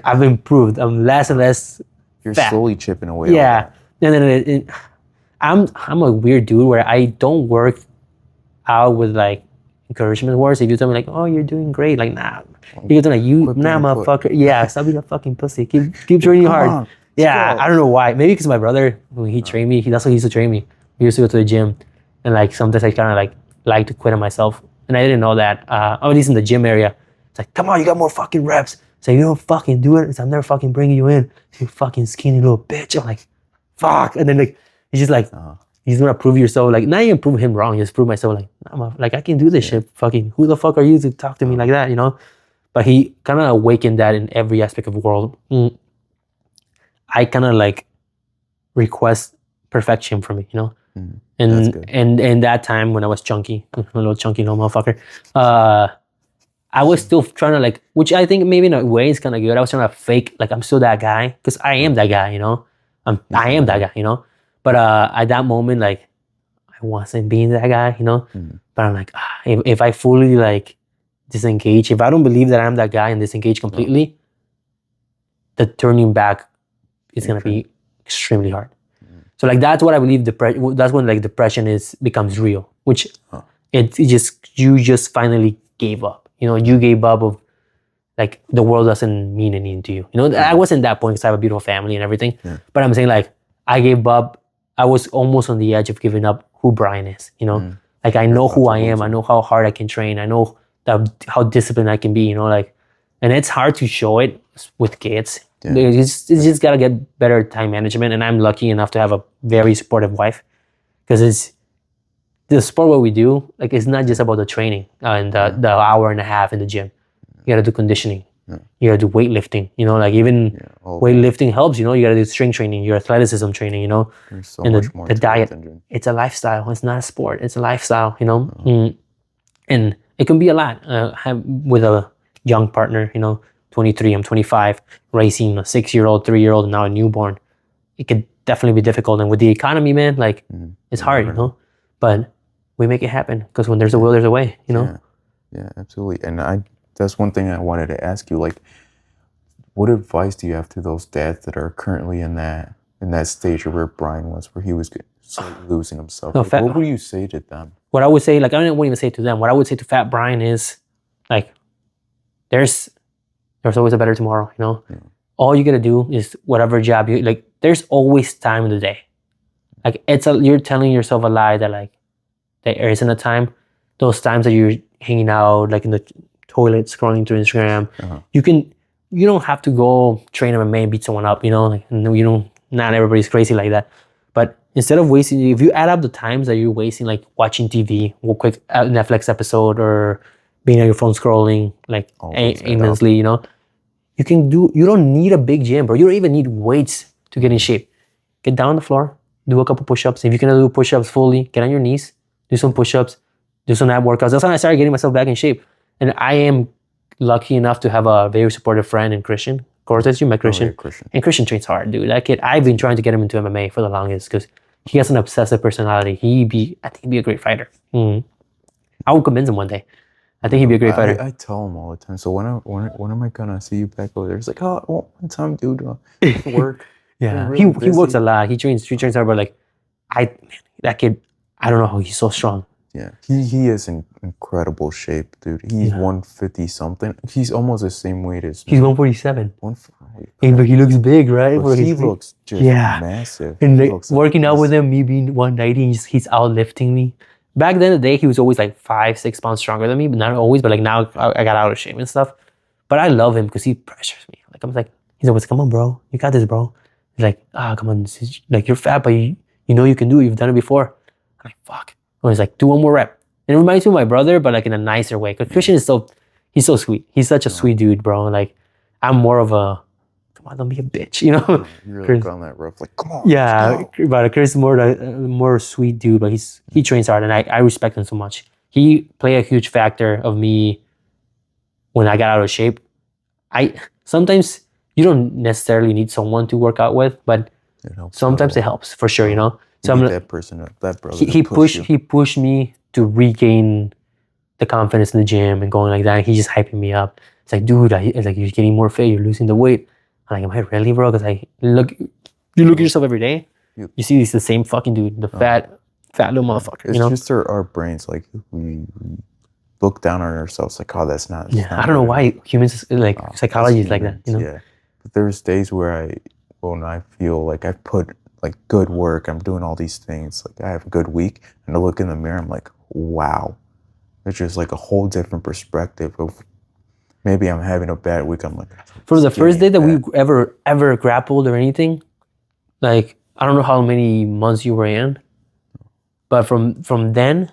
I've improved. I'm less and less You're fat. slowly chipping away. Yeah. And then I'm a weird dude where I don't work out with like encouragement words. If you tell me like, oh, you're doing great, like, nah. You get like, motherfucker. Yeah, stop being a fucking pussy. Keep training hard. on, Yeah, go. I don't know why. Maybe because my brother, when he trained me, that's what he used to train me. We used to go to the gym, and like sometimes I kind of like to quit on myself, and I didn't know that. At least in the gym area, it's like, come on, you got more fucking reps. So you don't fucking do it. I'm never fucking bringing you in. You fucking skinny little bitch. I'm like, fuck. And then like he's just like, he's gonna prove yourself. Like, not even prove him wrong. Just prove myself. Like, I can do this shit. Fucking, who the fuck are you to talk to me like that? You know. But he kind of awakened that in every aspect of the world. I kind of like request perfection from me, you know. That's good. And that time when I was chunky, a little chunky little motherfucker, I was still trying to like, which I think maybe in a way is kind of good. I was trying to fake like I'm still that guy because I am that guy, you know. I am that guy, you know. But at that moment, like, I wasn't being that guy, you know. But I'm like, if I fully like disengage, if I don't believe that I'm that guy and disengage completely, the turning back is gonna be extremely hard. So like that's what I believe. That's when like depression becomes real, which you just finally gave up. You know, you gave up of like the world doesn't mean anything to you. You know, I wasn't that point because I have a beautiful family and everything. But I'm saying like I gave up. I was almost on the edge of giving up who Brian is. You know, like I know who I am. I know how hard I can train. I know how disciplined I can be. You know, like, and it's hard to show it with kids. You just gotta get better time management. And I'm lucky enough to have a very supportive wife because it's the sport what we do. Like, it's not just about the training and the hour and a half in the gym. You gotta do conditioning. You gotta do weightlifting. You know, like even weightlifting helps. You know, you gotta do strength training, your athleticism training. You know, There's so and much more the to it diet. than It's a lifestyle. It's not a sport. It's a lifestyle. You know, and it can be a lot. With a young partner. You know, 23. I'm 25. Raising a 6-year-old, 3-year-old, and now a newborn. It could definitely be difficult. And with the economy, man, like it's hard. You know, but we make it happen because when there's a will, there's a way. You know. Yeah, absolutely. And that's one thing I wanted to ask you. Like, what advice do you have to those dads that are currently in that stage of where Brian was, where he was slowly losing himself? No, Like, what would you say to them? what I would say, like, I don't even say to them. What I would say to Fat Brian is, like, there's always a better tomorrow. You know, all you gotta do is whatever job you like. There's always time in the day. Like, you're telling yourself a lie that like there isn't a time. Those times that you're hanging out, like in the toilet, scrolling through Instagram, you don't have to go train MMA and beat someone up. You know, like, you don't. Not everybody's crazy like that. But instead of wasting, if you add up the times that you're wasting, like watching TV, a quick Netflix episode, or being on your phone scrolling, like aimlessly, you know, you don't need a big gym, bro. You don't even need weights to get in shape. Get down on the floor, do a couple push-ups. If you can do push-ups fully, get on your knees, do some push-ups, do some ab workouts. That's when I started getting myself back in shape. And I am lucky enough to have a very supportive friend in Christian. Cortez, you met Christian. Christian. And Christian trains hard, dude. That kid, I've been trying to get him into MMA for the longest because he has an obsessive personality. I think he'd be a great fighter. I will convince him one day. I think he'd be a great fighter. I tell him all the time. So when am I gonna see you back over there? It's like, oh, one time, dude, work. Yeah, really he works a lot. He trains hard, but like, that kid, I don't know how he's so strong. Yeah, he is in incredible shape, dude. He's 150 something. He's almost the same weight as me. He's 147. 140. But he looks big, right? But he looks just massive. And He like, looks working out with him, me being 190, he's outlifting me. Back then in the day, he was always like 5-6 pounds stronger than me, but not always. But like now, I got out of shape and stuff. But I love him because he pressures me. Like, I'm like, he's always, come on, bro, you got this, bro. He's like, come on, like, you're fat, but you know you can do it. You've done it before. I'm like, fuck. And he's like, do one more rep. And it reminds me of my brother, but like in a nicer way. Because Christian is he's so sweet. He's such a sweet dude, bro. Like, I'm more of a, come on, don't be a bitch, you know? You're like on that rough, like, come on. Yeah, but Chris is more sweet dude, but he trains hard, and I respect him so much. He played a huge factor of me when I got out of shape. Sometimes you don't necessarily need someone to work out with, but sometimes it helps for sure, you know? So I'm that person, that brother. He pushed me to regain the confidence in the gym and going like that. He's just hyping me up. It's like, dude, it's like, you're getting more fit, you're losing the weight. I'm like, am I really, bro? Because you look at yourself every day. You see he's the same fucking dude, the fat little motherfucker. It's you know? just our brains, like, we look down on ourselves, like, oh, that's not. Yeah, I don't know why humans, like, psychology is like that. You know? Yeah, but there's days where when I feel like I've put like good work, I'm doing all these things, like I have a good week, and I look in the mirror, I'm like, wow, it's just like a whole different perspective of maybe I'm having a bad week. I'm like, from the first day that we ever grappled or anything, like, I don't know how many months you were in, but from then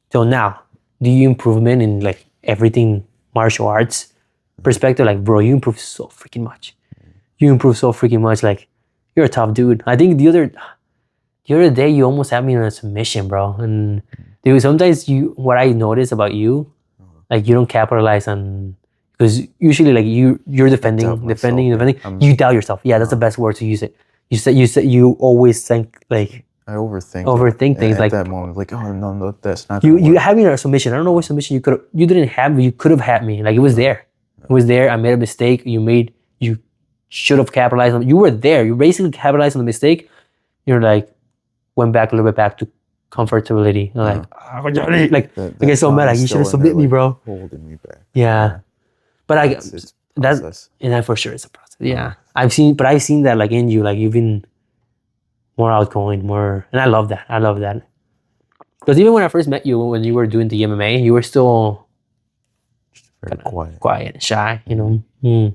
till now, the improvement in like everything martial arts perspective, like, bro, you improved so freaking much. Like, you're a tough dude. I think the other day you almost had me in a submission, bro. And dude, sometimes what I notice about you, like, you don't capitalize on, because usually like you're defending. You doubt yourself. Yeah, that's the best word to use it. You said you always think like. I overthink things, at like that moment, like, oh no, that's not. You had me in a submission. I don't know what submission you didn't have me. You could have had me. Like, it was there. It was there. I made a mistake. You should have capitalized on. You were there. You basically capitalized on the mistake. You're like, went back a little bit back to comfortability. And like, I get so mad. Like, you should have submitted me, bro. Holding me back. Yeah, but that for sure is a process. Yeah, I've seen that like in you. Like, you've been more outgoing, and I love that. Because even when I first met you, when you were doing the MMA, you were still very quiet and shy, you know.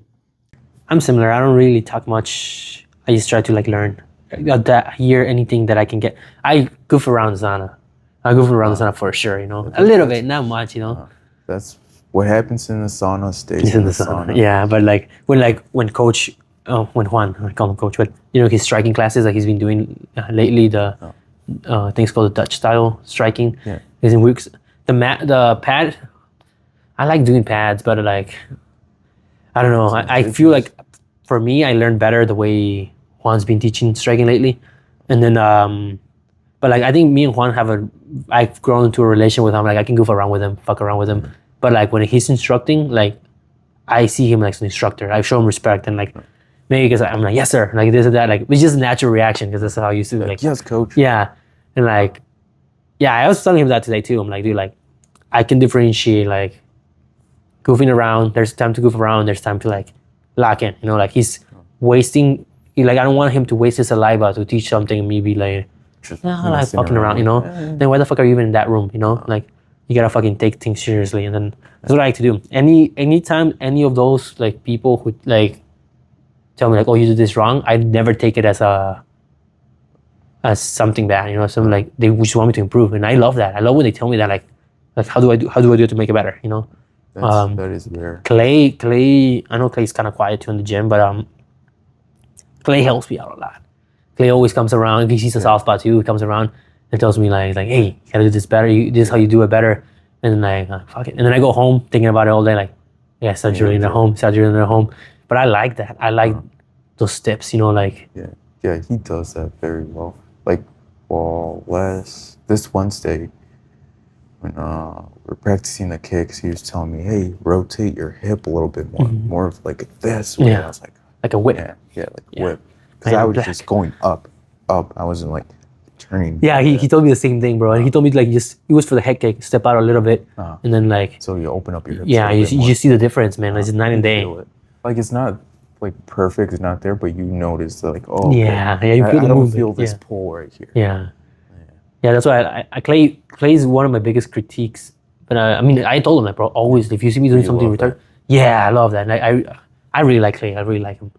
I'm similar. I don't really talk much. I just try to like learn, hear anything that I can get. I goof around the sauna. For sure, you know. A little bit, not much, you know. That's what happens in the sauna stays in the sauna. Yeah, but when Coach, when Juan, I call him Coach, but you know, his striking classes, like he's been doing lately, the things called the Dutch style striking. Yeah. Is in weeks. The pad, I like doing pads, but like, I don't know. I feel like for me, I learned better the way Juan's been teaching striking lately, and then but like, I think me and Juan I've grown into a relation with him. Like, I can goof around with him, fuck around with him, But like when he's instructing, like I see him like an instructor. I show him respect and like maybe because I'm like, yes sir, like this and that, like it's just a natural reaction because that's how I used to like yes, coach. yeah. And like yeah, I was telling him that today too. I'm like, dude, like I can differentiate like goofing around. There's time to goof around. There's time to like lock in. You know, like he's wasting. Like I don't want him to waste his saliva to teach something and me be like, Just like messing fucking around. You know, then why the fuck are you even in that room? You know, like you gotta fucking take things seriously. And then that's what I like to do. Anytime any of those like people who like tell me like, oh, you did this wrong, I never take it as something bad. You know, something like they just want me to improve, and I love that. I love when they tell me that like how do I do it to make it better? You know. That is rare. Clay, I know Clay's kind of quiet too in the gym, but Clay helps me out a lot. Clay always comes around. He sees a soft spot too. He comes around and tells me like, hey, you gotta do this better. This is how you do it better. And then like, fuck it. And then I go home thinking about it all day. Like, yeah, start drilling at home. But I like that. I like those steps. You know, like Yeah, he does that very well. Like, well, this Wednesday, when we're practicing the kicks, he was telling me, hey, rotate your hip a little bit more, more of like this way. Yeah. I was like a whip. Whip. Because I was just going up. I wasn't like turning. Yeah, he told me the same thing, bro. And he told me like it was for the head kick, step out a little bit, and then like. So you open up your hips. Yeah, you see the difference, man. It's just night and day. Like it's not like perfect, it's not there, but you notice like, oh, yeah, you feel I the don't movement. feel this pull right here. Yeah, that's why Clay is one of my biggest critiques. But I mean, I told him that, bro. Always, if you see me doing something in return, yeah, I love that. And I really like Clay. I really like him.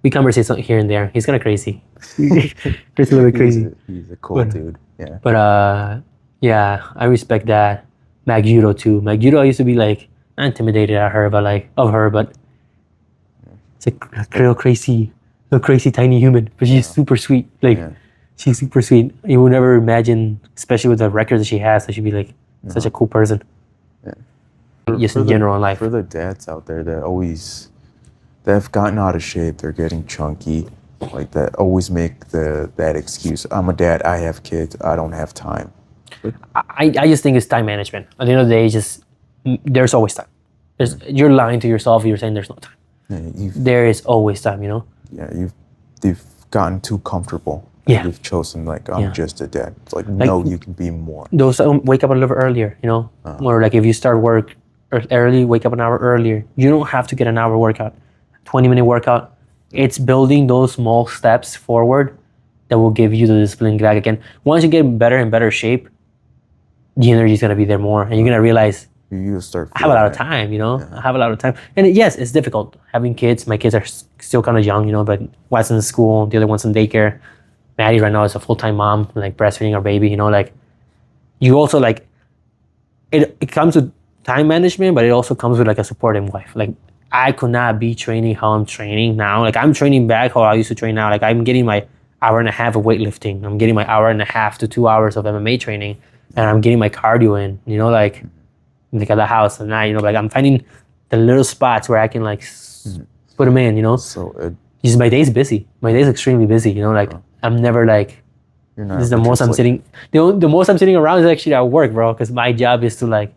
We conversate something here and there. He's kind of crazy. He's a little bit crazy. He's a cool dude. Yeah. But yeah, I respect that. Mag Judo too. Mag Judo, I used to be like not intimidated at her, but like of her, but it's a real crazy tiny human. But she's super sweet. Like she's super sweet. You would never imagine, especially with the record that she has, that she'd be like such a cool person. Yeah. Just in general in life. For the dads out there that have gotten out of shape, they're getting chunky, like that always make that excuse. I'm a dad, I have kids, I don't have time. I just think it's time management. At the end of the day, there's always time. You're lying to yourself if you're saying there's no time. Yeah, there is always time, you know? Yeah, they've gotten too comfortable. Yeah. You've chosen like, I'm just a dad. It's like, no, you can be more. Those wake up a little earlier, you know? Or like if you start work early, wake up an hour earlier. You don't have to get an hour workout, 20-minute workout. It's building those small steps forward that will give you the discipline back again. Once you get better and better shape, the energy is going to be there more. And you're going to realize, you start I have a lot of time, you know? I have a lot of time. And yes, it's difficult having kids. My kids are still kind of young, you know, but one's in school, the other one's in daycare. Maddie right now is a full-time mom, like breastfeeding our baby, you know, like you also like, it comes with time management, but it also comes with like a supportive wife. Like I could not be training how I'm training now. Like I'm training back how I used to train now. Like I'm getting my hour and a half of weightlifting. I'm getting my hour and a half to 2 hours of MMA training, and I'm getting my cardio in, you know, like at the house at night, you know, like I'm finding the little spots where I can like put them in, you know. So just my day's busy. My day's extremely busy, you know, like I'm never like, this is the most I'm sitting, the most I'm sitting around is actually at work, bro, because my job is to like,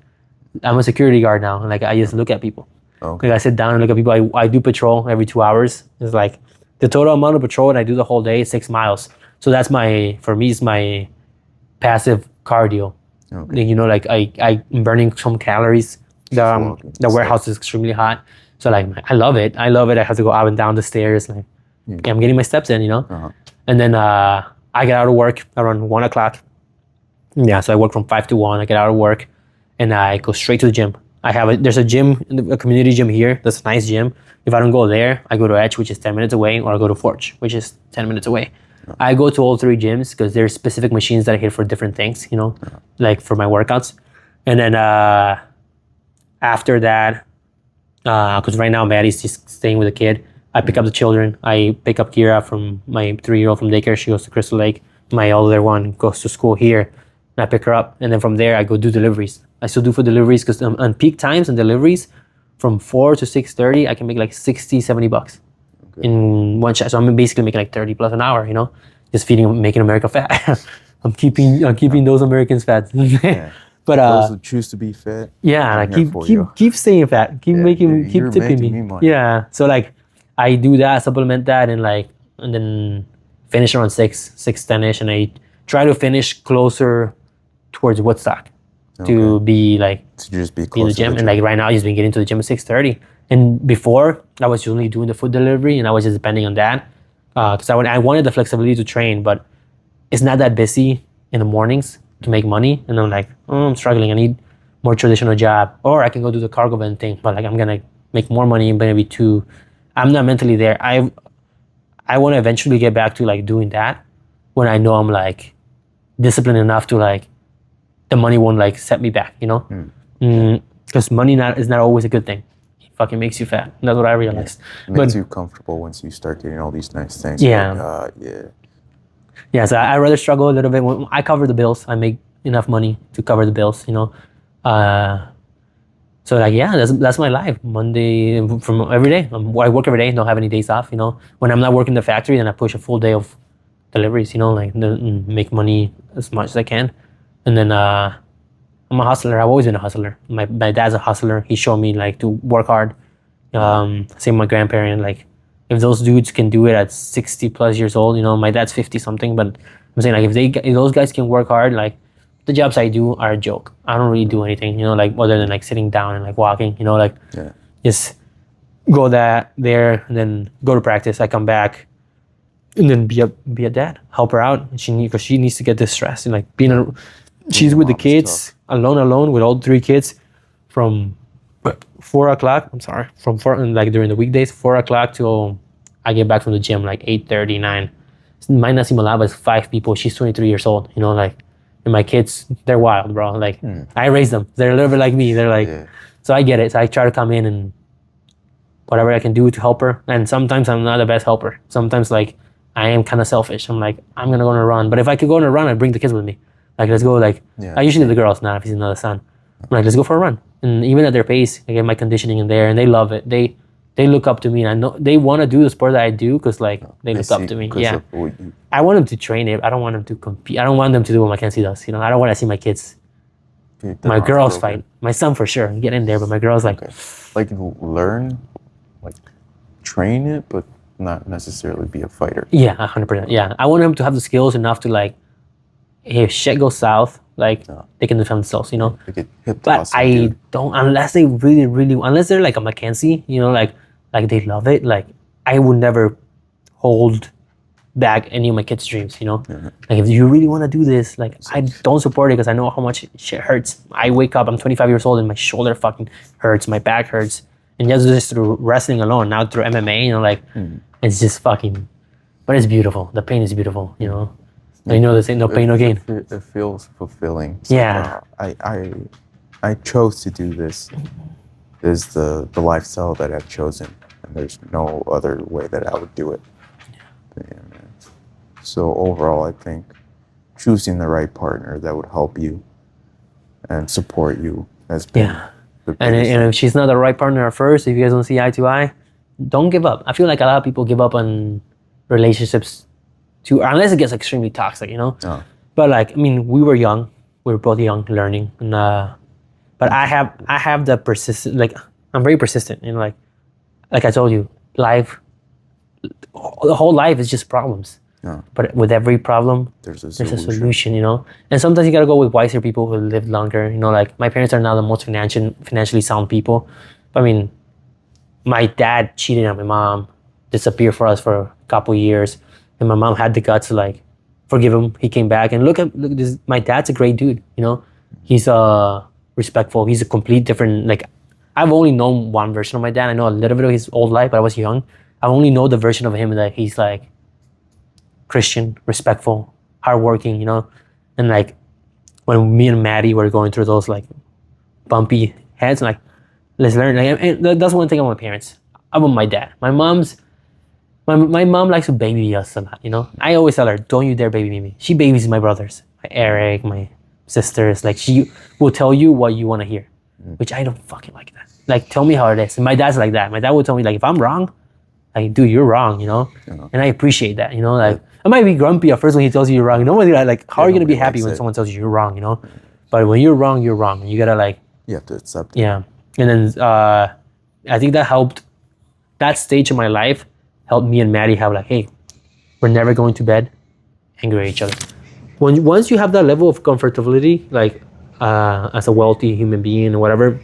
I'm a security guard now, and like I just look at people. Okay. Like I sit down and look at people. I do patrol every 2 hours. It's like the total amount of patrol that I do the whole day is 6 miles. So that's for me, it's my passive cardio. Okay. You know, like I'm burning some calories. The warehouse is extremely hot. So like, I love it. I have to go up and down the stairs. Like I'm getting my steps in, you know? And then I get out of work around 1 o'clock. Yeah, so I work from 5 to 1. I get out of work and I go straight to the gym. There's a gym, a community gym here. That's a nice gym. If I don't go there, I go to Edge, which is 10 minutes away, or I go to Forge, which is 10 minutes away. I go to all 3 gyms because there's specific machines that I hit for different things, you know, like for my workouts. And then after that, because right now Maddie's just staying with a kid, I pick up the children. I pick up Kira from my 3-year-old from daycare. She goes to Crystal Lake. My older one goes to school here. And I pick her up. And then from there, I go do deliveries. I still do for deliveries because on peak times and deliveries, from 4 to 6:30, I can make like $60, $70 in one shot. So I'm basically making like 30 plus an hour, you know, just making America fat. I'm keeping those Americans fat. But Those who choose to be fit. yeah, I'm like here for you. keep staying fat, keep you're keep tipping making me. me money. Yeah, so like I do that, supplement that, and then finish around 6:10ish, and I try to finish closer towards Woodstock to be like To just be in close the to gym. And like right now, I've just been getting to the gym at 6:30. And before, I was only doing the food delivery, and I was just depending on that because I wanted the flexibility to train, but it's not that busy in the mornings to make money. And I'm like, oh, I'm struggling. I need more traditional job, or I can go do the cargo van thing. But like, I'm gonna make more money, but maybe too. I'm not mentally there. I want to eventually get back to like doing that when I know I'm like disciplined enough to like the money won't like set me back, you know? Because money is not always a good thing. It fucking makes you fat. That's what I realized. It makes you comfortable once you start getting all these nice things. Yeah. Yeah, so I rather struggle a little bit. When I cover the bills. I make enough money to cover the bills, you know? So like, yeah, that's my life. Monday from every day. I work every day, don't have any days off, you know? When I'm not working the factory, then I push a full day of deliveries, you know, like make money as much as I can. And then I'm a hustler. I've always been a hustler. My dad's a hustler. He showed me like to work hard. Same with my grandparent. Like if those dudes can do it at 60 plus years old, you know, my dad's 50 something, but I'm saying like if those guys can work hard, like the jobs I do are a joke. I don't really do anything, you know, like other than like sitting down and like walking, you know, like just go there and then go to practice. I come back and then be a dad, help her out. Because she needs to get this stress and like she's with the kids alone with all 3 kids from 4 o'clock. I'm sorry, from 4 like during the weekdays, 4 o'clock till I get back from the gym like 8:30, 9. Might not seem a lot, but it's 5 people. She's 23 years old, you know, like, and my kids, they're wild, bro. Like I raised them. They're a little bit like me. They're like, so I get it. So I try to come in and whatever I can do to help her. And sometimes I'm not the best helper. Sometimes like I am kind of selfish. I'm like, I'm gonna go on a run. But if I could go on a run, I'd bring the kids with me. Like, let's go. Like, I usually the girls now if he's another son. I'm like, let's go for a run. And even at their pace, I get my conditioning in there, and they love it. They look up to me, and I know they want to do the sport that I do because like they look up to me. Yeah, I want them to train it. I don't want them to compete. I don't want them to do what Mackenzie does. You know, I don't want to see my kids, my girls fight. My son for sure get in there, but my girls like learn, like train it, but not necessarily be a fighter. Yeah, 100%. Yeah, I want them to have the skills enough to like, if shit goes south, like they can defend themselves, you know. They get hip but I don't, unless they really, unless they're like a Mackenzie, you know, like they love it. Like I would never hold back any of my kids' dreams, you know. Like if you really want to do this, like I don't support it because I know how much shit hurts. I wake up, I'm 25 years old, and my shoulder fucking hurts, my back hurts, and just through wrestling alone. Now through MMA, you know, like it's just fucking, but it's beautiful. The pain is beautiful, you know. You know, this ain't no pain, no gain. It feels fulfilling. So, yeah. I chose to do this. This is the lifestyle that I've chosen, and there's no other way that I would do it. Yeah, man. So overall, I think choosing the right partner that would help you and support you has been and if she's not the right partner at first, if you guys don't see eye to eye, don't give up. I feel like a lot of people give up on relationships unless it gets extremely toxic, you know. But like, I mean, we were young. We were both young, learning, and but I have the persistent. Like, I'm very persistent, you know. Like I told you, life, the whole life is just problems. But with every problem, there's a solution, you know. And sometimes you gotta go with wiser people who live longer, you know. Like my parents are now the most financially sound people. But I mean, my dad cheated on my mom, disappeared for us for a couple years. And my mom had the guts to like forgive him. He came back and look this. My dad's a great dude, you know. He's respectful. He's a complete different. Like I've only known one version of my dad. I know a little bit of his old life, but I was young. I only know the version of him that he's like Christian, respectful, hardworking, you know. And like when me and Maddie were going through those like bumpy heads, like let's learn. Like, and that's one thing about my parents. About my dad, my mom likes to baby us a lot, you know. I always tell her, don't you dare baby me. She babies my brothers, my Eric, my sisters. Like she will tell you what you want to hear, which I don't fucking like that. Like tell me how it is. And my dad's like that. My dad will tell me like if I'm wrong, like dude, you're wrong, you know. And I appreciate that, you know. Like I might be grumpy at first when he tells you you're wrong. Nobody like how are you gonna be happy when someone tells you you're wrong, you know? But when you're wrong, you're wrong. You gotta like, You have to accept it. yeah. And then I think that helped. That stage of my life helped me and Maddie have like, hey, we're never going to bed angry at each other. Once you have that level of comfortability, like as a wealthy human being or whatever,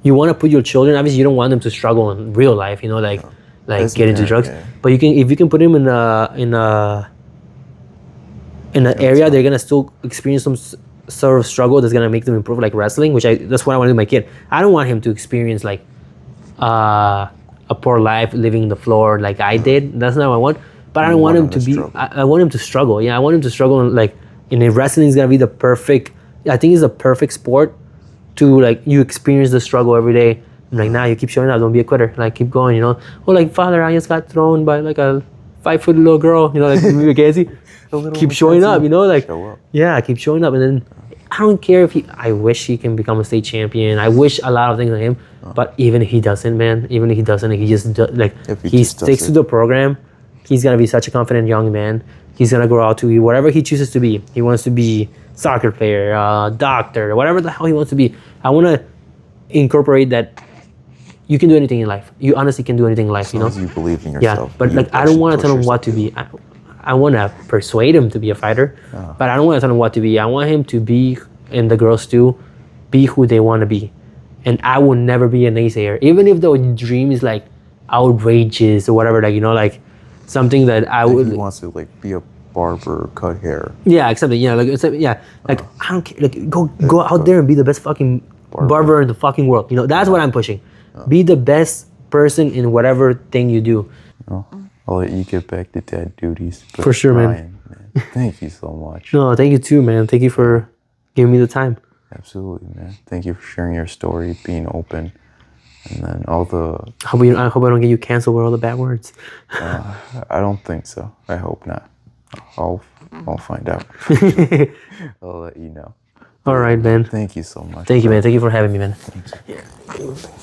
you want to put your children. Obviously, you don't want them to struggle in real life. You know, like As a get into parent, drugs. yeah. But if you can put them in an area, they're gonna still experience some sort of struggle that's gonna make them improve, like wrestling. That's what I want to do with my kid. I don't want him to experience like a poor life, living on the floor like I did. That's not what I want. But I don't want him to be. struggle. I want him to struggle. Yeah, I want him to struggle. And like, in wrestling is gonna be the perfect. I think it's a perfect sport to like you experience the struggle every day. I'm like, nah, you keep showing up. Don't be a quitter. Like, keep going. You know. Or like, Father, I just got thrown by like a 5-foot little girl. You know, like Mackenzie. Keep showing up. You know, like Show up. yeah, keep showing up. And then I don't care if he. I wish he can become a state champion. I wish a lot of things on him. But even if he doesn't, man, even if he doesn't, he just like If he he just does sticks to it. the program. He's gonna be such a confident young man. He's gonna grow out to be whatever he chooses to be. He wants to be soccer player, doctor, whatever the hell he wants to be. I want to incorporate that. You can do anything in life. You honestly can do anything in life. As You long know. as you believe in Yeah, yourself. but you like I don't push- want to push tell him what to yourself. be. I want to persuade him to be a fighter, but I don't want to tell him what to be. I want him to be, and the girls too, be who they want to be. And I will never be a naysayer, even if the dream is like outrageous or whatever. Like, you know, like something that I Like would. he wants to like be a barber, cut hair. Yeah, accept it. Yeah, like yeah, like I don't care. Like go out there and be the best fucking barber in the fucking world. You know, that's what I'm pushing. Be the best person in whatever thing you do. Oh, I'll let you get back to dad duties. But For sure, man. man. Thank you so much. No, thank you too, man. Thank you for giving me the time. Absolutely, man. Thank you for sharing your story, being open, and then all the. I hope I don't get you canceled with all the bad words. I don't think so. I hope not. I'll find out. I'll let you know. All right, man. Thank you so much. Thank you, man. Thank you for having me, man. Thanks.